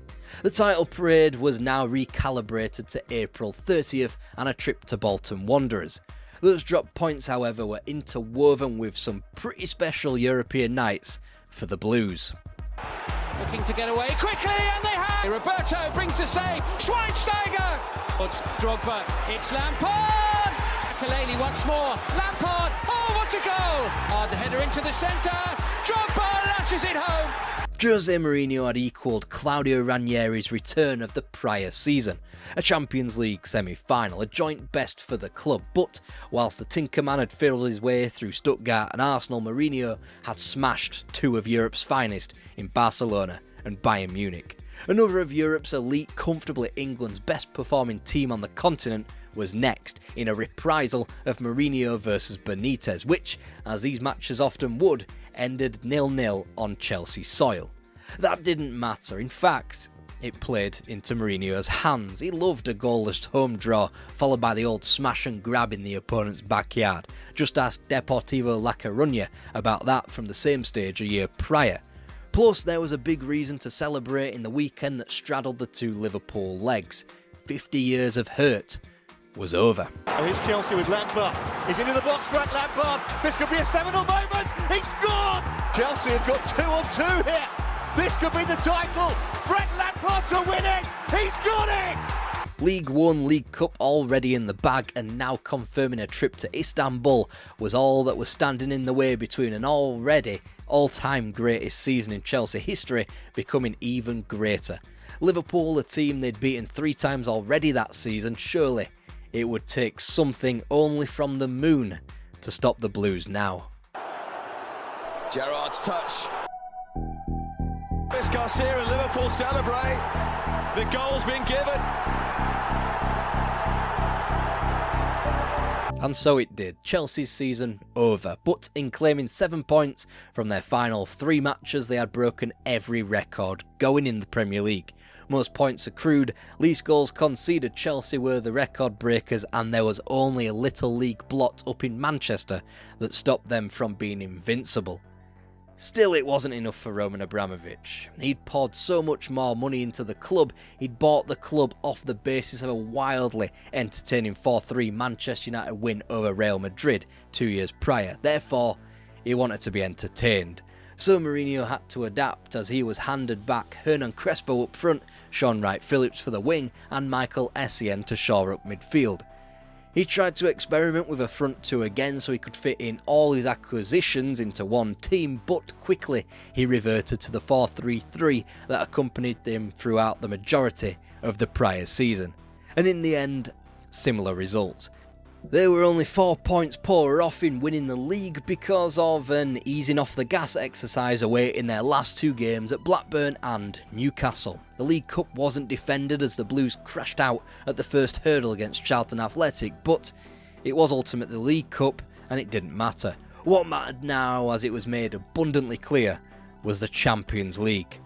The title parade was now recalibrated to April 30th and a trip to Bolton Wanderers. Those drop points, however, were interwoven with some pretty special European nights for the Blues. Looking to get away quickly, and they have. Roberto brings the save. Schweinsteiger. It's Drogba. It's Lampard. Kaleli once more. Lampard. Oh, what a goal! Hard header into the centre. Drogba lashes it home. Jose Mourinho had equalled Claudio Ranieri's return of the prior season, a Champions League semi-final, a joint best for the club, but whilst the Tinkerman had fiddled his way through Stuttgart and Arsenal, Mourinho had smashed 2 of Europe's finest in Barcelona and Bayern Munich. Another of Europe's elite, comfortably England's best performing team on the continent was next in a reprisal of Mourinho versus Benitez, which, as these matches often would, ended 0-0 on Chelsea soil. That didn't matter, in fact, it played into Mourinho's hands. He loved a goalless home draw, followed by the old smash and grab in the opponent's backyard. Just ask Deportivo La Coruña about that from the same stage a year prior. Plus, there was a big reason to celebrate in the weekend that straddled the 2 Liverpool legs. 50 years of hurt was over. Oh, here's Chelsea with Lampard. He's into the box, Frank Lampard. This could be a seminal moment. He's scored! Chelsea have got 2-on-2 here. This could be the title. Frank Lampard to win it. He's got it! League One, League Cup already in the bag, and now confirming a trip to Istanbul was all that was standing in the way between an already all-time greatest season in Chelsea history becoming even greater. Liverpool, a team they'd beaten 3 times already that season, surely it would take something only from the moon to stop the Blues now. Gerrard's touch. Luis Garcia and Liverpool celebrate. The goal's been given. And so it did. Chelsea's season over, but in claiming 7 points from their final 3 matches, they had broken every record going in the Premier League. Most points accrued, least goals conceded. Chelsea were the record breakers, and there was only a little league blot up in Manchester that stopped them from being invincible. Still, it wasn't enough for Roman Abramovich. He'd poured so much more money into the club, he'd bought the club off the basis of a wildly entertaining 4-3 Manchester United win over Real Madrid 2 years prior. Therefore, he wanted to be entertained. So Mourinho had to adapt as he was handed back Hernan Crespo up front, Sean Wright-Phillips for the wing and Michael Essien to shore up midfield. He tried to experiment with a front two again so he could fit in all his acquisitions into one team, but quickly he reverted to the 4-3-3 that accompanied him throughout the majority of the prior season. And in the end, similar results. They were only 4 points poorer off in winning the league because of an easing off the gas exercise away in their last 2 games at Blackburn and Newcastle. The League Cup wasn't defended as the Blues crashed out at the first hurdle against Charlton Athletic, but it was ultimately the League Cup and it didn't matter. What mattered now, as it was made abundantly clear, was the Champions League.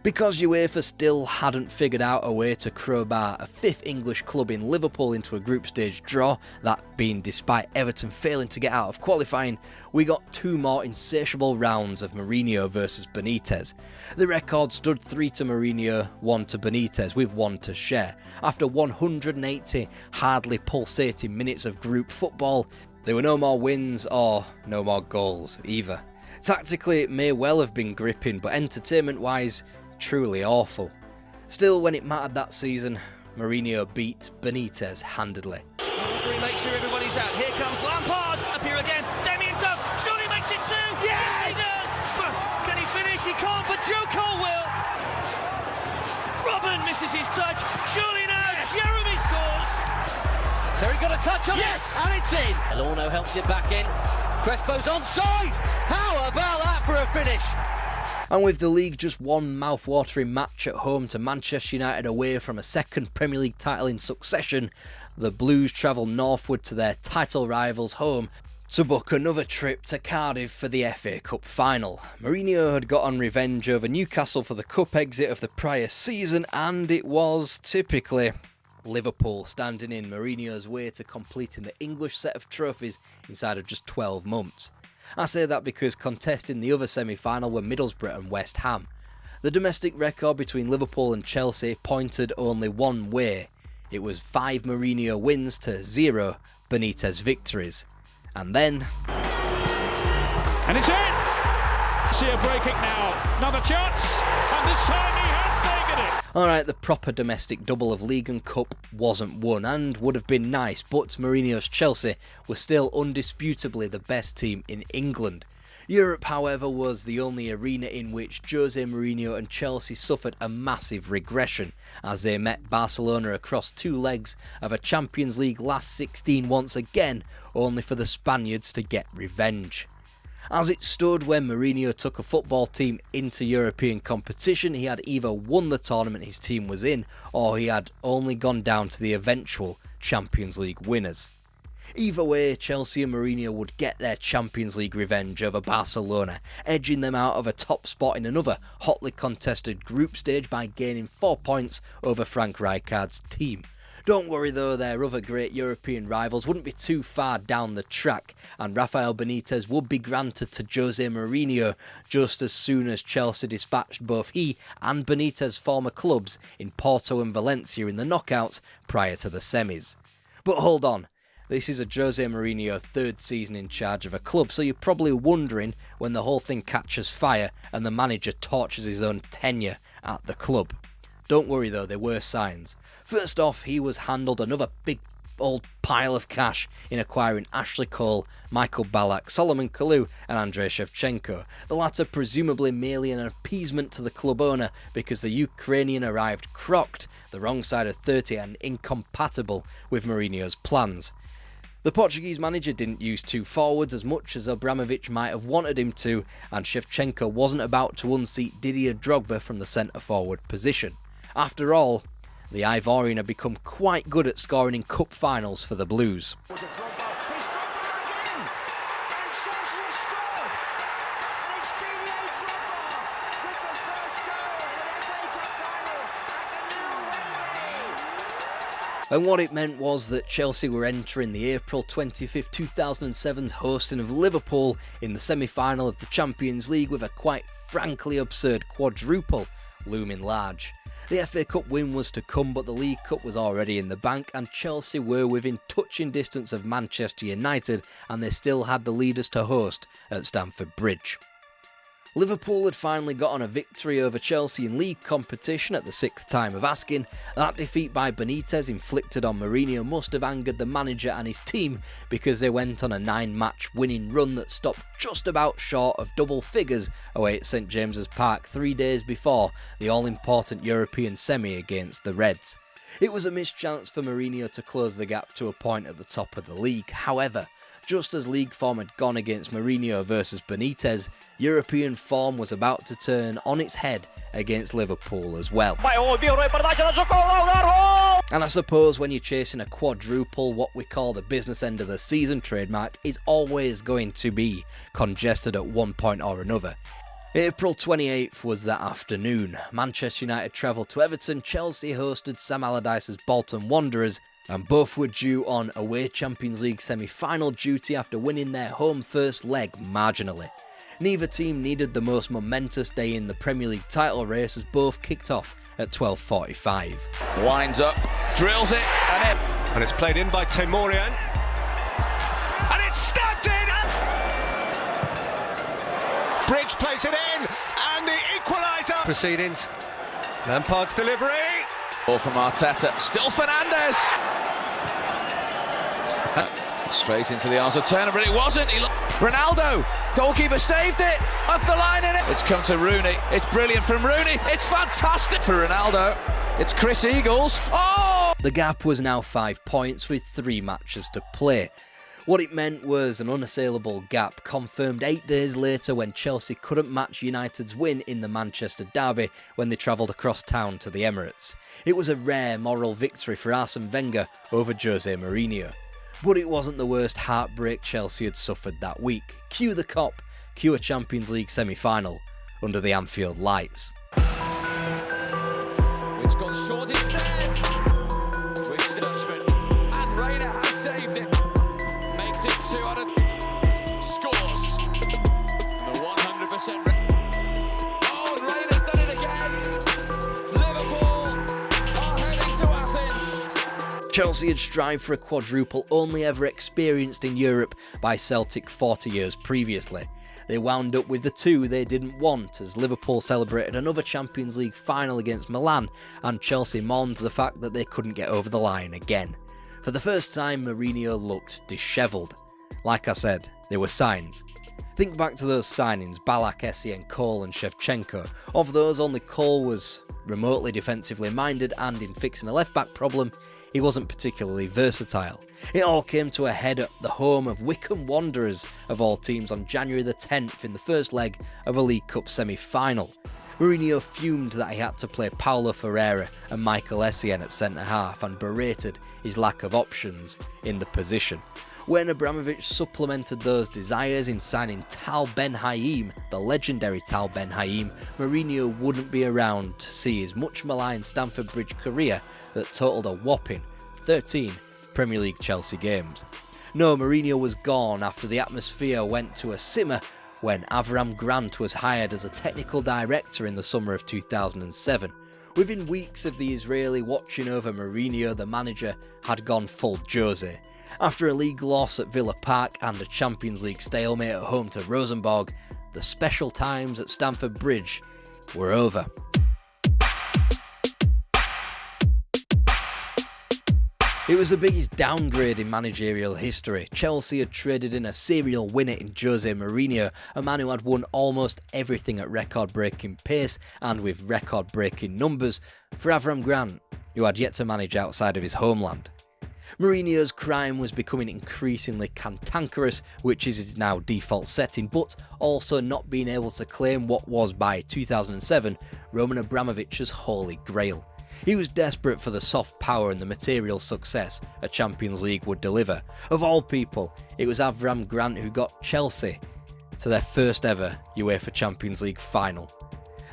Because UEFA still hadn't figured out a way to crowbar a 5th English club in Liverpool into a group stage draw, that being despite Everton failing to get out of qualifying, we got 2 more insatiable rounds of Mourinho versus Benitez. The record stood 3 to Mourinho, 1 to Benitez, with 1 to share. After 180 hardly pulsating minutes of group football, there were no more wins or no more goals either. Tactically, it may well have been gripping, but entertainment-wise, truly awful. Still, when it mattered that season, Mourinho beat Benitez handedly. Make sure everybody's out. Here comes Lampard. Up here again. Damien Duff. Surely makes it 2. Yes! He does! Can he finish? He can't, but Joe Cole will. Robin misses his touch. Surely now. Yes! Jeremy scores. Terry got a touch on it. And it's in. Elorno helps it back in. Crespo's onside. How about that for a finish? And with the league just one mouth-watering match at home to Manchester United away from a 2nd Premier League title in succession, the Blues travel northward to their title rivals' home to book another trip to Cardiff for the FA Cup final. Mourinho had got on revenge over Newcastle for the cup exit of the prior season, and it was typically Liverpool standing in Mourinho's way to completing the English set of trophies inside of just 12 months. I say that because contesting the other semi-final were Middlesbrough and West Ham. The domestic record between Liverpool and Chelsea pointed only one way. It was 5 Mourinho wins to 0 Benitez victories. And then... And it's in! Sheer breaking now. Another chance, and this time he has taken it! Alright, the proper domestic double of League and Cup wasn't won and would have been nice, but Mourinho's Chelsea was still undisputably the best team in England. Europe, however, was the only arena in which Jose Mourinho and Chelsea suffered a massive regression as they met Barcelona across 2 legs of a Champions League last 16 once again, only for the Spaniards to get revenge. As it stood, when Mourinho took a football team into European competition, he had either won the tournament his team was in, or he had only gone down to the eventual Champions League winners. Either way, Chelsea and Mourinho would get their Champions League revenge over Barcelona, edging them out of a top spot in another hotly contested group stage by gaining 4 points over Frank Rijkaard's team. Don't worry though, their other great European rivals wouldn't be too far down the track, and Rafael Benitez would be granted to Jose Mourinho just as soon as Chelsea dispatched both he and Benitez's former clubs in Porto and Valencia in the knockouts prior to the semis. But hold on, this is a Jose Mourinho 3rd season in charge of a club, so you're probably wondering when the whole thing catches fire and the manager torches his own tenure at the club. Don't worry though, there were signs. First off, he was handled another big old pile of cash in acquiring Ashley Cole, Michael Ballack, Solomon Kalou and Andrei Shevchenko, the latter presumably merely an appeasement to the club owner because the Ukrainian arrived crocked, the wrong side of 30 and incompatible with Mourinho's plans. The Portuguese manager didn't use 2 forwards as much as Abramovich might have wanted him to, and Shevchenko wasn't about to unseat Didier Drogba from the centre-forward position. After all, the Ivorian had become quite good at scoring in cup finals for the Blues. And what it meant was that Chelsea were entering the April 25th, 2007 hosting of Liverpool in the semi-final of the Champions League with a quite frankly absurd quadruple looming large. The FA Cup win was to come, but the League Cup was already in the bank and Chelsea were within touching distance of Manchester United, and they still had the leaders to host at Stamford Bridge. Liverpool had finally got on a victory over Chelsea in league competition at the 6th time of asking. That defeat by Benitez inflicted on Mourinho must have angered the manager and his team, because they went on a 9-match winning run that stopped just about short of double figures away at St James's Park 3 days before the all-important European semi against the Reds. It was a missed chance for Mourinho to close the gap to a point at the top of the league. However, just as league form had gone against Mourinho versus Benitez, European form was about to turn on its head against Liverpool as well. And I suppose when you're chasing a quadruple, what we call the business end of the season trademark is always going to be congested at one point or another. April 28th was that afternoon. Manchester United travelled to Everton, Chelsea hosted Sam Allardyce's Bolton Wanderers, and both were due on away Champions League semi-final duty after winning their home first leg marginally. Neither team needed the most momentous day in the Premier League title race as both kicked off at 12:45. Winds up, drills it, and it's played in by Turmoil. And it's stabbed in! Bridge plays it in, and the equaliser! Proceedings. Lampard's delivery! Ball from Arteta, still Fernandes! Straight into the arms of Turner, but it wasn't. Ronaldo, goalkeeper saved it, off the line in it. It's come to Rooney, it's brilliant from Rooney, it's fantastic for Ronaldo. It's Chris Eagles, oh! The gap was now 5 points with 3 matches to play. What it meant was an unassailable gap confirmed 8 days later when Chelsea couldn't match United's win in the Manchester derby when they travelled across town to the Emirates. It was a rare moral victory for Arsene Wenger over Jose Mourinho. But it wasn't the worst heartbreak Chelsea had suffered that week. Cue the cop, cue a Champions League semi-final under the Anfield lights. It's gone short instead. With Dutchman, and Reina has saved it. Makes it 2 out of scores. The 100%. Oh, and Reina's done it again. Liverpool are heading to Athens. Chelsea had strived for a quadruple only ever experienced in Europe by Celtic 40 years previously. They wound up with the 2 they didn't want as Liverpool celebrated another Champions League final against Milan, and Chelsea mourned the fact that they couldn't get over the line again. For the first time, Mourinho looked dishevelled. Like I said, there were signs. Think back to those signings: Ballack, Essien, Cole and Shevchenko. Of those, only Cole was remotely defensively minded, and in fixing a left-back problem, he wasn't particularly versatile. It all came to a head at the home of Wycombe Wanderers, of all teams, on January the 10th in the first leg of a League Cup semi-final. Mourinho fumed that he had to play Paulo Ferreira and Michael Essien at centre-half and berated his lack of options in the position. When Abramovich supplemented those desires in signing Tal Ben Haim, the legendary Tal Ben Haim, Mourinho wouldn't be around to see his much maligned Stamford Bridge career that totalled a whopping 13 Premier League Chelsea games. No, Mourinho was gone after the atmosphere went to a simmer when Avram Grant was hired as a technical director in the summer of 2007. Within weeks of the Israeli watching over Mourinho, the manager had gone full Jose. After a league loss at Villa Park and a Champions League stalemate at home to Rosenborg, the special times at Stamford Bridge were over. It was the biggest downgrade in managerial history. Chelsea had traded in a serial winner in Jose Mourinho, a man who had won almost everything at record-breaking pace and with record-breaking numbers, for Avram Grant, who had yet to manage outside of his homeland. Mourinho's crime was becoming increasingly cantankerous, which is his now default setting, but also not being able to claim what was, by 2007, Roman Abramovich's holy grail. He was desperate for the soft power and the material success a Champions League would deliver. Of all people, it was Avram Grant who got Chelsea to their first ever UEFA Champions League final.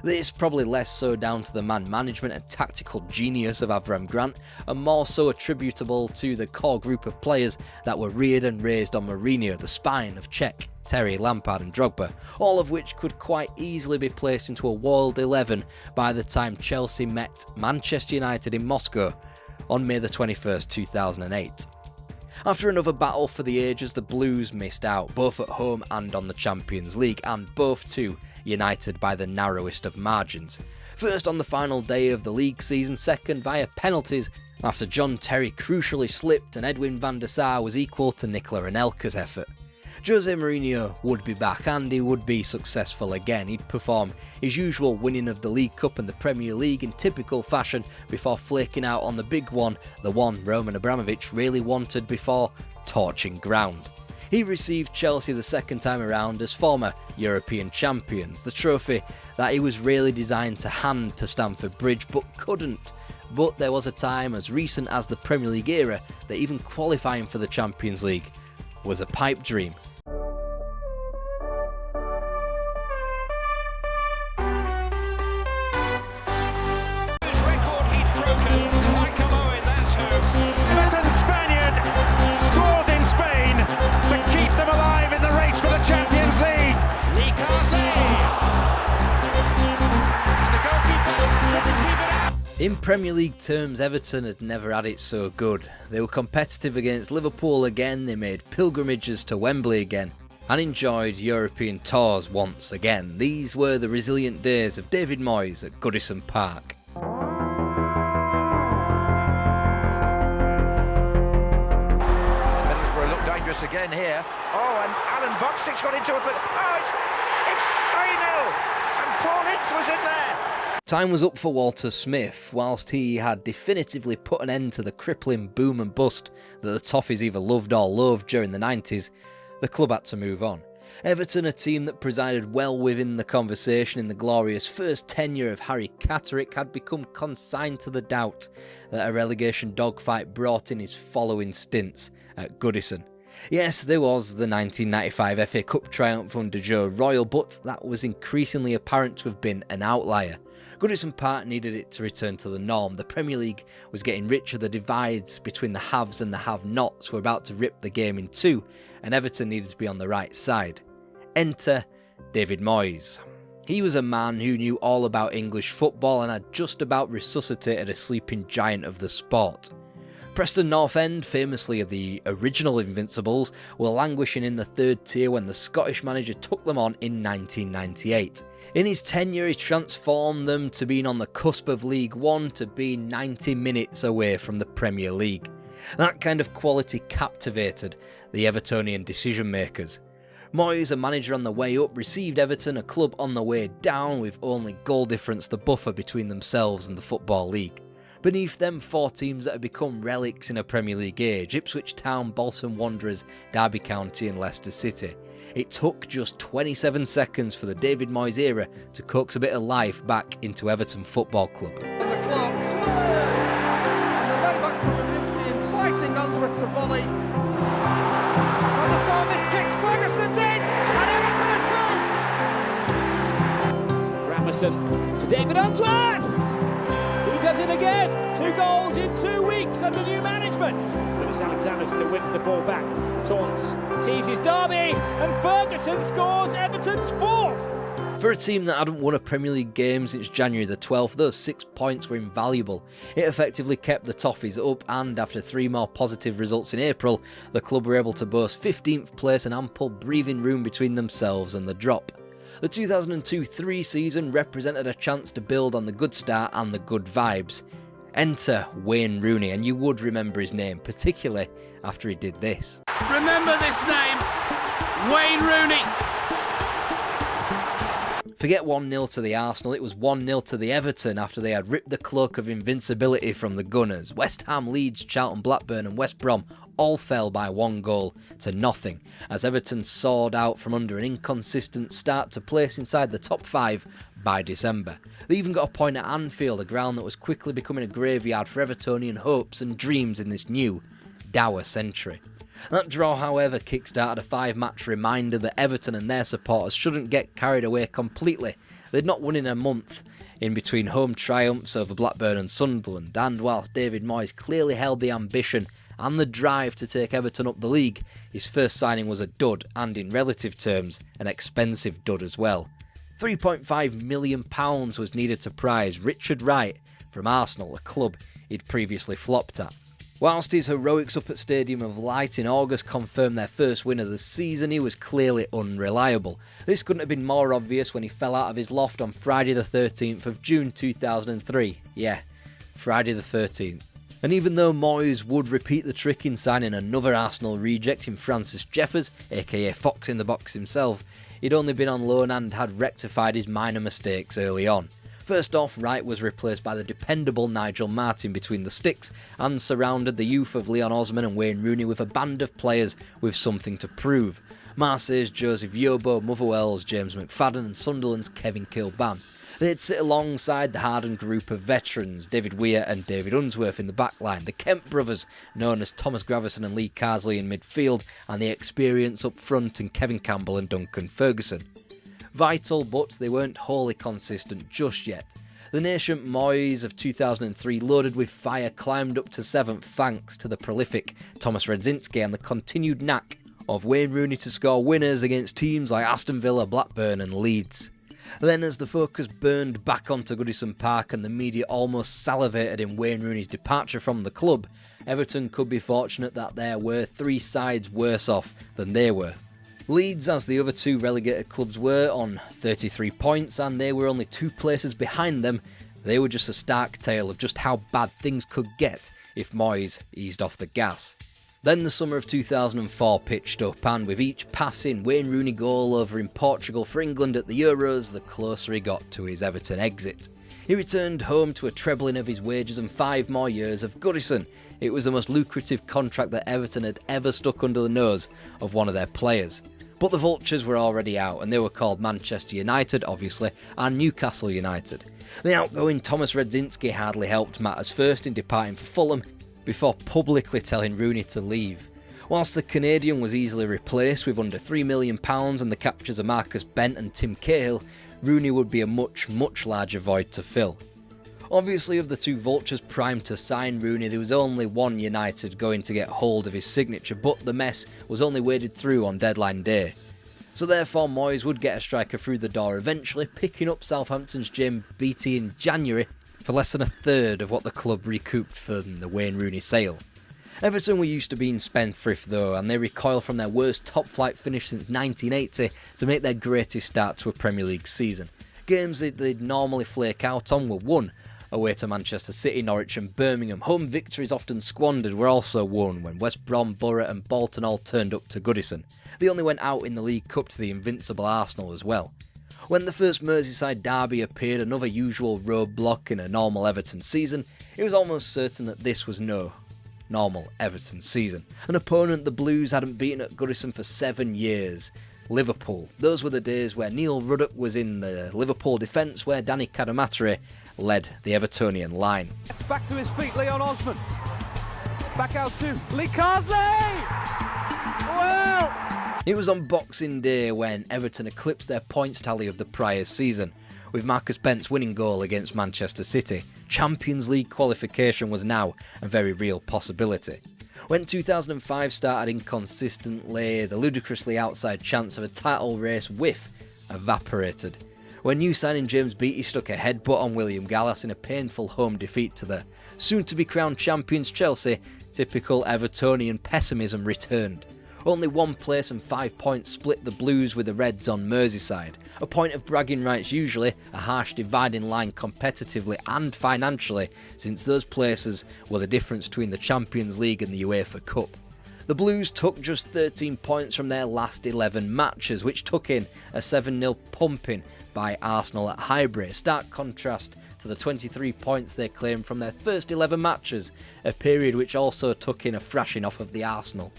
This probably less so down to the man management and tactical genius of Avram Grant, and more so attributable to the core group of players that were reared and raised on Mourinho, the spine of Cech, Terry, Lampard and Drogba, all of which could quite easily be placed into a World 11 by the time Chelsea met Manchester United in Moscow on May the 21st, 2008. After another battle for the ages, the Blues missed out, both at home and on the Champions League, and both too united by the narrowest of margins. First on the final day of the league season, second via penalties after John Terry crucially slipped and Edwin van der Sar was equal to Nicola Anelka's effort. Jose Mourinho would be back and he would be successful again. He'd perform his usual winning of the League Cup and the Premier League in typical fashion before flaking out on the big one, the one Roman Abramovich really wanted before torching ground. He received Chelsea the second time around as former European champions, the trophy that he was really designed to hand to Stamford Bridge but couldn't. But there was a time as recent as the Premier League era that even qualifying for the Champions League was a pipe dream. In Premier League terms, Everton had never had it so good. They were competitive against Liverpool again, they made pilgrimages to Wembley again, and enjoyed European tours once again. These were the resilient days of David Moyes at Goodison Park. Middlesbrough look dangerous again here. Oh, and Alan Boxtick's got into it, but it's 3-0, and Paul Ince was in there. Time was up for Walter Smith. Whilst he had definitively put an end to the crippling boom and bust that the Toffees either loved or loathed during the 90s, the club had to move on. Everton, a team that presided well within the conversation in the glorious first tenure of Harry Catterick, had become consigned to the doubt that a relegation dogfight brought in his following stints at Goodison. Yes, there was the 1995 FA Cup triumph under Joe Royle, but that was increasingly apparent to have been an outlier. Goodison Park needed it to return to the norm. The Premier League was getting richer, the divides between the haves and the have-nots were about to rip the game in two, and Everton needed to be on the right side. Enter David Moyes. He was a man who knew all about English football and had just about resuscitated a sleeping giant of the sport. Preston North End, famously the original Invincibles, were languishing in the third tier when the Scottish manager took them on in 1998. In his tenure, he transformed them to being on the cusp of League One to being 90 minutes away from the Premier League. That kind of quality captivated the Evertonian decision makers. Moyes, a manager on the way up, received Everton, a club on the way down, with only goal difference the buffer between themselves and the Football League. Beneath them, four teams that had become relics in a Premier League age: Ipswich Town, Bolton Wanderers, Derby County and Leicester City. It took just 27 seconds for the David Moyes era to coax a bit of life back into Everton Football Club. The clock. And the layback from Brzezinski inviting Unsworth to volley. As a saw miss kick, Ferguson's in, and Everton are 2. Raverson to David Unsworth. He does it again. 2 goals in 2 weeks under new management. Lewis Alexanderson that wins the ball back. Taunts, teases Derby, and Ferguson scores Everton's 4th. For a team that hadn't won a Premier League game since January the 12th, those 6 points were invaluable. It effectively kept the Toffees up, and after 3 more positive results in April, the club were able to boast 15th place and ample breathing room between themselves and the drop. The 2002-03 season represented a chance to build on the good start and the good vibes. Enter Wayne Rooney, and you would remember his name, particularly after he did this. Remember this name, Wayne Rooney. Forget 1-0 to the Arsenal, it was 1-0 to the Everton after they had ripped the cloak of invincibility from the Gunners. West Ham, Leeds, Charlton, Blackburn and West Brom all fell by 1 goal to nothing as Everton soared out from under an inconsistent start to place inside the top 5 by December. They even got a point at Anfield, a ground that was quickly becoming a graveyard for Evertonian hopes and dreams in this new, dour century. That draw, however, kick-started a 5-match reminder that Everton and their supporters shouldn't get carried away completely. They'd not won in a month in between home triumphs over Blackburn and Sunderland, and whilst David Moyes clearly held the ambition and the drive to take Everton up the league, his first signing was a dud, and in relative terms, an expensive dud as well. £3.5 million was needed to prize Richard Wright from Arsenal, a club he'd previously flopped at. Whilst his heroics up at Stadium of Light in August confirmed their first win of the season, he was clearly unreliable. This couldn't have been more obvious when he fell out of his loft on Friday the 13th of June 2003. Yeah, Friday the 13th. And even though Moyes would repeat the trick in signing another Arsenal reject in Francis Jeffers, aka Fox in the Box himself, he'd only been on loan and had rectified his minor mistakes early on. First off, Wright was replaced by the dependable Nigel Martin between the sticks and surrounded the youth of Leon Osman and Wayne Rooney with a band of players with something to prove. Marseille's Joseph Yobo, Motherwell's James McFadden and Sunderland's Kevin Kilban. They'd sit alongside the hardened group of veterans, David Weir and David Unsworth in the backline, the Kemp brothers, known as Thomas Gravison and Lee Carsley in midfield, and the experience up front in Kevin Campbell and Duncan Ferguson. Vital, but they weren't wholly consistent just yet. The nascent Moyes of 2003, loaded with fire, climbed up to 7th thanks to the prolific Thomas Redzinski and the continued knack of Wayne Rooney to score winners against teams like Aston Villa, Blackburn and Leeds. Then as the focus burned back onto Goodison Park and the media almost salivated in Wayne Rooney's departure from the club, Everton could be fortunate that there were 3 sides worse off than they were. Leeds, as the other 2 relegated clubs were, on 33 points, and they were only 2 places behind them. They were just a stark tale of just how bad things could get if Moyes eased off the gas. Then the summer of 2004 pitched up, and with each passing Wayne Rooney goal over in Portugal for England at the Euros, the closer he got to his Everton exit. He returned home to a trebling of his wages and 5 more years of Goodison. It was the most lucrative contract that Everton had ever stuck under the nose of one of their players. But the vultures were already out, and they were called Manchester United, obviously, and Newcastle United. The outgoing Thomas Redzinski hardly helped matters, first in departing for Fulham, before publicly telling Rooney to leave. Whilst the Canadian was easily replaced with under £3 million and the captures of Marcus Bent and Tim Cahill, Rooney would be a much, much larger void to fill. Obviously, of the 2 vultures primed to sign Rooney, there was only one United going to get hold of his signature, but the mess was only waded through on deadline day. So therefore Moyes would get a striker through the door eventually, picking up Southampton's James Beattie in January for less than a third of what the club recouped from the Wayne Rooney sale. Everton were used to being spendthrift though, and they recoiled from their worst top-flight finish since 1980 to make their greatest start to a Premier League season. Games that they'd normally flake out on were won. Away to Manchester City, Norwich and Birmingham, home victories often squandered were also won when West Brom, Borough and Bolton all turned up to Goodison. They only went out in the League Cup to the invincible Arsenal as well. When the first Merseyside derby appeared, another usual roadblock in a normal Everton season, it was almost certain that this was no normal Everton season. An opponent the Blues hadn't beaten at Goodison for 7 years. Liverpool. Those were the days where Neil Ruddock was in the Liverpool defence, where Danny Cadamatore led the Evertonian line. Back to his feet, Leon Osman. Back out to Lee Carsley! Well! It was on Boxing Day when Everton eclipsed their points tally of the prior season, with Marcus Bent's winning goal against Manchester City. Champions League qualification was now a very real possibility. When 2005 started inconsistently, the ludicrously outside chance of a title race whiff evaporated. When new signing James Beattie stuck a headbutt on William Gallas in a painful home defeat to the soon-to-be-crowned champions Chelsea, typical Evertonian pessimism returned. Only 1 place and 5 points split the Blues with the Reds on Merseyside. A point of bragging rights usually, a harsh dividing line competitively and financially, since those places were the difference between the Champions League and the UEFA Cup. The Blues took just 13 points from their last 11 matches, which took in a 7-0 pumping by Arsenal at Highbury, stark contrast to the 23 points they claimed from their first 11 matches, a period which also took in a thrashing off of the Arsenal.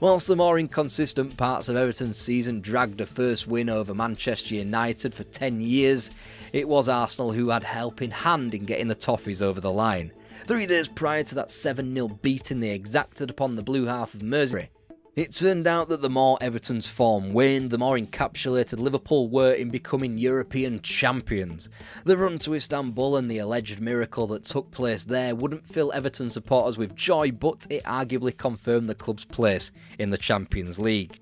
Whilst the more inconsistent parts of Everton's season dragged a first win over Manchester United for 10 years, it was Arsenal who had help in hand in getting the Toffees over the line. 3 days prior to that 7-0 beating they exacted upon the blue half of Merseyside, it turned out that the more Everton's form waned, the more encapsulated Liverpool were in becoming European champions. The run to Istanbul and the alleged miracle that took place there wouldn't fill Everton supporters with joy, but it arguably confirmed the club's place in the Champions League.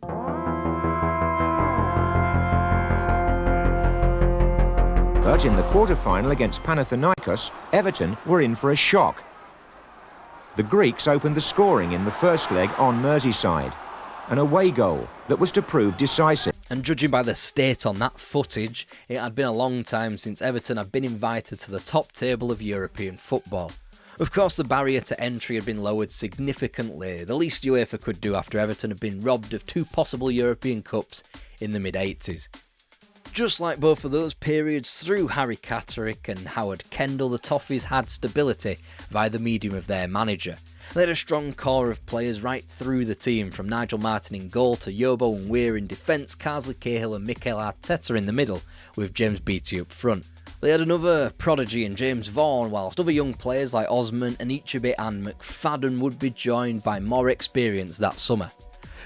But in the quarter-final against Panathinaikos, Everton were in for a shock. The Greeks opened the scoring in the first leg on Merseyside, an away goal that was to prove decisive. And judging by the state on that footage, it had been a long time since Everton had been invited to the top table of European football. Of course, the barrier to entry had been lowered significantly, the least UEFA could do after Everton had been robbed of 2 possible European Cups in the mid-80s. Just like both of those periods, through Harry Catterick and Howard Kendall, the Toffees had stability via the medium of their manager. They had a strong core of players right through the team, from Nigel Martin in goal to Yobo and Weir in defence, Carsley Cahill and Mikel Arteta in the middle, with James Beattie up front. They had another prodigy in James Vaughan, whilst other young players like Osman, Anichebe and McFadden would be joined by more experience that summer.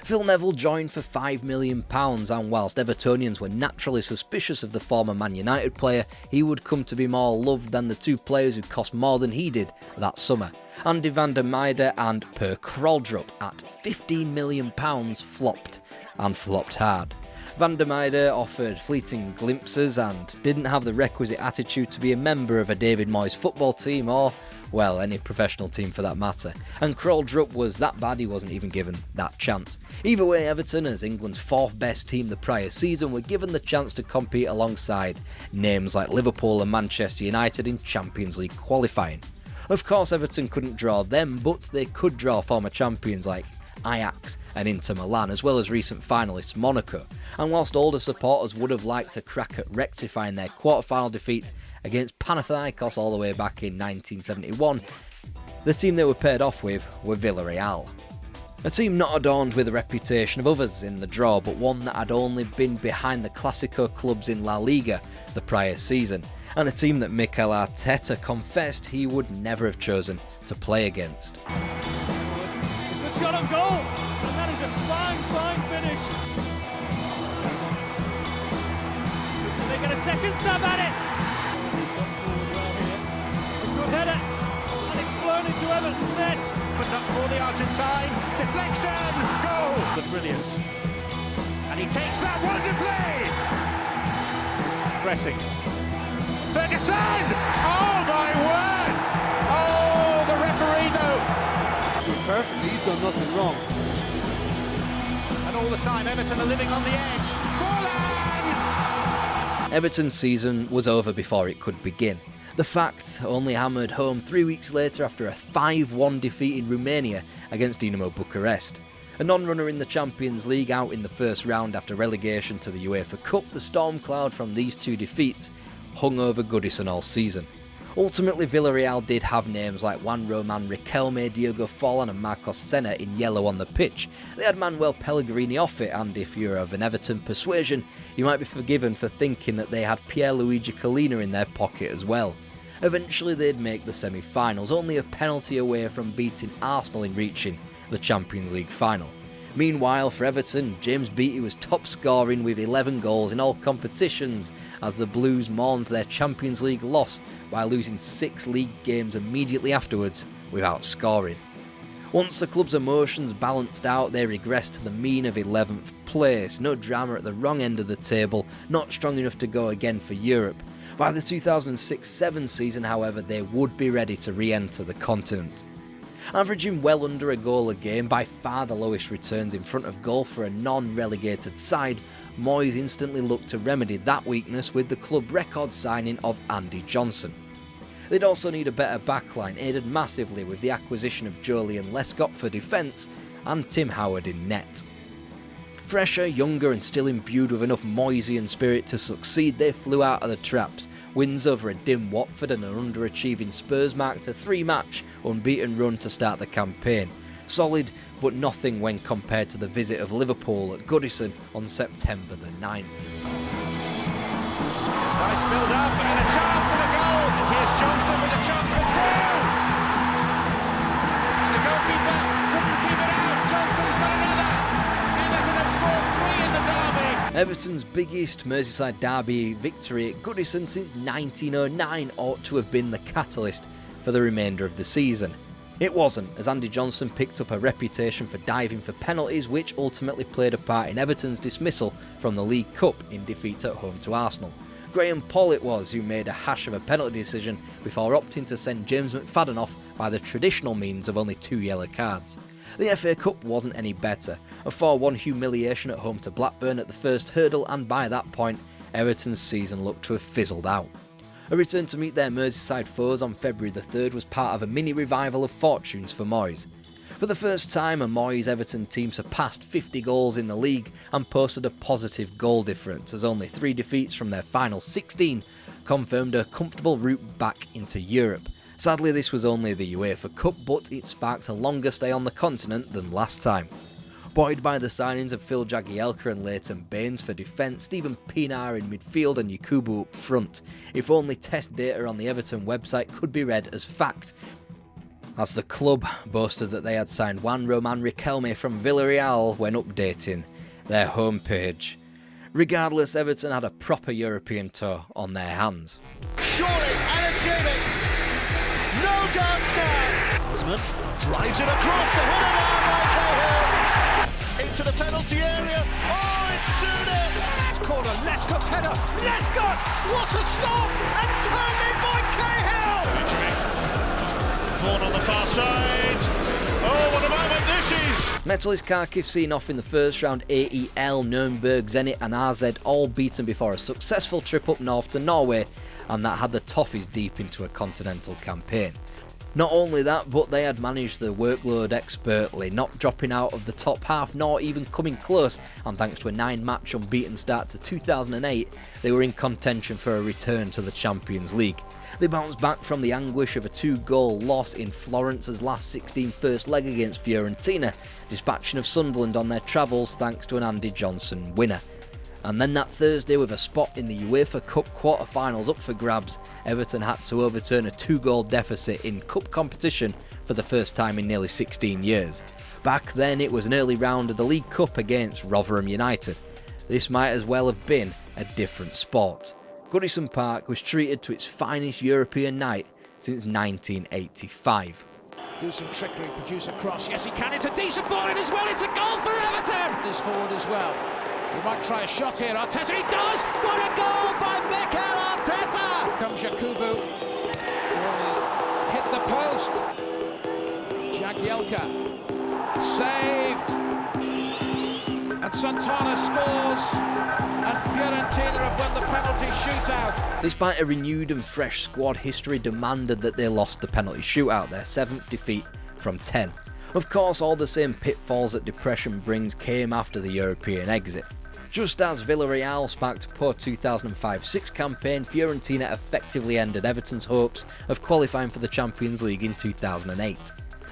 Phil Neville joined for £5 million, and whilst Evertonians were naturally suspicious of the former Man United player, he would come to be more loved than the 2 players who cost more than he did that summer. Andy van der Meijden and Per Kraldrup at £15 million flopped, and flopped hard. Van der Meijden offered fleeting glimpses and didn't have the requisite attitude to be a member of a David Moyes football team or, well, any professional team for that matter. And Kraldrup was that bad he wasn't even given that chance. Either way, Everton, as England's 4th best team the prior season, were given the chance to compete alongside names like Liverpool and Manchester United in Champions League qualifying. Of course, Everton couldn't draw them, but they could draw former champions like Ajax and Inter Milan, as well as recent finalists Monaco. And whilst older supporters would have liked to crack at rectifying their quarter-final defeat against Panathinaikos all the way back in 1971, the team they were paired off with were Villarreal. A team not adorned with a reputation of others in the draw, but one that had only been behind the Clásico clubs in La Liga the prior season, and a team that Mikel Arteta confessed he would never have chosen to play against. Good shot on goal, and that is a fine finish. Can they get a second stab at it? A good header, and it's flown into Everton's net. But up for the Argentine, deflection, goal! The brilliance, and he takes that wonderfully! Pressing. Ferguson! Oh my word! Oh, the referee though! He's perfect, he's done nothing wrong. And all the time Everton are living on the edge. Forlan! Everton's season was over before it could begin. The fact only hammered home 3 weeks later after a 5-1 defeat in Romania against Dynamo Bucharest. A non-runner in the Champions League out in the first round after relegation to the UEFA Cup, the storm cloud from these 2 defeats hung over Goodison all season. Ultimately, Villarreal did have names like Juan Roman Riquelme, Diogo Forlan and Marcos Senna in yellow on the pitch. They had Manuel Pellegrini off it, and if you're of an Everton persuasion, you might be forgiven for thinking that they had Pierluigi Collina in their pocket as well. Eventually they'd make the semi-finals, only a penalty away from beating Arsenal in reaching the Champions League final. Meanwhile, for Everton, James Beattie was top scoring with 11 goals in all competitions as the Blues mourned their Champions League loss by losing 6 league games immediately afterwards without scoring. Once the club's emotions balanced out, they regressed to the mean of 11th place. No drama at the wrong end of the table, not strong enough to go again for Europe. By the 2006-07 season, however, they would be ready to re-enter the continent. Averaging well under a goal a game, by far the lowest returns in front of goal for a non-relegated side, Moyes instantly looked to remedy that weakness with the club record signing of Andy Johnson. They'd also need a better backline, aided massively with the acquisition of Joleon Lescott for defence and Tim Howard in net. Fresher, younger and still imbued with enough Moyesian spirit to succeed, they flew out of the traps. Wins over a dim Watford and an underachieving Spurs marked a 3-match unbeaten run to start the campaign. Solid, but nothing when compared to the visit of Liverpool at Goodison on September the 9th. Nice build up and a chance and a goal. Here's Johnson with a chance for 2. And the goalkeeper couldn't keep it out. Johnson's got another. Everton have scored 3 in the derby. Everton's biggest Merseyside derby victory at Goodison since 1909 ought to have been the catalyst for the remainder of the season. It wasn't, as Andy Johnson picked up a reputation for diving for penalties, which ultimately played a part in Everton's dismissal from the League Cup in defeat at home to Arsenal. Graham Poll it was who made a hash of a penalty decision before opting to send James McFadden off by the traditional means of only 2 yellow cards. The FA Cup wasn't any better, a 4-1 humiliation at home to Blackburn at the first hurdle, and by that point, Everton's season looked to have fizzled out. A return to meet their Merseyside foes on February the 3rd was part of a mini revival of fortunes for Moyes. For the first time, a Moyes Everton team surpassed 50 goals in the league and posted a positive goal difference, as only 3 defeats from their final 16 confirmed a comfortable route back into Europe. Sadly, this was only the UEFA Cup, but it sparked a longer stay on the continent than last time. Buoyed by the signings of Phil Jagielka and Leighton Baines for defence, Stephen Pienaar in midfield and Yakubu up front, if only test data on the Everton website could be read as fact, as the club boasted that they had signed Juan Roman Riquelme from Villarreal when updating their homepage. Regardless, Everton had a proper European tour on their hands. Surely, Anachibi, no doubts now. Osman drives it across the header down by Cahill into the penalty area. Oh, it's 2-0. It's corner, Lescott's header. Lescott, what a stop, and turned in by Cahill. Vaughan on the far side. Oh, what a moment this is! Metalist Kharkiv seen off in the first round. AEL, Nuremberg, Zenit and AZ all beaten before a successful trip up north to Norway, and that had the Toffees deep into a continental campaign. Not only that, but they had managed the workload expertly, not dropping out of the top half nor even coming close, and thanks to a 9-match unbeaten start to 2008, they were in contention for a return to the Champions League. They bounced back from the anguish of a 2-goal loss in Florence's last 16 first leg against Fiorentina, dispatching of Sunderland on their travels thanks to an Andy Johnson winner. And then that Thursday, with a spot in the UEFA Cup quarter-finals up for grabs, Everton had to overturn a 2-goal deficit in cup competition for the first time in nearly 16 years. Back then it was an early round of the League Cup against Rotherham United. This might as well have been a different sport. Goodison Park was treated to its finest European night since 1985. Do some trickery, produce a cross. Yes, he can. It's a decent ball in as well. It's a goal for Everton. This forward as well. He might try a shot here. Arteta, he does. What a goal by Mikel Arteta. Comes Yakubu. Hit the post. Jagielka saved. And Santana scores. And Fiorentina have won the penalty shootout. Despite a renewed and fresh squad, history demanded that they lost the penalty shootout, their 7th defeat from 10. Of course, all the same pitfalls that depression brings came after the European exit. Just as Villarreal sparked a poor 2005-06 campaign, Fiorentina effectively ended Everton's hopes of qualifying for the Champions League in 2008.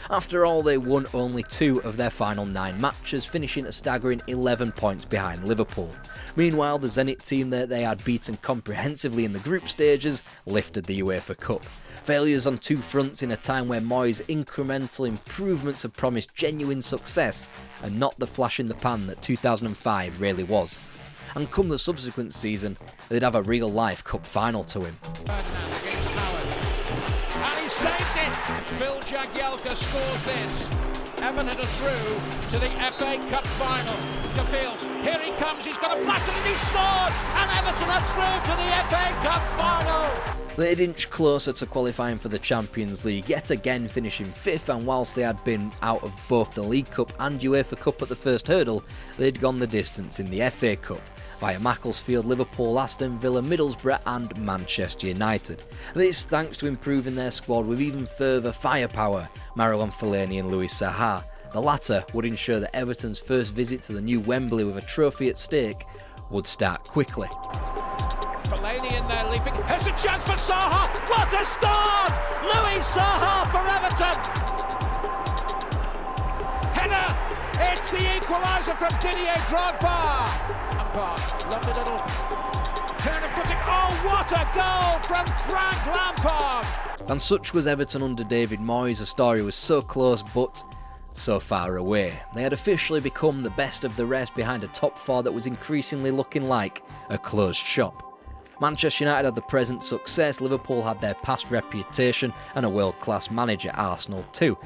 After all, they won only 2 of their final 9 matches, finishing a staggering 11 points behind Liverpool. Meanwhile, the Zenit team that they had beaten comprehensively in the group stages lifted the UEFA Cup. Failures on 2 fronts in a time where Moyes' incremental improvements have promised genuine success, and not the flash in the pan that 2005 really was. And come the subsequent season, they'd have a real-life cup final to him. Phil Jagielka scores this. Everton are through to the FA Cup final. De Fields, here he comes, he's got a blast and he scored! And Everton are through to the FA Cup final! They'd inch closer to qualifying for the Champions League, yet again finishing 5th, and whilst they had been out of both the League Cup and UEFA Cup at the first hurdle, they'd gone the distance in the FA Cup via Macclesfield, Liverpool, Aston Villa, Middlesbrough and Manchester United. This thanks to improving their squad with even further firepower, Marouane Fellaini and Louis Saha. The latter would ensure that Everton's first visit to the new Wembley with a trophy at stake would start quickly. Fellaini in there leaping, here's a chance for Saha, what a start! Louis Saha for Everton! Header, it's the equaliser from Didier Drogba! Lampard, lovely little turn of footing, oh what a goal from Frank Lampard! And such was Everton under David Moyes. A story was so close but so far away. They had officially become the best of the rest behind a top 4 that was increasingly looking like a closed shop. Manchester United had the present success, Liverpool had their past reputation and a world-class manager, Arsenal too,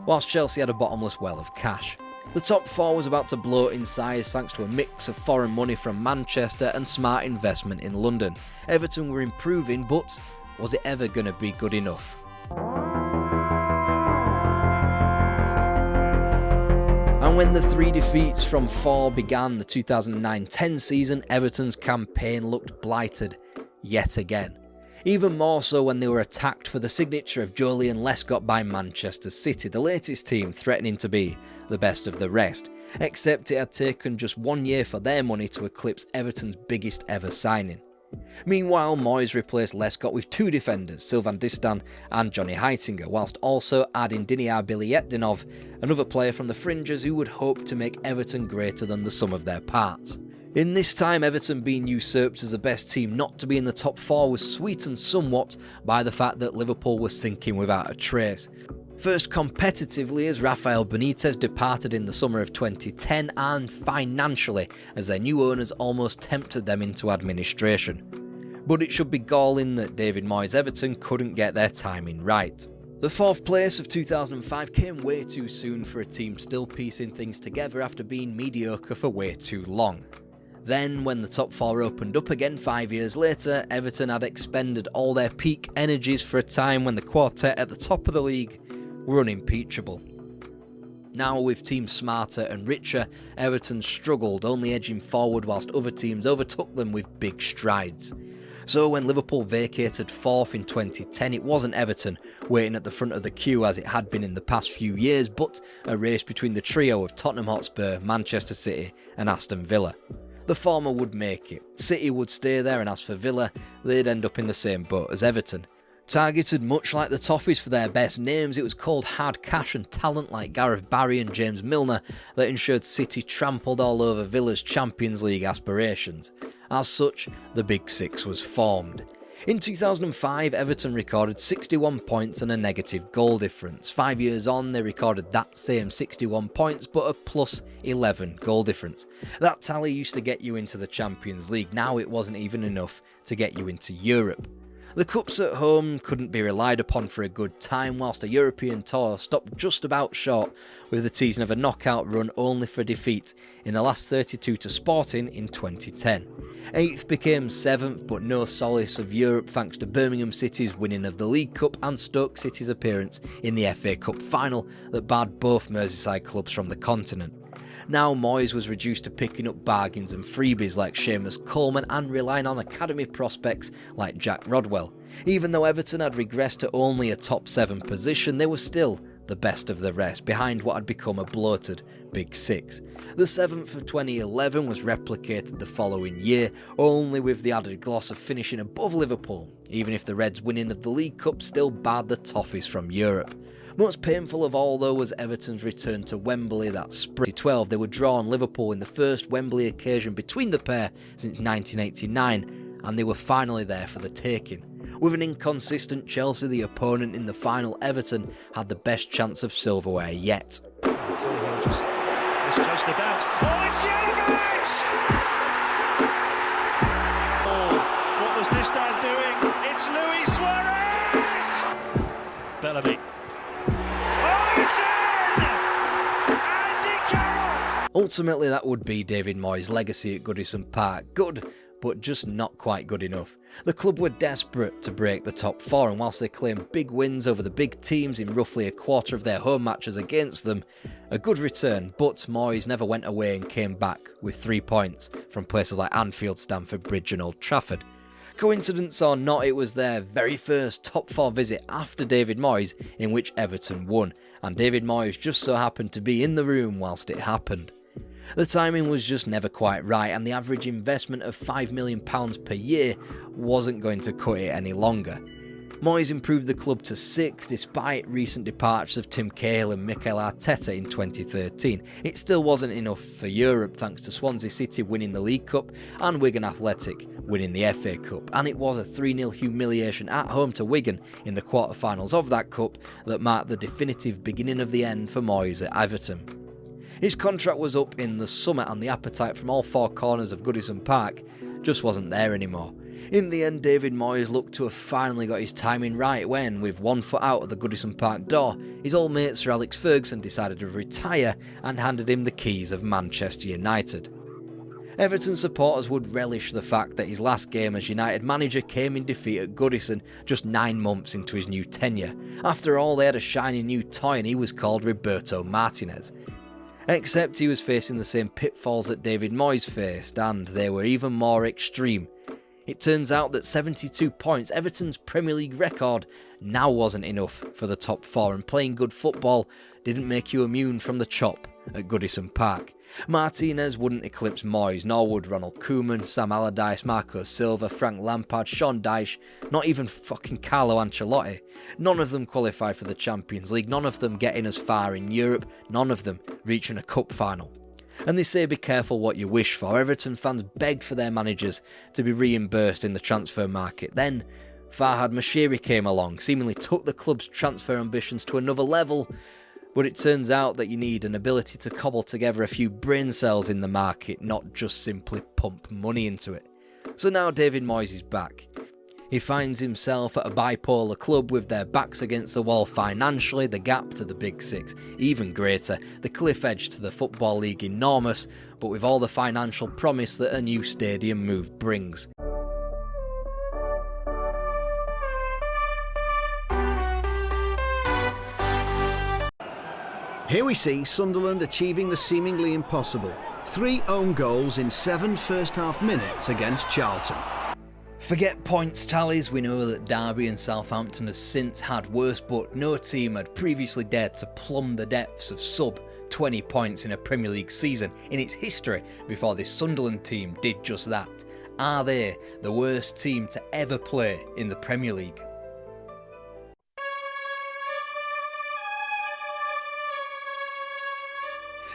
whilst Chelsea had a bottomless well of cash. The top four was about to blow in size thanks to a mix of foreign money from Manchester and smart investment in London. Everton were improving, but was it ever going to be good enough? And when the 3 defeats from 4 began the 2009-10 season, Everton's campaign looked blighted yet again. Even more so when they were attacked for the signature of Joleon Lescott by Manchester City, the latest team threatening to be the best of the rest. Except it had taken just 1 year for their money to eclipse Everton's biggest ever signing. Meanwhile, Moyes replaced Lescott with 2 defenders, Sylvain Distin and Johnny Heitinga, whilst also adding Diniar Bilyaetdinov, another player from the fringes who would hope to make Everton greater than the sum of their parts. In this time, Everton being usurped as the best team not to be in the top 4 was sweetened somewhat by the fact that Liverpool was sinking without a trace. First competitively as Rafael Benitez departed in the summer of 2010, and financially as their new owners almost tempted them into administration. But it should be galling that David Moyes' Everton couldn't get their timing right. The 4th place of 2005 came way too soon for a team still piecing things together after being mediocre for way too long. Then, when the top 4 opened up again 5 years later, Everton had expended all their peak energies for a time when the quartet at the top of the league were unimpeachable. Now, with teams smarter and richer, Everton struggled, only edging forward whilst other teams overtook them with big strides. So when Liverpool vacated 4th in 2010, it wasn't Everton waiting at the front of the queue as it had been in the past few years, but a race between the trio of Tottenham Hotspur, Manchester City and Aston Villa. The former would make it, City would stay there, and as for Villa, they'd end up in the same boat as Everton. Targeted much like the Toffees for their best names, it was cold hard cash and talent like Gareth Barry and James Milner that ensured City trampled all over Villa's Champions League aspirations. As such, the Big Six was formed. In 2005, Everton recorded 61 points and a negative goal difference. 5 years on, they recorded that same 61 points but a plus 11 goal difference. That tally used to get you into the Champions League, now it wasn't even enough to get you into Europe. The cups at home couldn't be relied upon for a good time, whilst a European tour stopped just about short with the teasing of a knockout run only for defeat in the last 32 to Sporting in 2010. 8th became 7th, but no solace of Europe thanks to Birmingham City's winning of the League Cup and Stoke City's appearance in the FA Cup final that barred both Merseyside clubs from the continent. Now Moyes was reduced to picking up bargains and freebies like Seamus Coleman and relying on academy prospects like Jack Rodwell. Even though Everton had regressed to only a top 7 position, they were still the best of the rest, behind what had become a bloated Big Six. The 7th of 2011 was replicated the following year, only with the added gloss of finishing above Liverpool, even if the Reds' winning of the League Cup still barred the Toffees from Europe. Most painful of all though was Everton's return to Wembley that spring. In 2012 they would draw on Liverpool in the first Wembley occasion between the pair since 1989, and they were finally there for the taking. With an inconsistent Chelsea the opponent in the final, Everton had the best chance of silverware yet. Just misjudged the bounce. Oh, it's Janovic! Oh, what was Distin doing? It's Luis Suarez! Bellamy. Ultimately, that would be David Moyes' legacy at Goodison Park. Good, but just not quite good enough. The club were desperate to break the top 4, and whilst they claimed big wins over the big teams in roughly a quarter of their home matches against them, a good return, but Moyes never went away and came back with 3 points from places like Anfield, Stamford Bridge and Old Trafford. Coincidence or not, it was their very first top 4 visit after David Moyes in which Everton won, and David Moyes just so happened to be in the room whilst it happened. The timing was just never quite right, and the average investment of £5 million per year wasn't going to cut it any longer. Moyes improved the club to 6th despite recent departures of Tim Cahill and Mikel Arteta in 2013. It still wasn't enough for Europe thanks to Swansea City winning the League Cup and Wigan Athletic winning the FA Cup, and it was a 3-0 humiliation at home to Wigan in the quarter-finals of that cup that marked the definitive beginning of the end for Moyes at Everton. His contract was up in the summer and the appetite from all 4 corners of Goodison Park just wasn't there anymore. In the end, David Moyes looked to have finally got his timing right when, with one foot out of the Goodison Park door, his old mate Sir Alex Ferguson decided to retire and handed him the keys of Manchester United. Everton supporters would relish the fact that his last game as United manager came in defeat at Goodison just 9 months into his new tenure. After all, they had a shiny new toy and he was called Roberto Martinez. Except he was facing the same pitfalls that David Moyes faced, and they were even more extreme. It turns out that 72 points, Everton's Premier League record, now wasn't enough for the top 4, and playing good football didn't make you immune from the chop at Goodison Park. Martinez wouldn't eclipse Moyes, nor would Ronald Koeman, Sam Allardyce, Marco Silva, Frank Lampard, Sean Dyche, not even fucking Carlo Ancelotti. None of them qualified for the Champions League, none of them getting as far in Europe, none of them reaching a cup final. And they say be careful what you wish for. Everton fans begged for their managers to be reimbursed in the transfer market. Then Farhad Moshiri came along, seemingly took the club's transfer ambitions to another level. But it turns out that you need an ability to cobble together a few brain cells in the market, not just simply pump money into it. So now David Moyes is back. He finds himself at a bipolar club with their backs against the wall financially, the gap to the Big Six even greater, the cliff edge to the Football League enormous, but with all the financial promise that a new stadium move brings. Here we see Sunderland achieving the seemingly impossible. 3 own goals in 7 first-half minutes against Charlton. Forget points tallies, we know that Derby and Southampton has since had worse, but no team had previously dared to plumb the depths of sub 20 points in a Premier League season in its history before this Sunderland team did just that. Are they the worst team to ever play in the Premier League?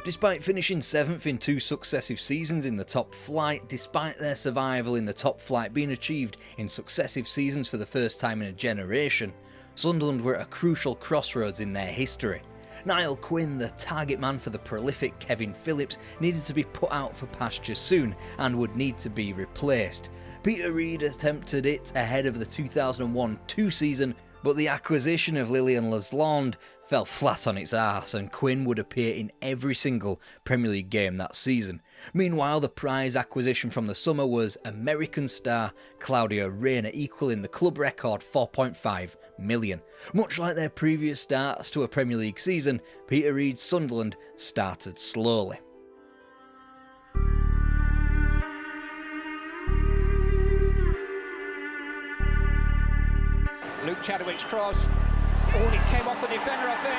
Despite finishing 7th in 2 successive seasons in the top flight, despite their survival in the top flight being achieved in successive seasons for the first time in a generation, Sunderland were at a crucial crossroads in their history. Niall Quinn, the target man for the prolific Kevin Phillips, needed to be put out for pasture soon and would need to be replaced. Peter Reid attempted it ahead of the 2001-2 season, but the acquisition of Lilian Lasland fell flat on its arse and Quinn would appear in every single Premier League game that season. Meanwhile, the prize acquisition from the summer was American star Claudio Reyna, equalling the club record $4.5 million. Much like their previous starts to a Premier League season, Peter Reid's Sunderland started slowly. Luke Chadwick's cross. Oh, it came off the defender, I think.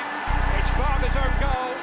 It's Varga's own goal.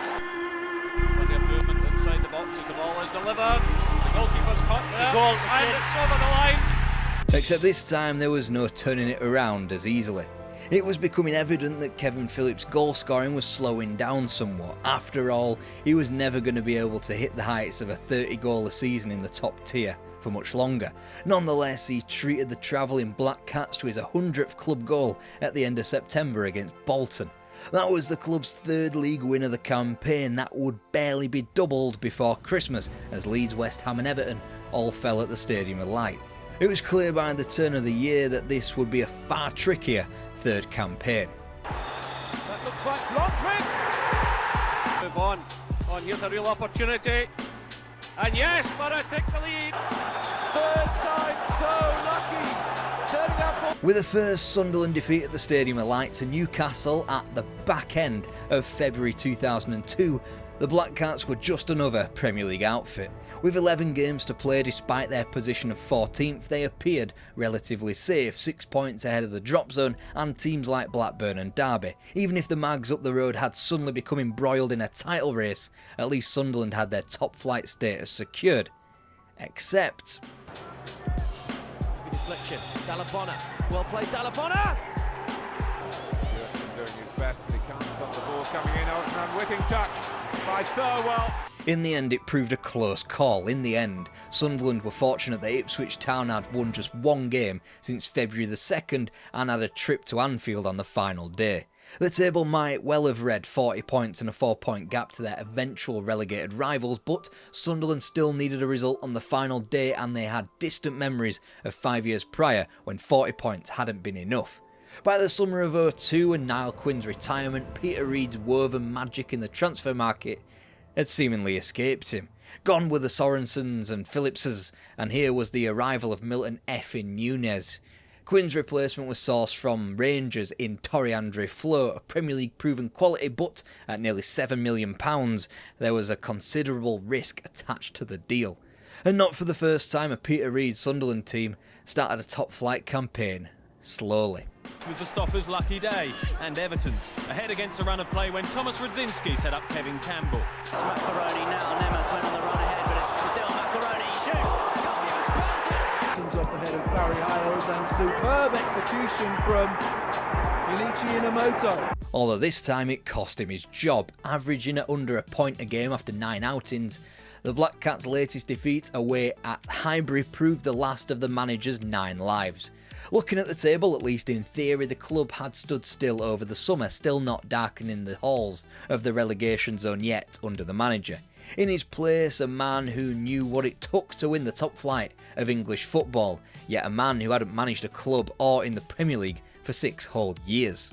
Plenty of movement inside the box as the ball is delivered. The goalkeeper's caught there, goal, and it's over the line. Except this time there was no turning it around as easily. It was becoming evident that Kevin Phillips' goal scoring was slowing down somewhat. After all, he was never going to be able to hit the heights of a 30 goal a season in the top tier for much longer. Nonetheless, he treated the travelling Black Cats to his 100th club goal at the end of September against Bolton. That was the club's 3rd league win of the campaign. That would barely be doubled before Christmas, as Leeds, West Ham and Everton all fell at the Stadium of Light. It was clear by the turn of the year that this would be a far trickier 3rd campaign. That looks like Blomqvist. Move on. Here's a real opportunity. And yes, Borough take the lead. 3rd time, so lucky. Turning up. With a first Sunderland defeat at the Stadium of Light to Newcastle at the back end of February 2002, the Black Cats were just another Premier League outfit. With 11 games to play despite their position of 14th, they appeared relatively safe, 6 points ahead of the drop zone and teams like Blackburn and Derby. Even if the Mags up the road had suddenly become embroiled in a title race, at least Sunderland had their top flight status secured. Except... Deflection, Dalabona, well played Dalabona! Doing his best, but he can't stop the ball coming in. Oh, it's an unwitting touch by Thirlwell. In the end, it proved a close call. In the end, Sunderland were fortunate that Ipswich Town had won just 1 game since February the 2nd and had a trip to Anfield on the final day. The table might well have read 40 points and a 4-point gap to their eventual relegated rivals, but Sunderland still needed a result on the final day, and they had distant memories of 5 years prior when 40 points hadn't been enough. By the summer of 2002 and Niall Quinn's retirement, Peter Reid's woven magic in the transfer market had seemingly escaped him. Gone were the Sorensens and Phillipses, and here was the arrival of Milton Effin Nunes. Quinn's replacement was sourced from Rangers in Toriandre Flo, a Premier League proven quality, but at nearly £7 million there was a considerable risk attached to the deal. And not for the first time a Peter Reid Sunderland team started a top flight campaign slowly. It was the stoppers' lucky day, and Everton's ahead against a run of play when Thomas Radzinski set up Kevin Campbell. It's Macaroni now, Nemeth went on the run ahead, but it's still Macaroni, he shoots! Up ahead of Barry Hales, and superb execution from Junichi Inamoto. Although this time it cost him his job, averaging at under a point a game after 9 outings. The Black Cats' latest defeat away at Highbury proved the last of the manager's 9 lives. Looking at the table, at least in theory, the club had stood still over the summer, still not darkening the halls of the relegation zone yet under the manager. In his place, a man who knew what it took to win the top flight of English football, yet a man who hadn't managed a club or in the Premier League for 6 whole years.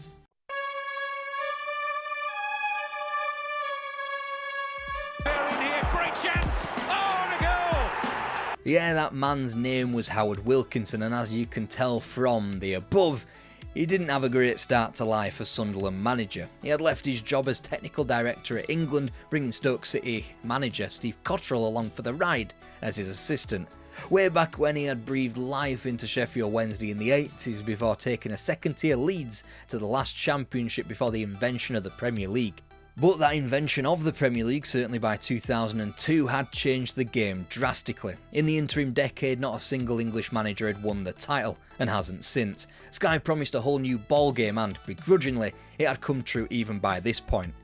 Yeah, that man's name was Howard Wilkinson, and as you can tell from the above, he didn't have a great start to life as Sunderland manager. He had left his job as technical director at England, bringing Stoke City manager Steve Cotterill along for the ride as his assistant. Way back when he had breathed life into Sheffield Wednesday in the 80s before taking a second-tier Leeds to the last championship before the invention of the Premier League. But that invention of the Premier League, certainly by 2002, had changed the game drastically. In the interim decade, not a single English manager had won the title, and hasn't since. Sky promised a whole new ballgame, and, begrudgingly, it had come true even by this point.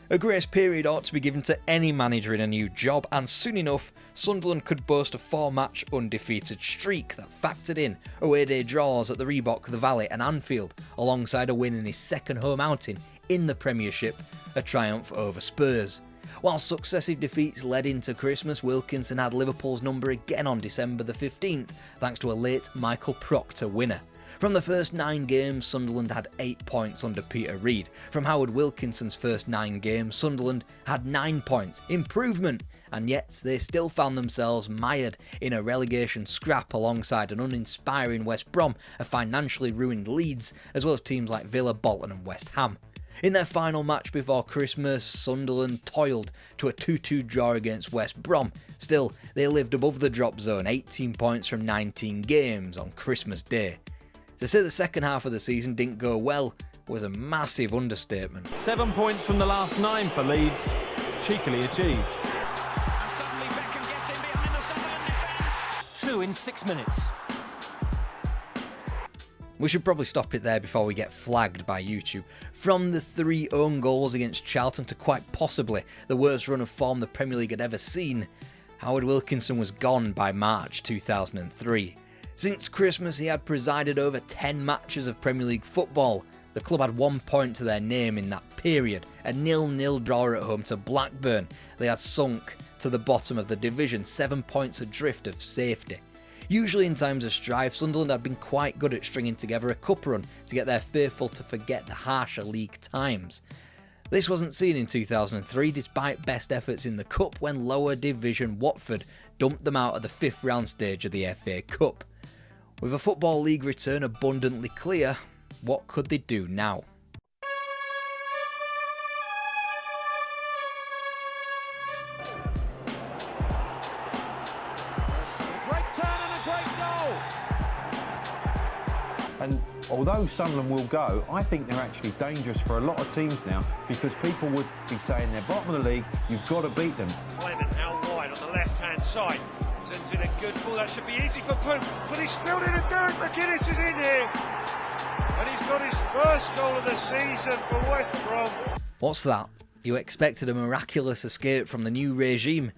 A grace period ought to be given to any manager in a new job, and soon enough, Sunderland could boast a 4-match undefeated streak that factored in away day draws at the Reebok, the Valley and Anfield, alongside a win in his second home outing in the Premiership, a triumph over Spurs. While successive defeats led into Christmas, Wilkinson had Liverpool's number again on December the 15th, thanks to a late Michael Proctor winner. From the first 9 games, Sunderland had 8 points under Peter Reid. From Howard Wilkinson's first 9 games, Sunderland had 9 points. Improvement! And yet they still found themselves mired in a relegation scrap alongside an uninspiring West Brom, a financially ruined Leeds, as well as teams like Villa, Bolton and West Ham. In their final match before Christmas, Sunderland toiled to a 2-2 draw against West Brom. Still, they lived above the drop zone, 18 points from 19 games on Christmas Day. To say the second half of the season didn't go well was a massive understatement. 7 points from the last 9 for Leeds, cheekily achieved. 2 in 6 minutes. We should probably stop it there before we get flagged by YouTube. From the 3 own goals against Charlton to quite possibly the worst run of form the Premier League had ever seen, Howard Wilkinson was gone by March 2003. Since Christmas he had presided over 10 matches of Premier League football. The club had 1 point to their name in that period, a 0-0 draw at home to Blackburn. They had sunk to the bottom of the division, 7 points adrift of safety. Usually in times of strife, Sunderland had been quite good at stringing together a cup run to get their faithful to forget the harsher league times. This wasn't seen in 2003 despite best efforts in the cup when lower division Watford dumped them out at the 5th round stage of the FA Cup. With a Football League return abundantly clear, what could they do now? And although Sunderland will go, I think they're actually dangerous for a lot of teams now because people would be saying they're bottom of the league, you've got to beat them. Clement out wide on the left-hand side. Sends in a good ball. That should be easy for Pope, but he's still in it. Derek McGuinness is in here. And he's got his first goal of the season for West Brom. What's that? You expected a miraculous escape from the new regime?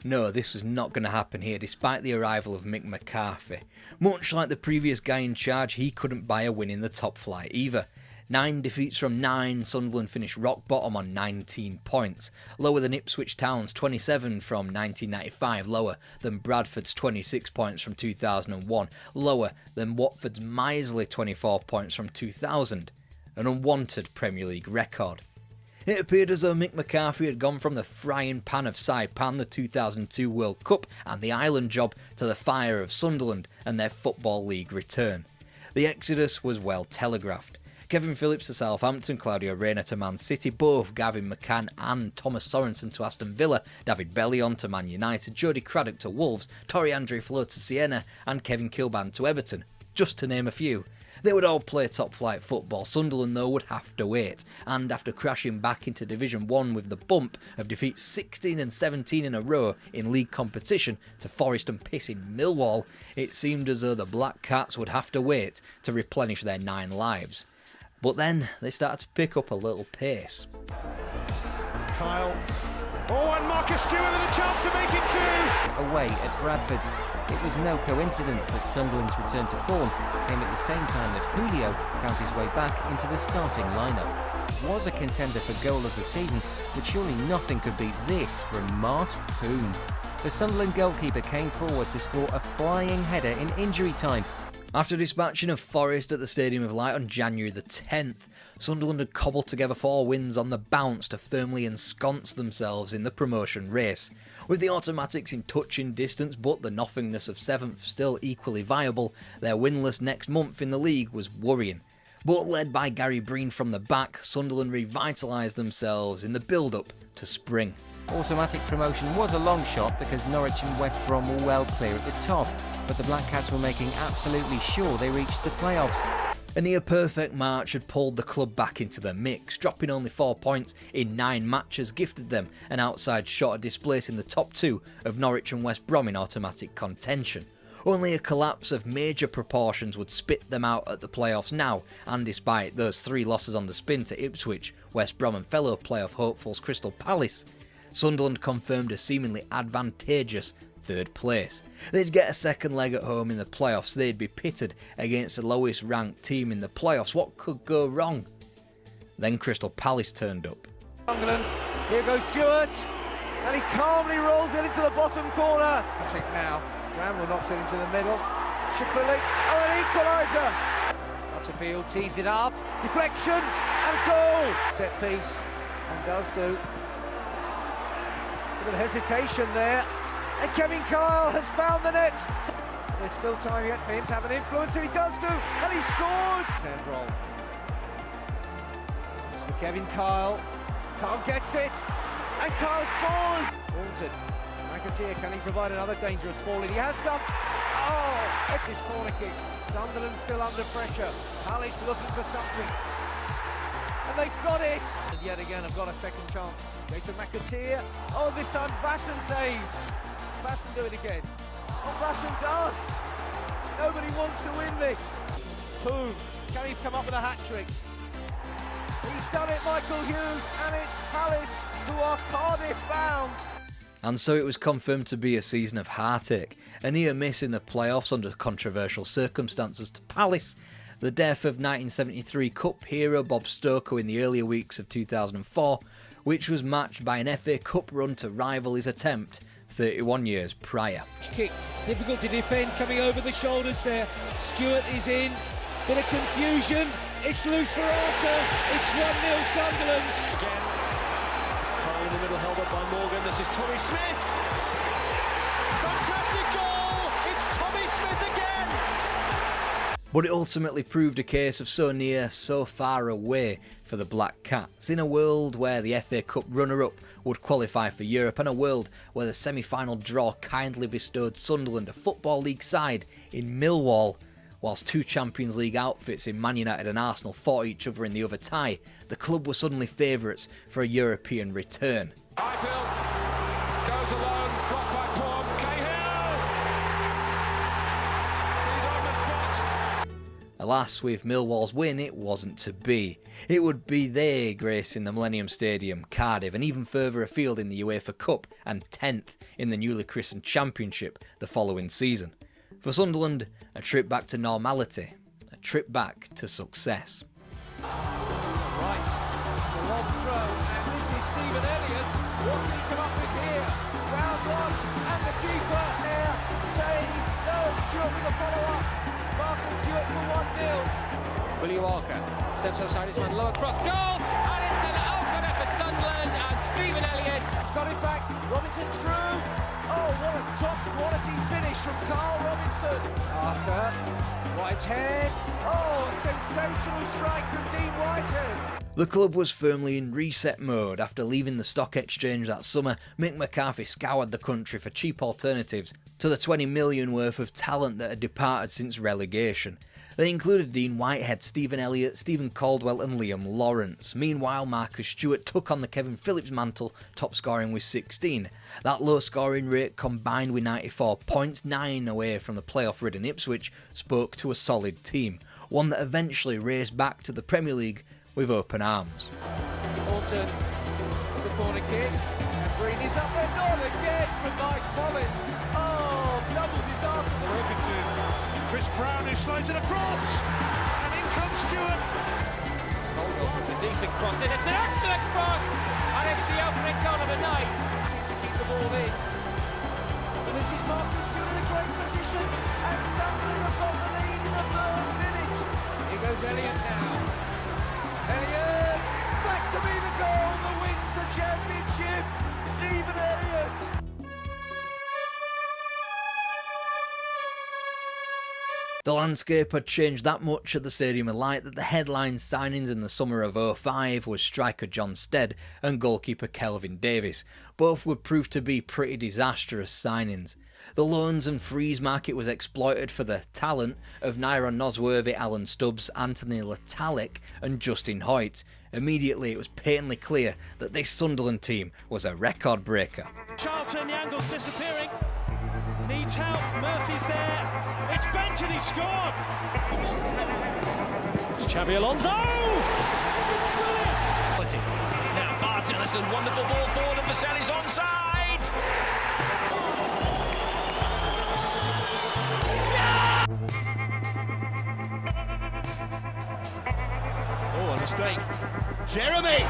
No, this was not going to happen here despite the arrival of Mick McCarthy. Much like the previous guy in charge, he couldn't buy a win in the top flight either. 9 defeats from 9, Sunderland finished rock bottom on 19 points, lower than Ipswich Town's 27 from 1995, lower than Bradford's 26 points from 2001, lower than Watford's miserly 24 points from 2000, an unwanted Premier League record. It appeared as though Mick McCarthy had gone from the frying pan of Saipan, the 2002 World Cup and the Island job, to the fire of Sunderland and their Football League return. The exodus was well telegraphed. Kevin Phillips to Southampton, Claudio Reyna to Man City, both Gavin McCann and Thomas Sorensen to Aston Villa, David Bellion to Man United, Jody Craddock to Wolves, Torrey Andre Flo to Siena and Kevin Kilbane to Everton, just to name a few. They would all play top-flight football. Sunderland, though, would have to wait, and after crashing back into Division 1 with the bump of defeats 16 and 17 in a row in league competition to Forest and pissing Millwall, it seemed as though the Black Cats would have to wait to replenish their 9 lives. But then they started to pick up a little pace. Kyle. Oh, and Marcus Stewart with a chance to make it 2. Away at Bradford. It was no coincidence that Sunderland's return to form came at the same time that Julio found his way back into the starting lineup. Was a contender for goal of the season, but surely nothing could beat this from Mart Poon. The Sunderland goalkeeper came forward to score a flying header in injury time. After dispatching of Forest at the Stadium of Light on January the 10th, Sunderland had cobbled together 4 wins on the bounce to firmly ensconce themselves in the promotion race. With the automatics in touching distance but the nothingness of 7th still equally viable, their winless next month in the league was worrying. But led by Gary Breen from the back, Sunderland revitalised themselves in the build-up to spring. Automatic promotion was a long shot because Norwich and West Brom were well clear at the top, but the Black Cats were making absolutely sure they reached the playoffs. A near-perfect March had pulled the club back into the mix, dropping only 4 points in 9 matches gifted them an outside shot at displacing the top 2 of Norwich and West Brom in automatic contention. Only a collapse of major proportions would spit them out at the playoffs now, and despite those 3 losses on the spin to Ipswich, West Brom and fellow playoff hopefuls Crystal Palace, Sunderland confirmed a seemingly advantageous 3rd place. They'd get a second leg at home in the playoffs, they'd be pitted against the lowest ranked team in the playoffs. What could go wrong? Then Crystal Palace turned up. England, here goes Stewart, and he calmly rolls it into the bottom corner. Check now, Bramwell knocks it into the middle. Shifley, oh, an equaliser. Butterfield tees it up, deflection, and goal. Set piece, and does do. Bit of hesitation there, and Kevin Kyle has found the net. There's still time yet for him to have an influence, and he does do, and he scored. 10 roll. It's for Kevin Kyle. Kyle gets it, and Kyle scores. Haunted. McAteer, can he provide another dangerous ball? And he has done. Oh, it's his corner kick. Sunderland still under pressure. Palace looking for something. And they've got it! And yet again, I've got a second chance. Go to McAteer. Oh, this time Batten saves. Batten do it again. Oh, Batten does! Nobody wants to win this. Boom. Can he come up with a hat-trick? He's done it, Michael Hughes, and it's Palace who are Cardiff bound. And so it was confirmed to be a season of heartache. A near miss in the playoffs under controversial circumstances to Palace. The death of 1973 Cup hero Bob Stokoe in the earlier weeks of 2004, which was matched by an FA Cup run to rival his attempt 31 years prior. Kick, difficult to defend, coming over the shoulders there. Stewart is in, bit of confusion, it's loose for Arthur, it's 1-0 Sunderland. Again, Cole in the middle, held up by Morgan, this is Tommy Smith. Fantastic goal, it's Tommy Smith again. But it ultimately proved a case of so near, so far away for the Black Cats, in a world where the FA Cup runner-up would qualify for Europe, and a world where the semi-final draw kindly bestowed Sunderland a Football League side in Millwall, whilst 2 Champions League outfits in Man United and Arsenal fought each other in the other tie. The club were suddenly favourites for a European return. Highfield goes alone, blocked by Paul Cahill. He's on the spot. Alas, with Millwall's win, it wasn't to be. It would be they gracing the Millennium Stadium, Cardiff, and even further afield in the UEFA Cup, and 10th in the newly christened Championship the following season. For Sunderland, a trip back to normality, a trip back to success. What can he come up with here? Round one, and the keeper there saved. No, Stewart with a follow-up. Marcus Stewart for 1-0. Willie Walker steps outside his man, lower cross, goal! And it's an opener for Sunderland, and Stephen Elliott. It's got it back, Robinson's through. Oh, what a top quality finish from Carl Robinson. Parker, Whitehead. Oh, a sensational strike from Dean Whitehead. The club was firmly in reset mode. After leaving the stock exchange that summer, Mick McCarthy scoured the country for cheap alternatives to the 20 million worth of talent that had departed since relegation. They included Dean Whitehead, Stephen Elliott, Stephen Caldwell and Liam Lawrence. Meanwhile, Marcus Stewart took on the Kevin Phillips mantle, top scoring with 16. That low scoring rate combined with 94 points, 9 away from the playoff-ridden Ipswich, spoke to a solid team, one that eventually raced back to the Premier League with open arms. Alton with the corner kick, and Breeny's up there, not again from Mike Collins. Oh, double disaster. Worthington, Chris Brown who slides it across, and in comes Stewart. Oh, it's a decent cross in, it's an excellent cross, and it's the opening goal of the night. To keep the ball in. But this is Marcus Stewart in a great position, and Sunderland have got the lead in the third minute. Here goes Elliott now. Elliott, back to be the goal that wins the championship. Stephen Elliott. The landscape had changed that much at the Stadium of Light that the headline signings in the summer of 2005 was striker John Stead and goalkeeper Kelvin Davis. Both would prove to be pretty disastrous signings. The loans and frees market was exploited for the talent of Nyron Nosworthy, Alan Stubbs, Anthony Letalic and Justin Hoyt. Immediately it was patently clear that this Sunderland team was a record breaker. Charlton, the angle's disappearing. Needs help, Murphy's there. It's Bench and he scored. It's Xabi Alonso. It's brilliant. Now Martin, that's a wonderful ball forward and Vasseli's onside. Oh, a mistake. Jeremy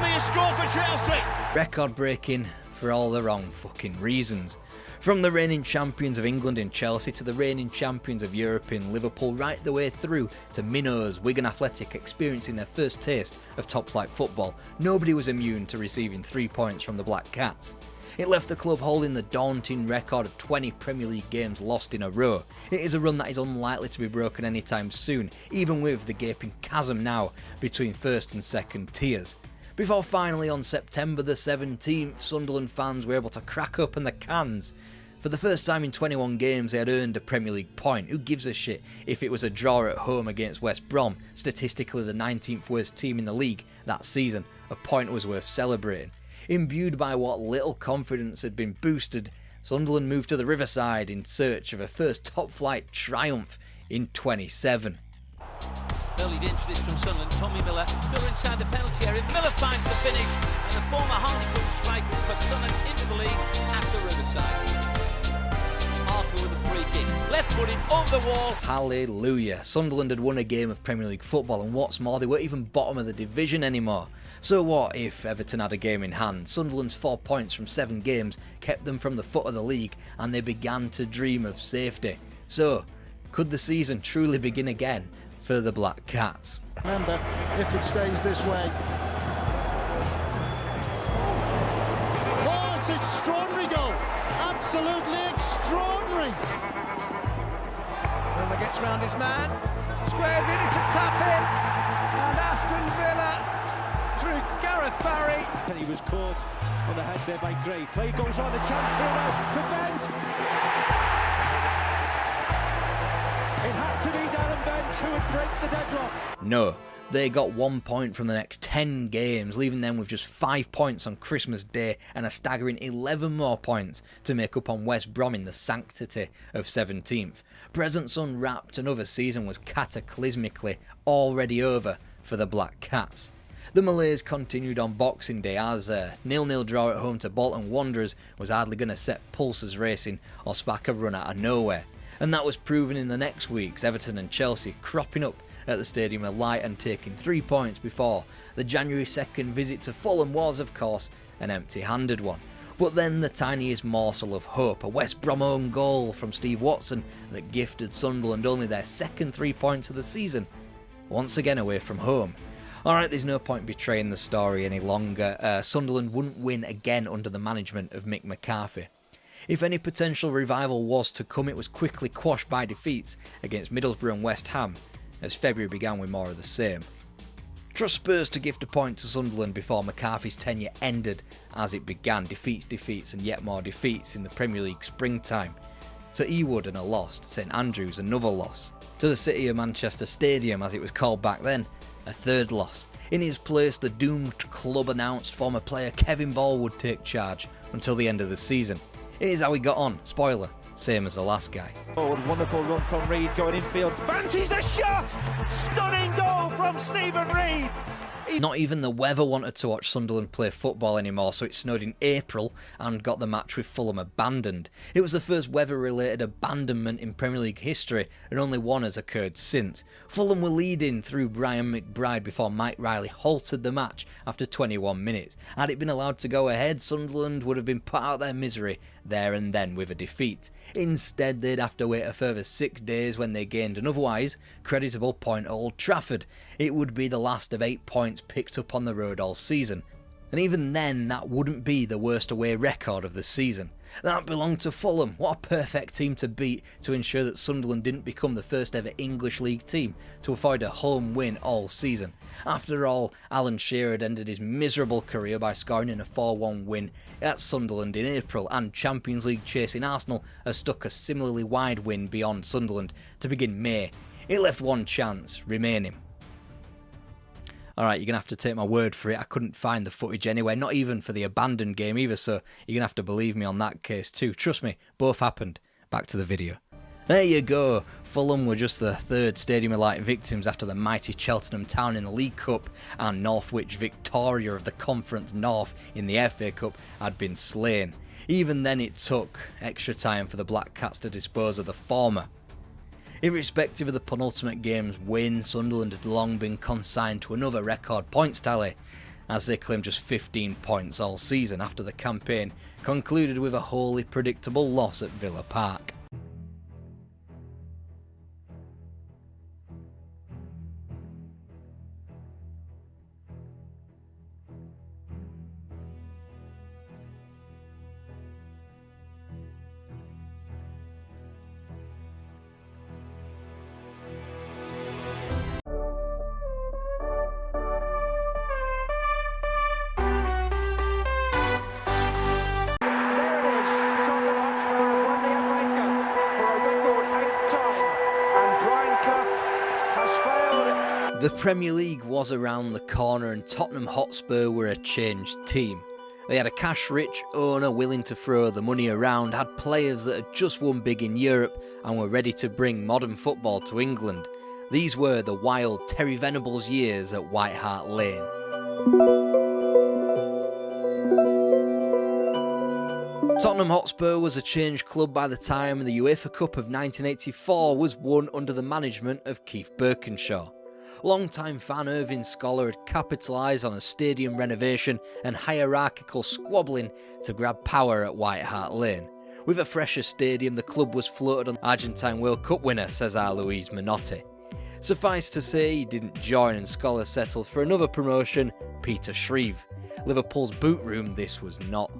has scored for Chelsea. Record breaking for all the wrong fucking reasons. From the reigning champions of England in Chelsea to the reigning champions of Europe in Liverpool, right the way through to Minnows, Wigan Athletic experiencing their first taste of top-flight football, nobody was immune to receiving 3 points from the Black Cats. It left the club holding the daunting record of 20 Premier League games lost in a row. It is a run that is unlikely to be broken anytime soon, even with the gaping chasm now between first and second tiers. Before finally on September the 17th, Sunderland fans were able to crack open the cans. For the first time in 21 games they had earned a Premier League point. Who gives a shit if it was a draw at home against West Brom, statistically the 19th worst team in the league that season? A point was worth celebrating. Imbued by what little confidence had been boosted, Sunderland moved to the Riverside in search of a first top-flight triumph in 27. Early danger this from Sunderland, Tommy Miller inside the penalty area, Miller finds the finish, and the former Harlequin striker has put Sunderland into the lead at the Riverside. Harper with a free kick, left footed over the wall. Hallelujah. Sunderland had won a game of Premier League football, and what's more, they weren't even bottom of the division anymore. So what if Everton had a game in hand? Sunderland's 4 points from 7 games kept them from the foot of the league, and they began to dream of safety. So, could the season truly begin again for the Black Cats? Remember, if it stays this way. Oh, it's an extraordinary goal. Absolutely extraordinary. Wilmer gets round his man, squares in, it's a tap in, and Aston Villa through Gareth Barry. And he was caught on the head there by Gray. Play goes on, a chance here now for Bent. It had to be Darren Bent who would break the deadlock. No, they got 1 point from the next 10 games, leaving them with just 5 points on Christmas Day and a staggering 11 more points to make up on West Brom in the sanctity of 17th. Presents unwrapped, another season was cataclysmically already over for the Black Cats. The malaise continued on Boxing Day as a 0-0 draw at home to Bolton Wanderers was hardly going to set pulses racing or spark a run out of nowhere. And that was proven in the next weeks, Everton and Chelsea cropping up at the Stadium of Light and taking 3 points before the January 2nd visit to Fulham was, of course, an empty-handed one. But then the tiniest morsel of hope, a West Brom own goal from Steve Watson that gifted Sunderland only their second 3 points of the season, once again away from home. Alright, there's no point betraying the story any longer. Sunderland wouldn't win again under the management of Mick McCarthy. If any potential revival was to come, it was quickly quashed by defeats against Middlesbrough and West Ham, as February began with more of the same. Trust Spurs to gift a point to Sunderland before McCarthy's tenure ended as it began. Defeats and yet more defeats in the Premier League springtime. To Ewood and a loss, to St Andrews another loss. To the City of Manchester Stadium, as it was called back then, a third loss. In his place, the doomed club announced former player Kevin Ball would take charge until the end of the season. Here's how he got on. Spoiler, same as the last guy. Oh, wonderful run from Reid going infield. Fancies the shot! Stunning goal from Stephen Reid! Not even the weather wanted to watch Sunderland play football anymore, so it snowed in April and got the match with Fulham abandoned. It was the first weather-related abandonment in Premier League history, and only one has occurred since. Fulham were leading through Brian McBride before Mike Riley halted the match after 21 minutes. Had it been allowed to go ahead, Sunderland would have been put out of their misery there and then with a defeat. Instead, they'd have to wait a further 6 days when they gained an otherwise creditable point at Old Trafford. It would be the last of 8 points picked up on the road all season. And even then, that wouldn't be the worst away record of the season. That belonged to Fulham. What a perfect team to beat to ensure that Sunderland didn't become the first ever English League team to avoid a home win all season. After all, Alan Shearer had ended his miserable career by scoring in a 4-1 win at Sunderland in April, and Champions League chasing Arsenal has stuck a similarly wide win beyond Sunderland to begin May. It left one chance remaining. Alright, you're going to have to take my word for it. I couldn't find the footage anywhere, not even for the abandoned game either, so you're going to have to believe me on that case too. Trust me, both happened. Back to the video. There you go. Fulham were just the third Stadium of Light victims after the mighty Cheltenham Town in the League Cup and Northwich Victoria of the Conference North in the FA Cup had been slain. Even then it took extra time for the Black Cats to dispose of the former. Irrespective of the penultimate game's win, Sunderland had long been consigned to another record points tally, as they claimed just 15 points all season after the campaign concluded with a wholly predictable loss at Villa Park. The Premier League was around the corner and Tottenham Hotspur were a changed team. They had a cash-rich owner willing to throw the money around, had players that had just won big in Europe and were ready to bring modern football to England. These were the wild Terry Venables years at White Hart Lane. Tottenham Hotspur was a changed club by the time the UEFA Cup of 1984 was won under the management of Keith Birkinshaw. Longtime fan Irving Scholar had capitalised on a stadium renovation and hierarchical squabbling to grab power at White Hart Lane. With a fresher stadium, the club was floated on Argentine World Cup winner Cesar Luis Menotti. Suffice to say, he didn't join and Scholar settled for another promotion, Peter Shreve. Liverpool's boot room this was not.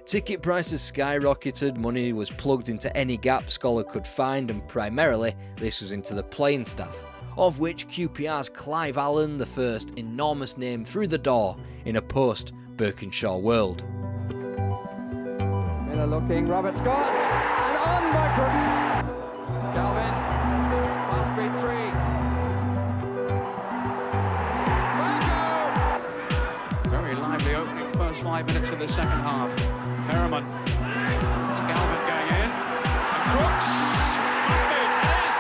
Ticket prices skyrocketed, money was plugged into any gap Scholar could find, and primarily this was into the playing staff, of which QPR's Clive Allen, the first enormous name through the door in a post-Birkinshaw world. Miller looking, Robert Scott, and on by Brooks. Galvin, fast beat 3. Marco! Very lively opening first 5 minutes of the second half. Perriman, it's Galvin going in, and Brooks, must be, it is,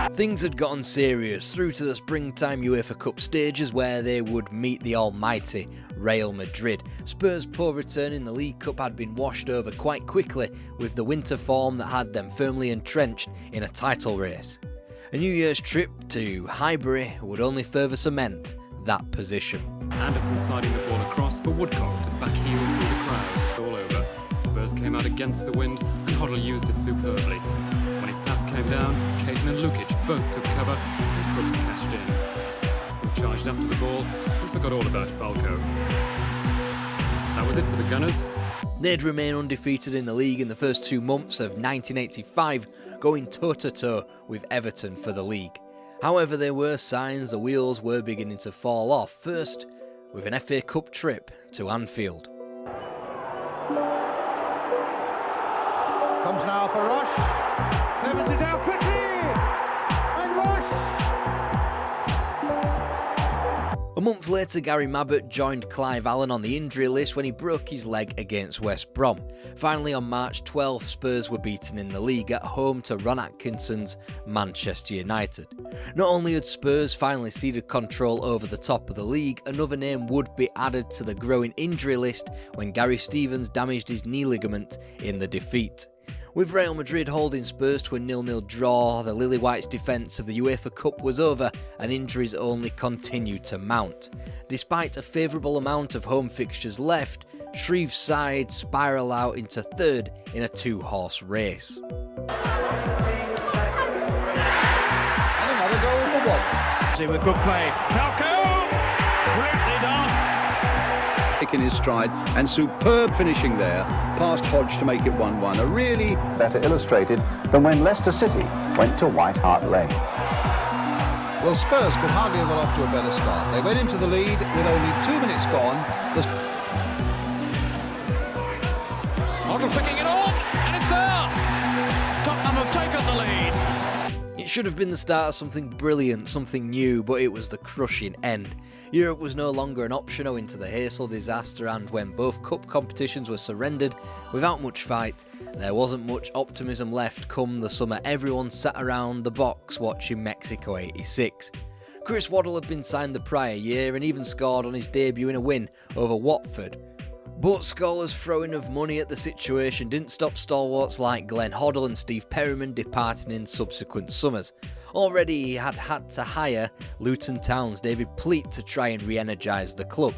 2-0. Things had gotten serious through to the springtime UEFA Cup stages where they would meet the almighty Real Madrid. Spurs' poor return in the League Cup had been washed over quite quickly with the winter form that had them firmly entrenched in a title race. A New Year's trip to Highbury would only further cement that position. Anderson sliding the ball across for Woodcock to back heel through the crowd. All over. Spurs came out against the wind and Hoddle used it superbly. When his pass came down, Caton and Lukic both took cover and Crooks cashed in. Spurs charged after the ball and forgot all about Falco. That was it for the Gunners. They'd remain undefeated in the league in the first 2 months of 1985, going toe-to-toe with Everton for the league. However, there were signs the wheels were beginning to fall off, first with an FA Cup trip to Anfield. Comes now for Rush. Clemens is out quickly. And Rush. A month later, Gary Mabbutt joined Clive Allen on the injury list when he broke his leg against West Brom. Finally, on March 12th, Spurs were beaten in the league at home to Ron Atkinson's Manchester United. Not only had Spurs finally ceded control over the top of the league, another name would be added to the growing injury list when Gary Stevens damaged his knee ligament in the defeat. With Real Madrid holding Spurs to a 0-0 draw, the Lily Whites' defence of the UEFA Cup was over and injuries only continued to mount. Despite a favourable amount of home fixtures left, Shreve's side spiral out into third in a 2-horse race. And another goal for one. See with good play. Falco! Brilliantly done. In his stride and superb finishing there past Hodge to make it 1-1. A really better illustrated than when Leicester City went to White Hart Lane. Well, Spurs could hardly have got off to a better start. They went into the lead with only 2 minutes gone. Hoddle flicking it on, and it's there. Tottenham have taken the lead. It should have been the start of something brilliant, something new, but it was the crushing end. Europe was no longer an option owing to the Heysel disaster, and when both cup competitions were surrendered without much fight, there wasn't much optimism left come the summer everyone sat around the box watching Mexico 86. Chris Waddle had been signed the prior year and even scored on his debut in a win over Watford. But Scholar's throwing of money at the situation didn't stop stalwarts like Glenn Hoddle and Steve Perryman departing in subsequent summers. Already he had to hire Luton Town's David Pleat to try and re-energise the club.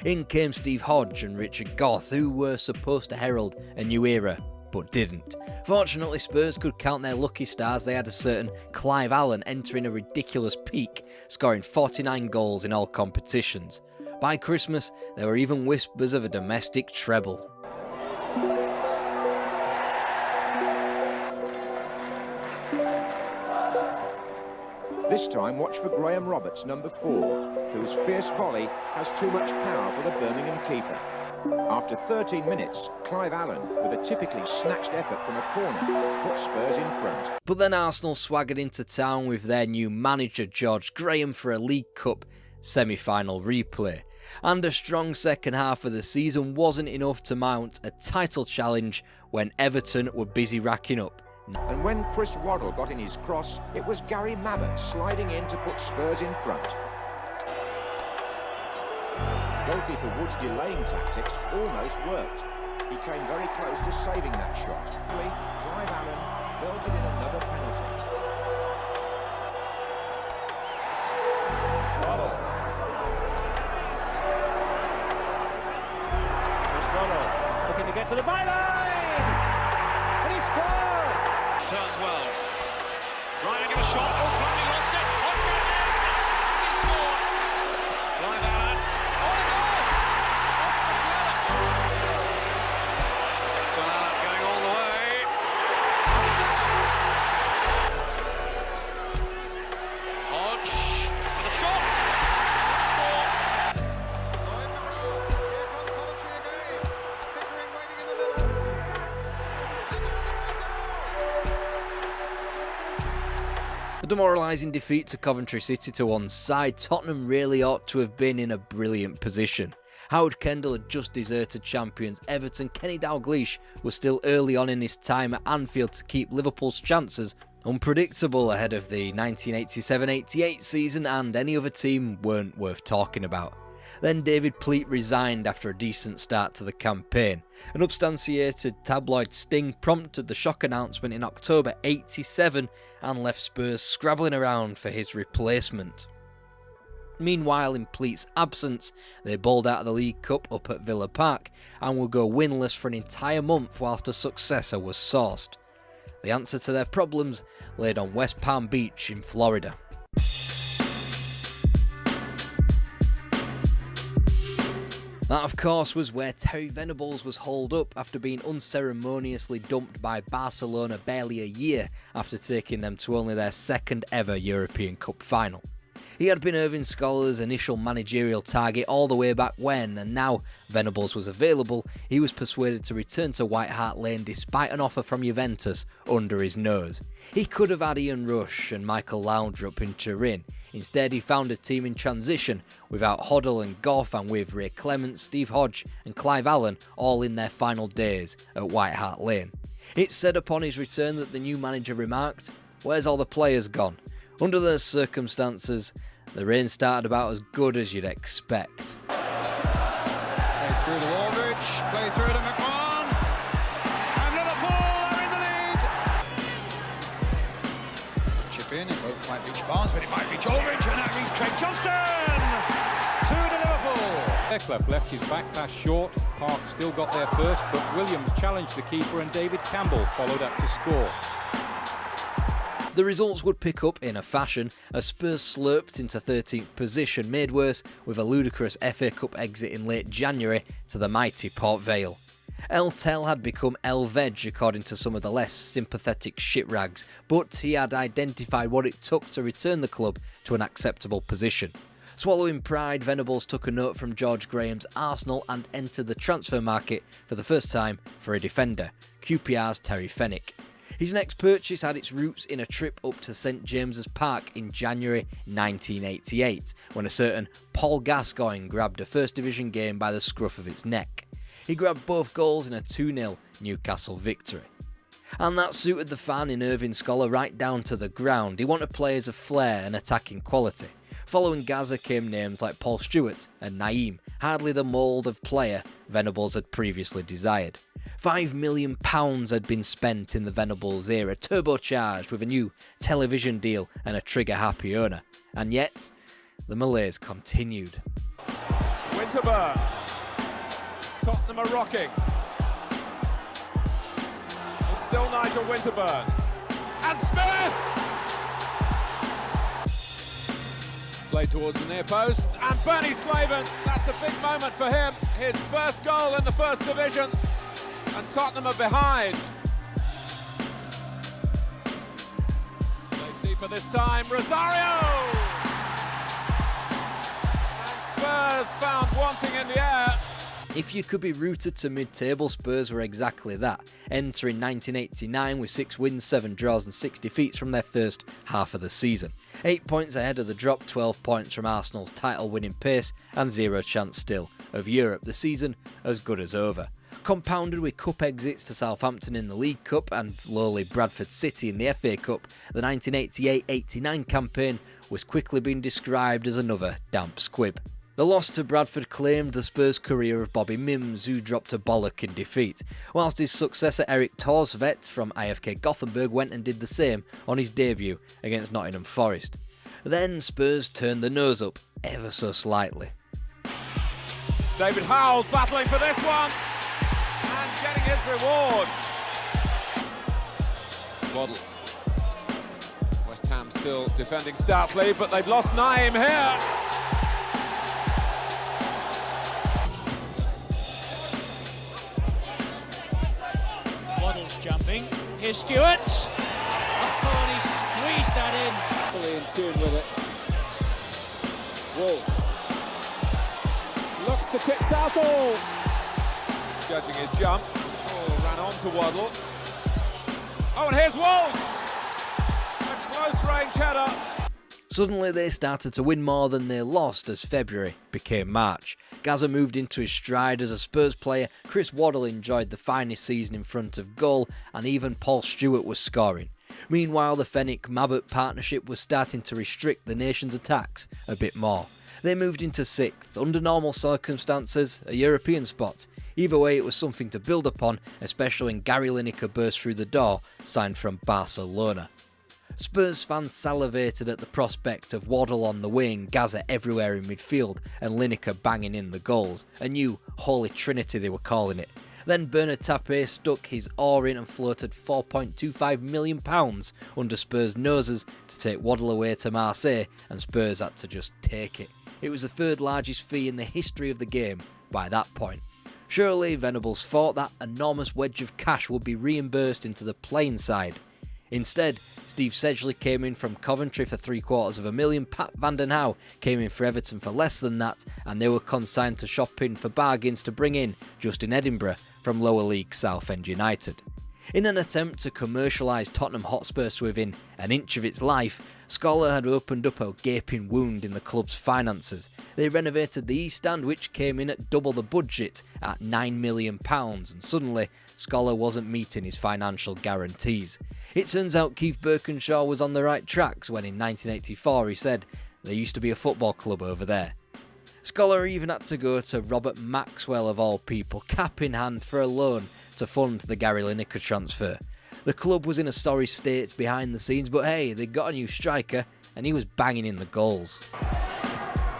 In came Steve Hodge and Richard Goth, who were supposed to herald a new era, but didn't. Fortunately, Spurs could count their lucky stars. They had a certain Clive Allen entering a ridiculous peak, scoring 49 goals in all competitions. By Christmas, there were even whispers of a domestic treble. This time, watch for Graham Roberts, number 4, whose fierce volley has too much power for the Birmingham keeper. After 13 minutes, Clive Allen, with a typically snatched effort from a corner, put Spurs in front. But then Arsenal swaggered into town with their new manager George Graham for a League Cup semi-final replay. And a strong second half of the season wasn't enough to mount a title challenge when Everton were busy racking up. And when Chris Waddle got in his cross, it was Gary Mabbutt sliding in to put Spurs in front. Goalkeeper Wood's delaying tactics almost worked. He came very close to saving that shot. Clive Allen belted in another penalty. Waddle. Chris Waddle looking to get to the byline! And he scored! Turns well. Trying to give a shot. Oh, Plumlee lost it. Hodge got it in. He scored. Clive Allen. On a goal. Still Allen going all the way. Hodge with a shot. Score. Here comes commentary again. Pickering waiting in the middle. A demoralising defeat to Coventry City to one side, Tottenham really ought to have been in a brilliant position. Howard Kendall had just deserted champions Everton. Kenny Dalglish was still early on in his time at Anfield to keep Liverpool's chances unpredictable ahead of the 1987-88 season, and any other team weren't worth talking about. Then David Pleat resigned after a decent start to the campaign. An substantiated tabloid sting prompted the shock announcement in October '87 and left Spurs scrabbling around for his replacement. Meanwhile, in Pleat's absence, they bowled out of the League Cup up at Villa Park and would go winless for an entire month whilst a successor was sourced. The answer to their problems laid on West Palm Beach in Florida. That, of course, was where Terry Venables was hauled up after being unceremoniously dumped by Barcelona barely a year after taking them to only their second ever European Cup final. He had been Irving Scholar's initial managerial target all the way back when, and now Venables was available, he was persuaded to return to White Hart Lane despite an offer from Juventus under his nose. He could have had Ian Rush and Michael Laudrup in Turin. Instead, he found a team in transition without Hoddle and Gough, and with Ray Clements, Steve Hodge and Clive Allen all in their final days at White Hart Lane. It's said upon his return that the new manager remarked, "Where's all the players gone?" Under those circumstances, the reign started about as good as you'd expect. Play through to Aldridge, play through to McMahon, and Liverpool are in the lead. Chip in, it won't quite reach Barnes, but it might reach Aldridge, and that means Craig Johnston! 2 to Liverpool. Clef left his back pass short, Park still got there first, but Williams challenged the keeper and David Campbell followed up to score. The results would pick up in a fashion as Spurs slurped into 13th position, made worse with a ludicrous FA Cup exit in late January to the mighty Port Vale. El Tel had become El Veg according to some of the less sympathetic shitrags, but he had identified what it took to return the club to an acceptable position. Swallowing pride, Venables took a note from George Graham's Arsenal and entered the transfer market for the first time for a defender, QPR's Terry Fenwick. His next purchase had its roots in a trip up to St James's Park in January 1988, when a certain Paul Gascoigne grabbed a First Division game by the scruff of its neck. He grabbed both goals in a 2-0 Newcastle victory. And that suited the fan in Irving Scholar right down to the ground. He wanted players of flair and attacking quality. Following Gaza came names like Paul Stewart and Naeem, hardly the mould of player Venables had previously desired. £5 million had been spent in the Venables era, turbocharged with a new television deal and a trigger-happy owner. And yet, the malaise continued. Winterburn. Tottenham are rocking. It's still Nigel Winterburn. And Smith! Play towards the near post. And Bernie Slaven. That's a big moment for him. His first goal in the First Division. And Tottenham are behind. Played deeper this time, Rosario! And Spurs found wanting in the air. If you could be rooted to mid-table, Spurs were exactly that, entering 1989 with 6 wins, 7 draws and 6 defeats from their first half of the season. 8 points ahead of the drop, 12 points from Arsenal's title-winning pace and 0 chance still of Europe, the season as good as over. Compounded with cup exits to Southampton in the League Cup and lowly Bradford City in the FA Cup, the 1988-89 campaign was quickly being described as another damp squib. The loss to Bradford claimed the Spurs career of Bobby Mims, who dropped a bollock in defeat, whilst his successor Eric Torsvedt from IFK Gothenburg went and did the same on his debut against Nottingham Forest. Then Spurs turned the nose up ever so slightly. David Howells battling for this one. And getting his reward. Waddle. West Ham still defending stoutly, but they've lost Naeem here. Waddle's jumping. Here's Stewart. Oh, and he squeezed that in. Fully in tune with it. Walsh. Looks to tip Southall. Judging his jump. Oh, ran on to Waddle. Oh, and here's Walsh! A close-range header. Suddenly they started to win more than they lost as February became March. Gaza moved into his stride as a Spurs player, Chris Waddle enjoyed the finest season in front of goal, and even Paul Stewart was scoring. Meanwhile, the Fenwick-Mabbutt partnership was starting to restrict the nation's attacks a bit more. They moved into 6th, under normal circumstances, a European spot. Either way, it was something to build upon, especially when Gary Lineker burst through the door, signed from Barcelona. Spurs fans salivated at the prospect of Waddle on the wing, Gaza everywhere in midfield, and Lineker banging in the goals. A new Holy Trinity they were calling it. Then Bernard Tapie stuck his oar in and floated £4.25 million under Spurs' noses to take Waddle away to Marseille, and Spurs had to just take it. It was the 3rd largest fee in the history of the game by that point. Surely Venables thought that enormous wedge of cash would be reimbursed into the playing side. Instead, Steve Sedgley came in from Coventry for £750,000, Pat van den Hauwe came in for Everton for less than that, and they were consigned to shopping for bargains to bring in Justin Edinburgh from lower league Southend United. In an attempt to commercialise Tottenham Hotspur within an inch of its life, Scholar had opened up a gaping wound in the club's finances. They renovated the East Stand, which came in at double the budget at £9 million, and suddenly Scholar wasn't meeting his financial guarantees. It turns out Keith Birkinshaw was on the right tracks when in 1984 he said, "There used to be a football club over there." Scholar even had to go to Robert Maxwell of all people, cap in hand, for a loan to fund the Gary Lineker transfer. The club was in a sorry state behind the scenes, but hey, they got a new striker and he was banging in the goals.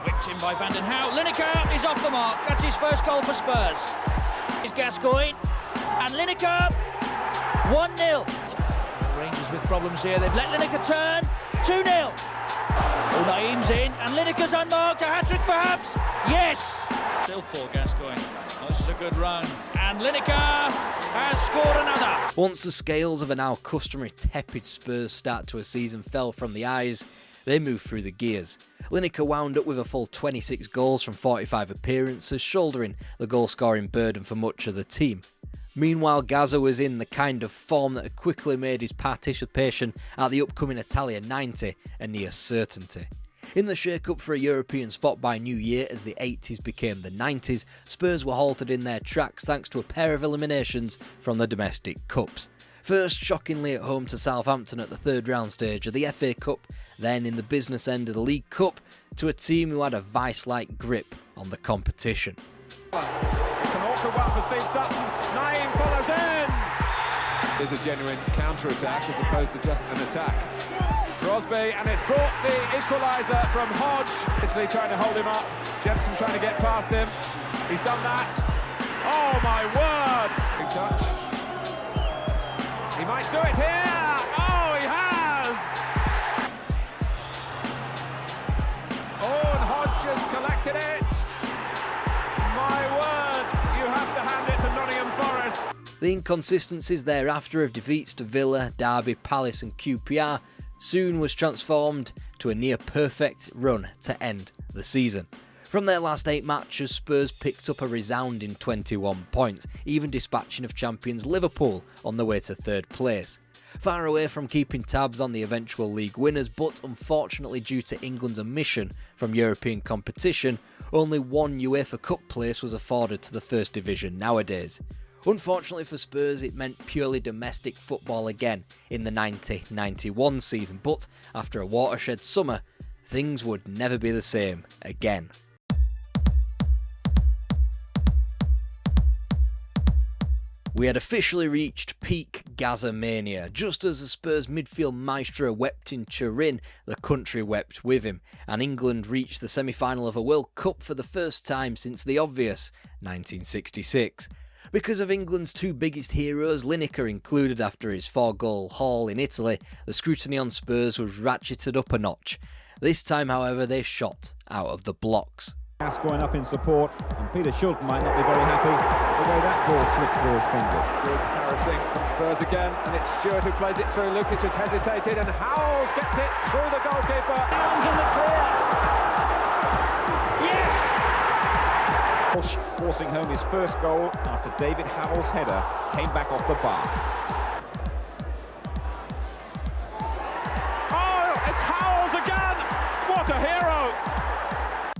Whipped in by Van den Hauwe. Lineker is off the mark. That's his first goal for Spurs. Is Gascoigne and Lineker 1-0. Rangers with problems here. They've let Lineker turn 2-0. Naeem's in and Lineker's unmarked. A hat-trick perhaps? Yes. Still for Gascoigne. This is a good run. And Lineker has scored another. Once the scales of a now customary tepid Spurs start to a season fell from the eyes, they moved through the gears. Lineker wound up with a full 26 goals from 45 appearances, shouldering the goal-scoring burden for much of the team. Meanwhile, Gaza was in the kind of form that had quickly made his participation at the upcoming Italia 90 a near certainty. In the shake-up for a European spot by New Year as the 80s became the 90s, Spurs were halted in their tracks thanks to a pair of eliminations from the domestic cups. First, shockingly at home to Southampton at the 3rd round stage of the FA Cup, then in the business end of the League Cup, to a team who had a vice-like grip on the competition. It's an awkward one for Steve Sutton. Naeem follows in. There's a genuine counter-attack as opposed to just an attack. Crosby, and it's brought the equaliser from Hodge. Italy trying to hold him up. Jensen trying to get past him. He's done that. Oh my word! Big touch. He might do it here. Oh, he has! Oh, and Hodge has collected it. My word, you have to hand it to Nottingham Forest. The inconsistencies thereafter of defeats to Villa, Derby, Palace and QPR soon was transformed to a near-perfect run to end the season. From their last 8 matches, Spurs picked up a resounding 21 points, even dispatching of champions Liverpool on the way to 3rd place. Far away from keeping tabs on the eventual league winners, but unfortunately due to England's omission from European competition, only one UEFA Cup place was afforded to the First Division nowadays. Unfortunately for Spurs, it meant purely domestic football again in the 90-91 season, but after a watershed summer, things would never be the same again. We had officially reached peak Gaza mania. Just as the Spurs midfield maestro wept in Turin, the country wept with him, and England reached the semi-final of a World Cup for the first time since the obvious 1966. Because of England's 2 biggest heroes, Lineker included after his 4-goal haul in Italy, the scrutiny on Spurs was ratcheted up a notch. This time, however, they shot out of the blocks. Gascoigne up in support, and Peter Shilton might not be very happy with the way that ball slipped through his fingers. Good harassing from Spurs again, and it's Stewart who plays it through. Lukic has hesitated, and Howells gets it through the goalkeeper. Arms in the clear. Yes! Walsh forcing home his first goal after David Howell's header came back off the bar. Oh, it's Howells again! What a hero!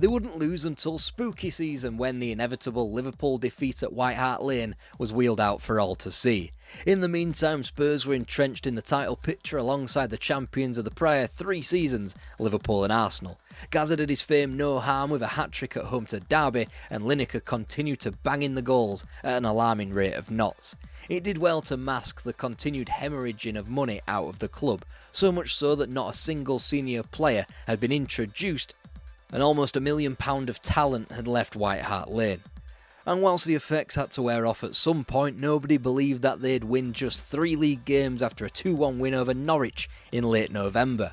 They wouldn't lose until spooky season when the inevitable Liverpool defeat at White Hart Lane was wheeled out for all to see. In the meantime, Spurs were entrenched in the title picture alongside the champions of the prior 3 seasons, Liverpool and Arsenal. Gazza did his fame no harm with a hat-trick at home to Derby, and Lineker continued to bang in the goals at an alarming rate of knots. It did well to mask the continued hemorrhaging of money out of the club, so much so that not a single senior player had been introduced, and almost £1 million of talent had left White Hart Lane. And whilst the effects had to wear off at some point, nobody believed that they'd win just 3 league games after a 2-1 win over Norwich in late November.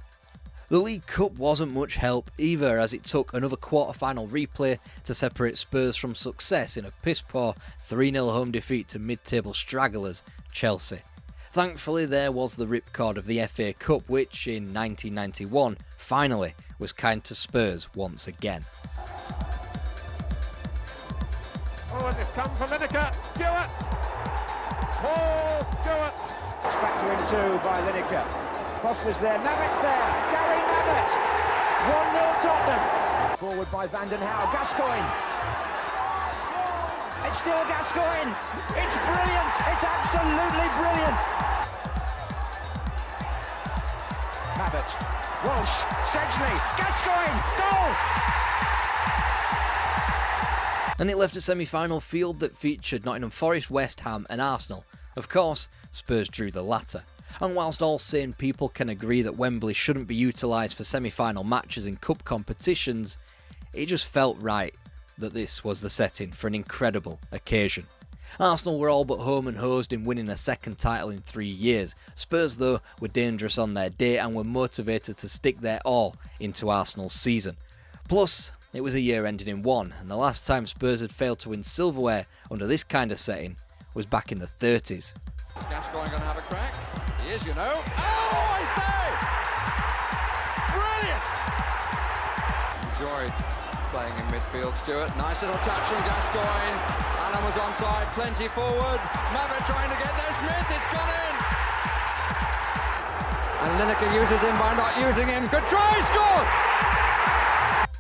The League Cup wasn't much help either, as it took another quarter-final replay to separate Spurs from success in a piss-poor 3-0 home defeat to mid-table stragglers Chelsea. Thankfully, there was the ripcord of the FA Cup, which in 1991 finally was kind to Spurs once again. Oh, and it's come from Lineker. Stewart! Paul Stewart! It's back to him too by Lineker. Foster's there, Navitt's there, Gary Navitt! 1-0 Tottenham. Forward by Van den Hauwe, Gascoigne. It's still Gascoigne. It's brilliant, it's absolutely brilliant. Navitt, Walsh, Sedgley, Gascoigne, goal! And it left a semi-final field that featured Nottingham Forest, West Ham and Arsenal. Of course, Spurs drew the latter. And whilst all sane people can agree that Wembley shouldn't be utilised for semi-final matches in cup competitions, it just felt right that this was the setting for an incredible occasion. Arsenal were all but home and hosed in winning a second title in 3 years. Spurs, though, were dangerous on their day and were motivated to stick their all into Arsenal's season. Plus, it was a year ending in 1, and the last time Spurs had failed to win silverware under this kind of setting was back in the 30s. Is Gascoigne going to have a crack? He is, you know. Oh, I say! Brilliant! Enjoyed playing in midfield, Stewart. Nice little touch from Gascoigne. Allen was onside, plenty forward. Navitt trying to get there. Smith, it's gone in! And Lineker uses him by not using him. Good try, scored!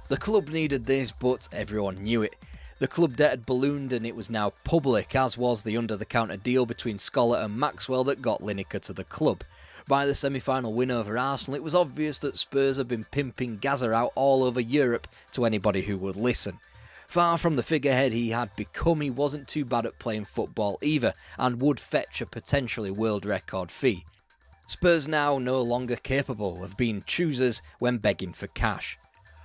The club needed this, but everyone knew it. The club debt had ballooned and it was now public, as was the under-the-counter deal between Scollett and Maxwell that got Lineker to the club. By the semi-final win over Arsenal, it was obvious that Spurs had been pimping Gazza out all over Europe to anybody who would listen. Far from the figurehead he had become, he wasn't too bad at playing football either, and would fetch a potentially world record fee. Spurs now no longer capable of being choosers when begging for cash.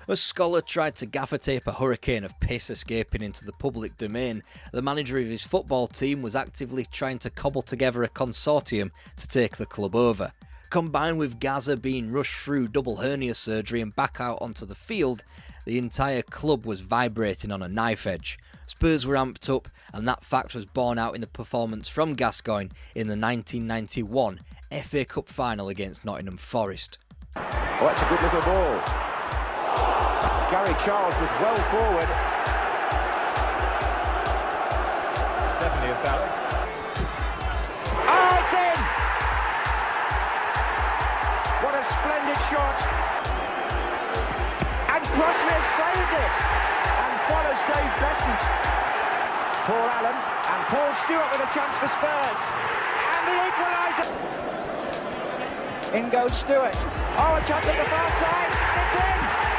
As Scollett tried to gaffer tape a hurricane of piss escaping into the public domain, the manager of his football team was actively trying to cobble together a consortium to take the club over. Combined with Gazza being rushed through double hernia surgery and back out onto the field, the entire club was vibrating on a knife edge. Spurs were amped up, and that fact was borne out in the performance from Gascoigne in the 1991 FA Cup final against Nottingham Forest. Oh, that's a good little ball. Gary Charles was well forward. Definitely a foul. Oh, it's in! What a splendid shot. And Crossley has saved it. And follows Dave Besant. Paul Allen and Paul Stewart with a chance for Spurs. And the equaliser. In goes Stewart. Oh, a chance at the far side. And it's in!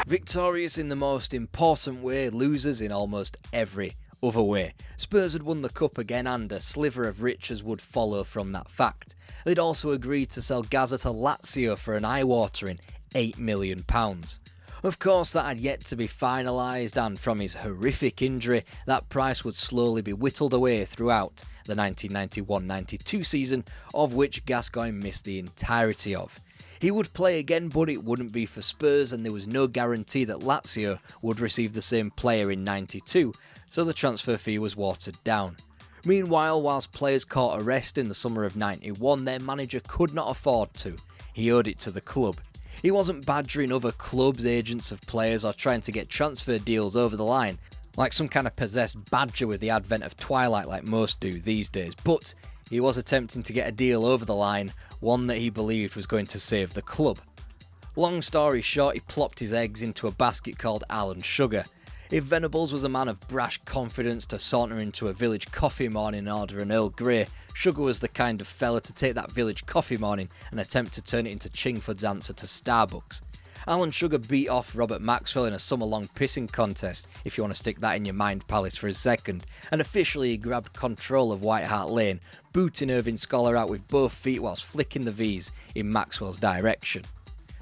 Victorious in the most important way, losers in almost every other way. Spurs had won the cup again, and a sliver of riches would follow from that fact. They'd also agreed to sell Gazza to Lazio for an eye-watering £8 million. Of course, that had yet to be finalised, and from his horrific injury, that price would slowly be whittled away throughout the 1991-92 season, of which Gascoigne missed the entirety of. He would play again, but it wouldn't be for Spurs, and there was no guarantee that Lazio would receive the same player in 92, so the transfer fee was watered down. Meanwhile, whilst players caught a rest in the summer of 91, their manager could not afford to. He owed it to the club. He wasn't badgering other clubs, agents of players, or trying to get transfer deals over the line, like some kind of possessed badger with the advent of Twilight like most do these days, but he was attempting to get a deal over the line, one that he believed was going to save the club. Long story short, he plopped his eggs into a basket called Alan Sugar. If Venables was a man of brash confidence to saunter into a village coffee morning and order an Earl Grey, Sugar was the kind of fella to take that village coffee morning and attempt to turn it into Chingford's answer to Starbucks. Alan Sugar beat off Robert Maxwell in a summer-long pissing contest, if you want to stick that in your mind palace for a second, and officially he grabbed control of White Hart Lane, booting Irving Scholar out with both feet whilst flicking the V's in Maxwell's direction.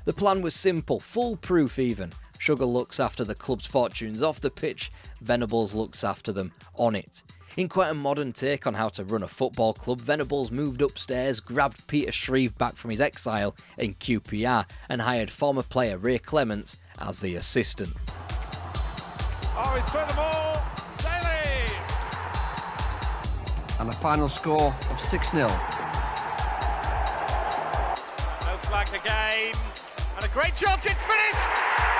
The plan was simple, foolproof even. Sugar looks after the club's fortunes off the pitch, Venables looks after them on it. In quite a modern take on how to run a football club, Venables moved upstairs, grabbed Peter Shreve back from his exile in QPR and hired former player Ray Clements as the assistant. Oh, he's thrown them all. Daly! And a final score of 6-0. No flag the game. And a great chance, it's finished!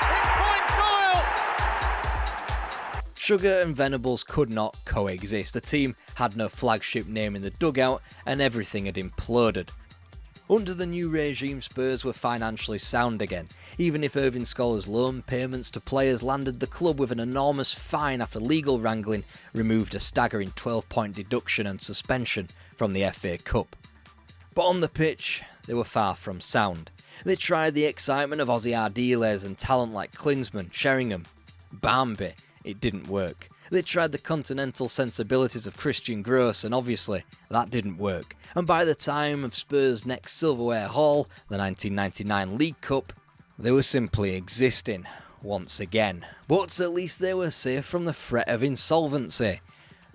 It's points Doyle! Sugar and Venables could not coexist. The team had no flagship name in the dugout and everything had imploded. Under the new regime, Spurs were financially sound again, even if Irving Scholar's loan payments to players landed the club with an enormous fine after legal wrangling removed a staggering 12-point deduction and suspension from the FA Cup. But on the pitch, they were far from sound. They tried the excitement of Ozzy Ardiles and talent like Klinsmann, Sheringham, Barmby. It didn't work. They tried the continental sensibilities of Christian Gross and obviously that didn't work. And by the time of Spurs' next silverware haul, the 1999 League Cup, they were simply existing once again. But at least they were safe from the threat of insolvency.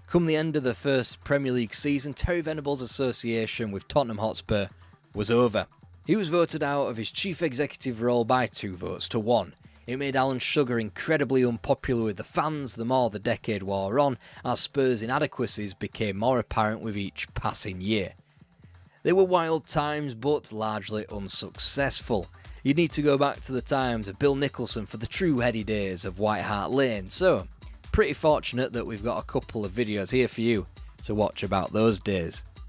Come the end of the first Premier League season, Terry Venables' association with Tottenham Hotspur was over. He was voted out of his chief executive role by 2 votes to 1. It made Alan Sugar incredibly unpopular with the fans the more the decade wore on, as Spurs' inadequacies became more apparent with each passing year. They were wild times, but largely unsuccessful. You'd need to go back to the times of Bill Nicholson for the true heady days of White Hart Lane, so pretty fortunate that we've got a couple of videos here for you to watch about those days.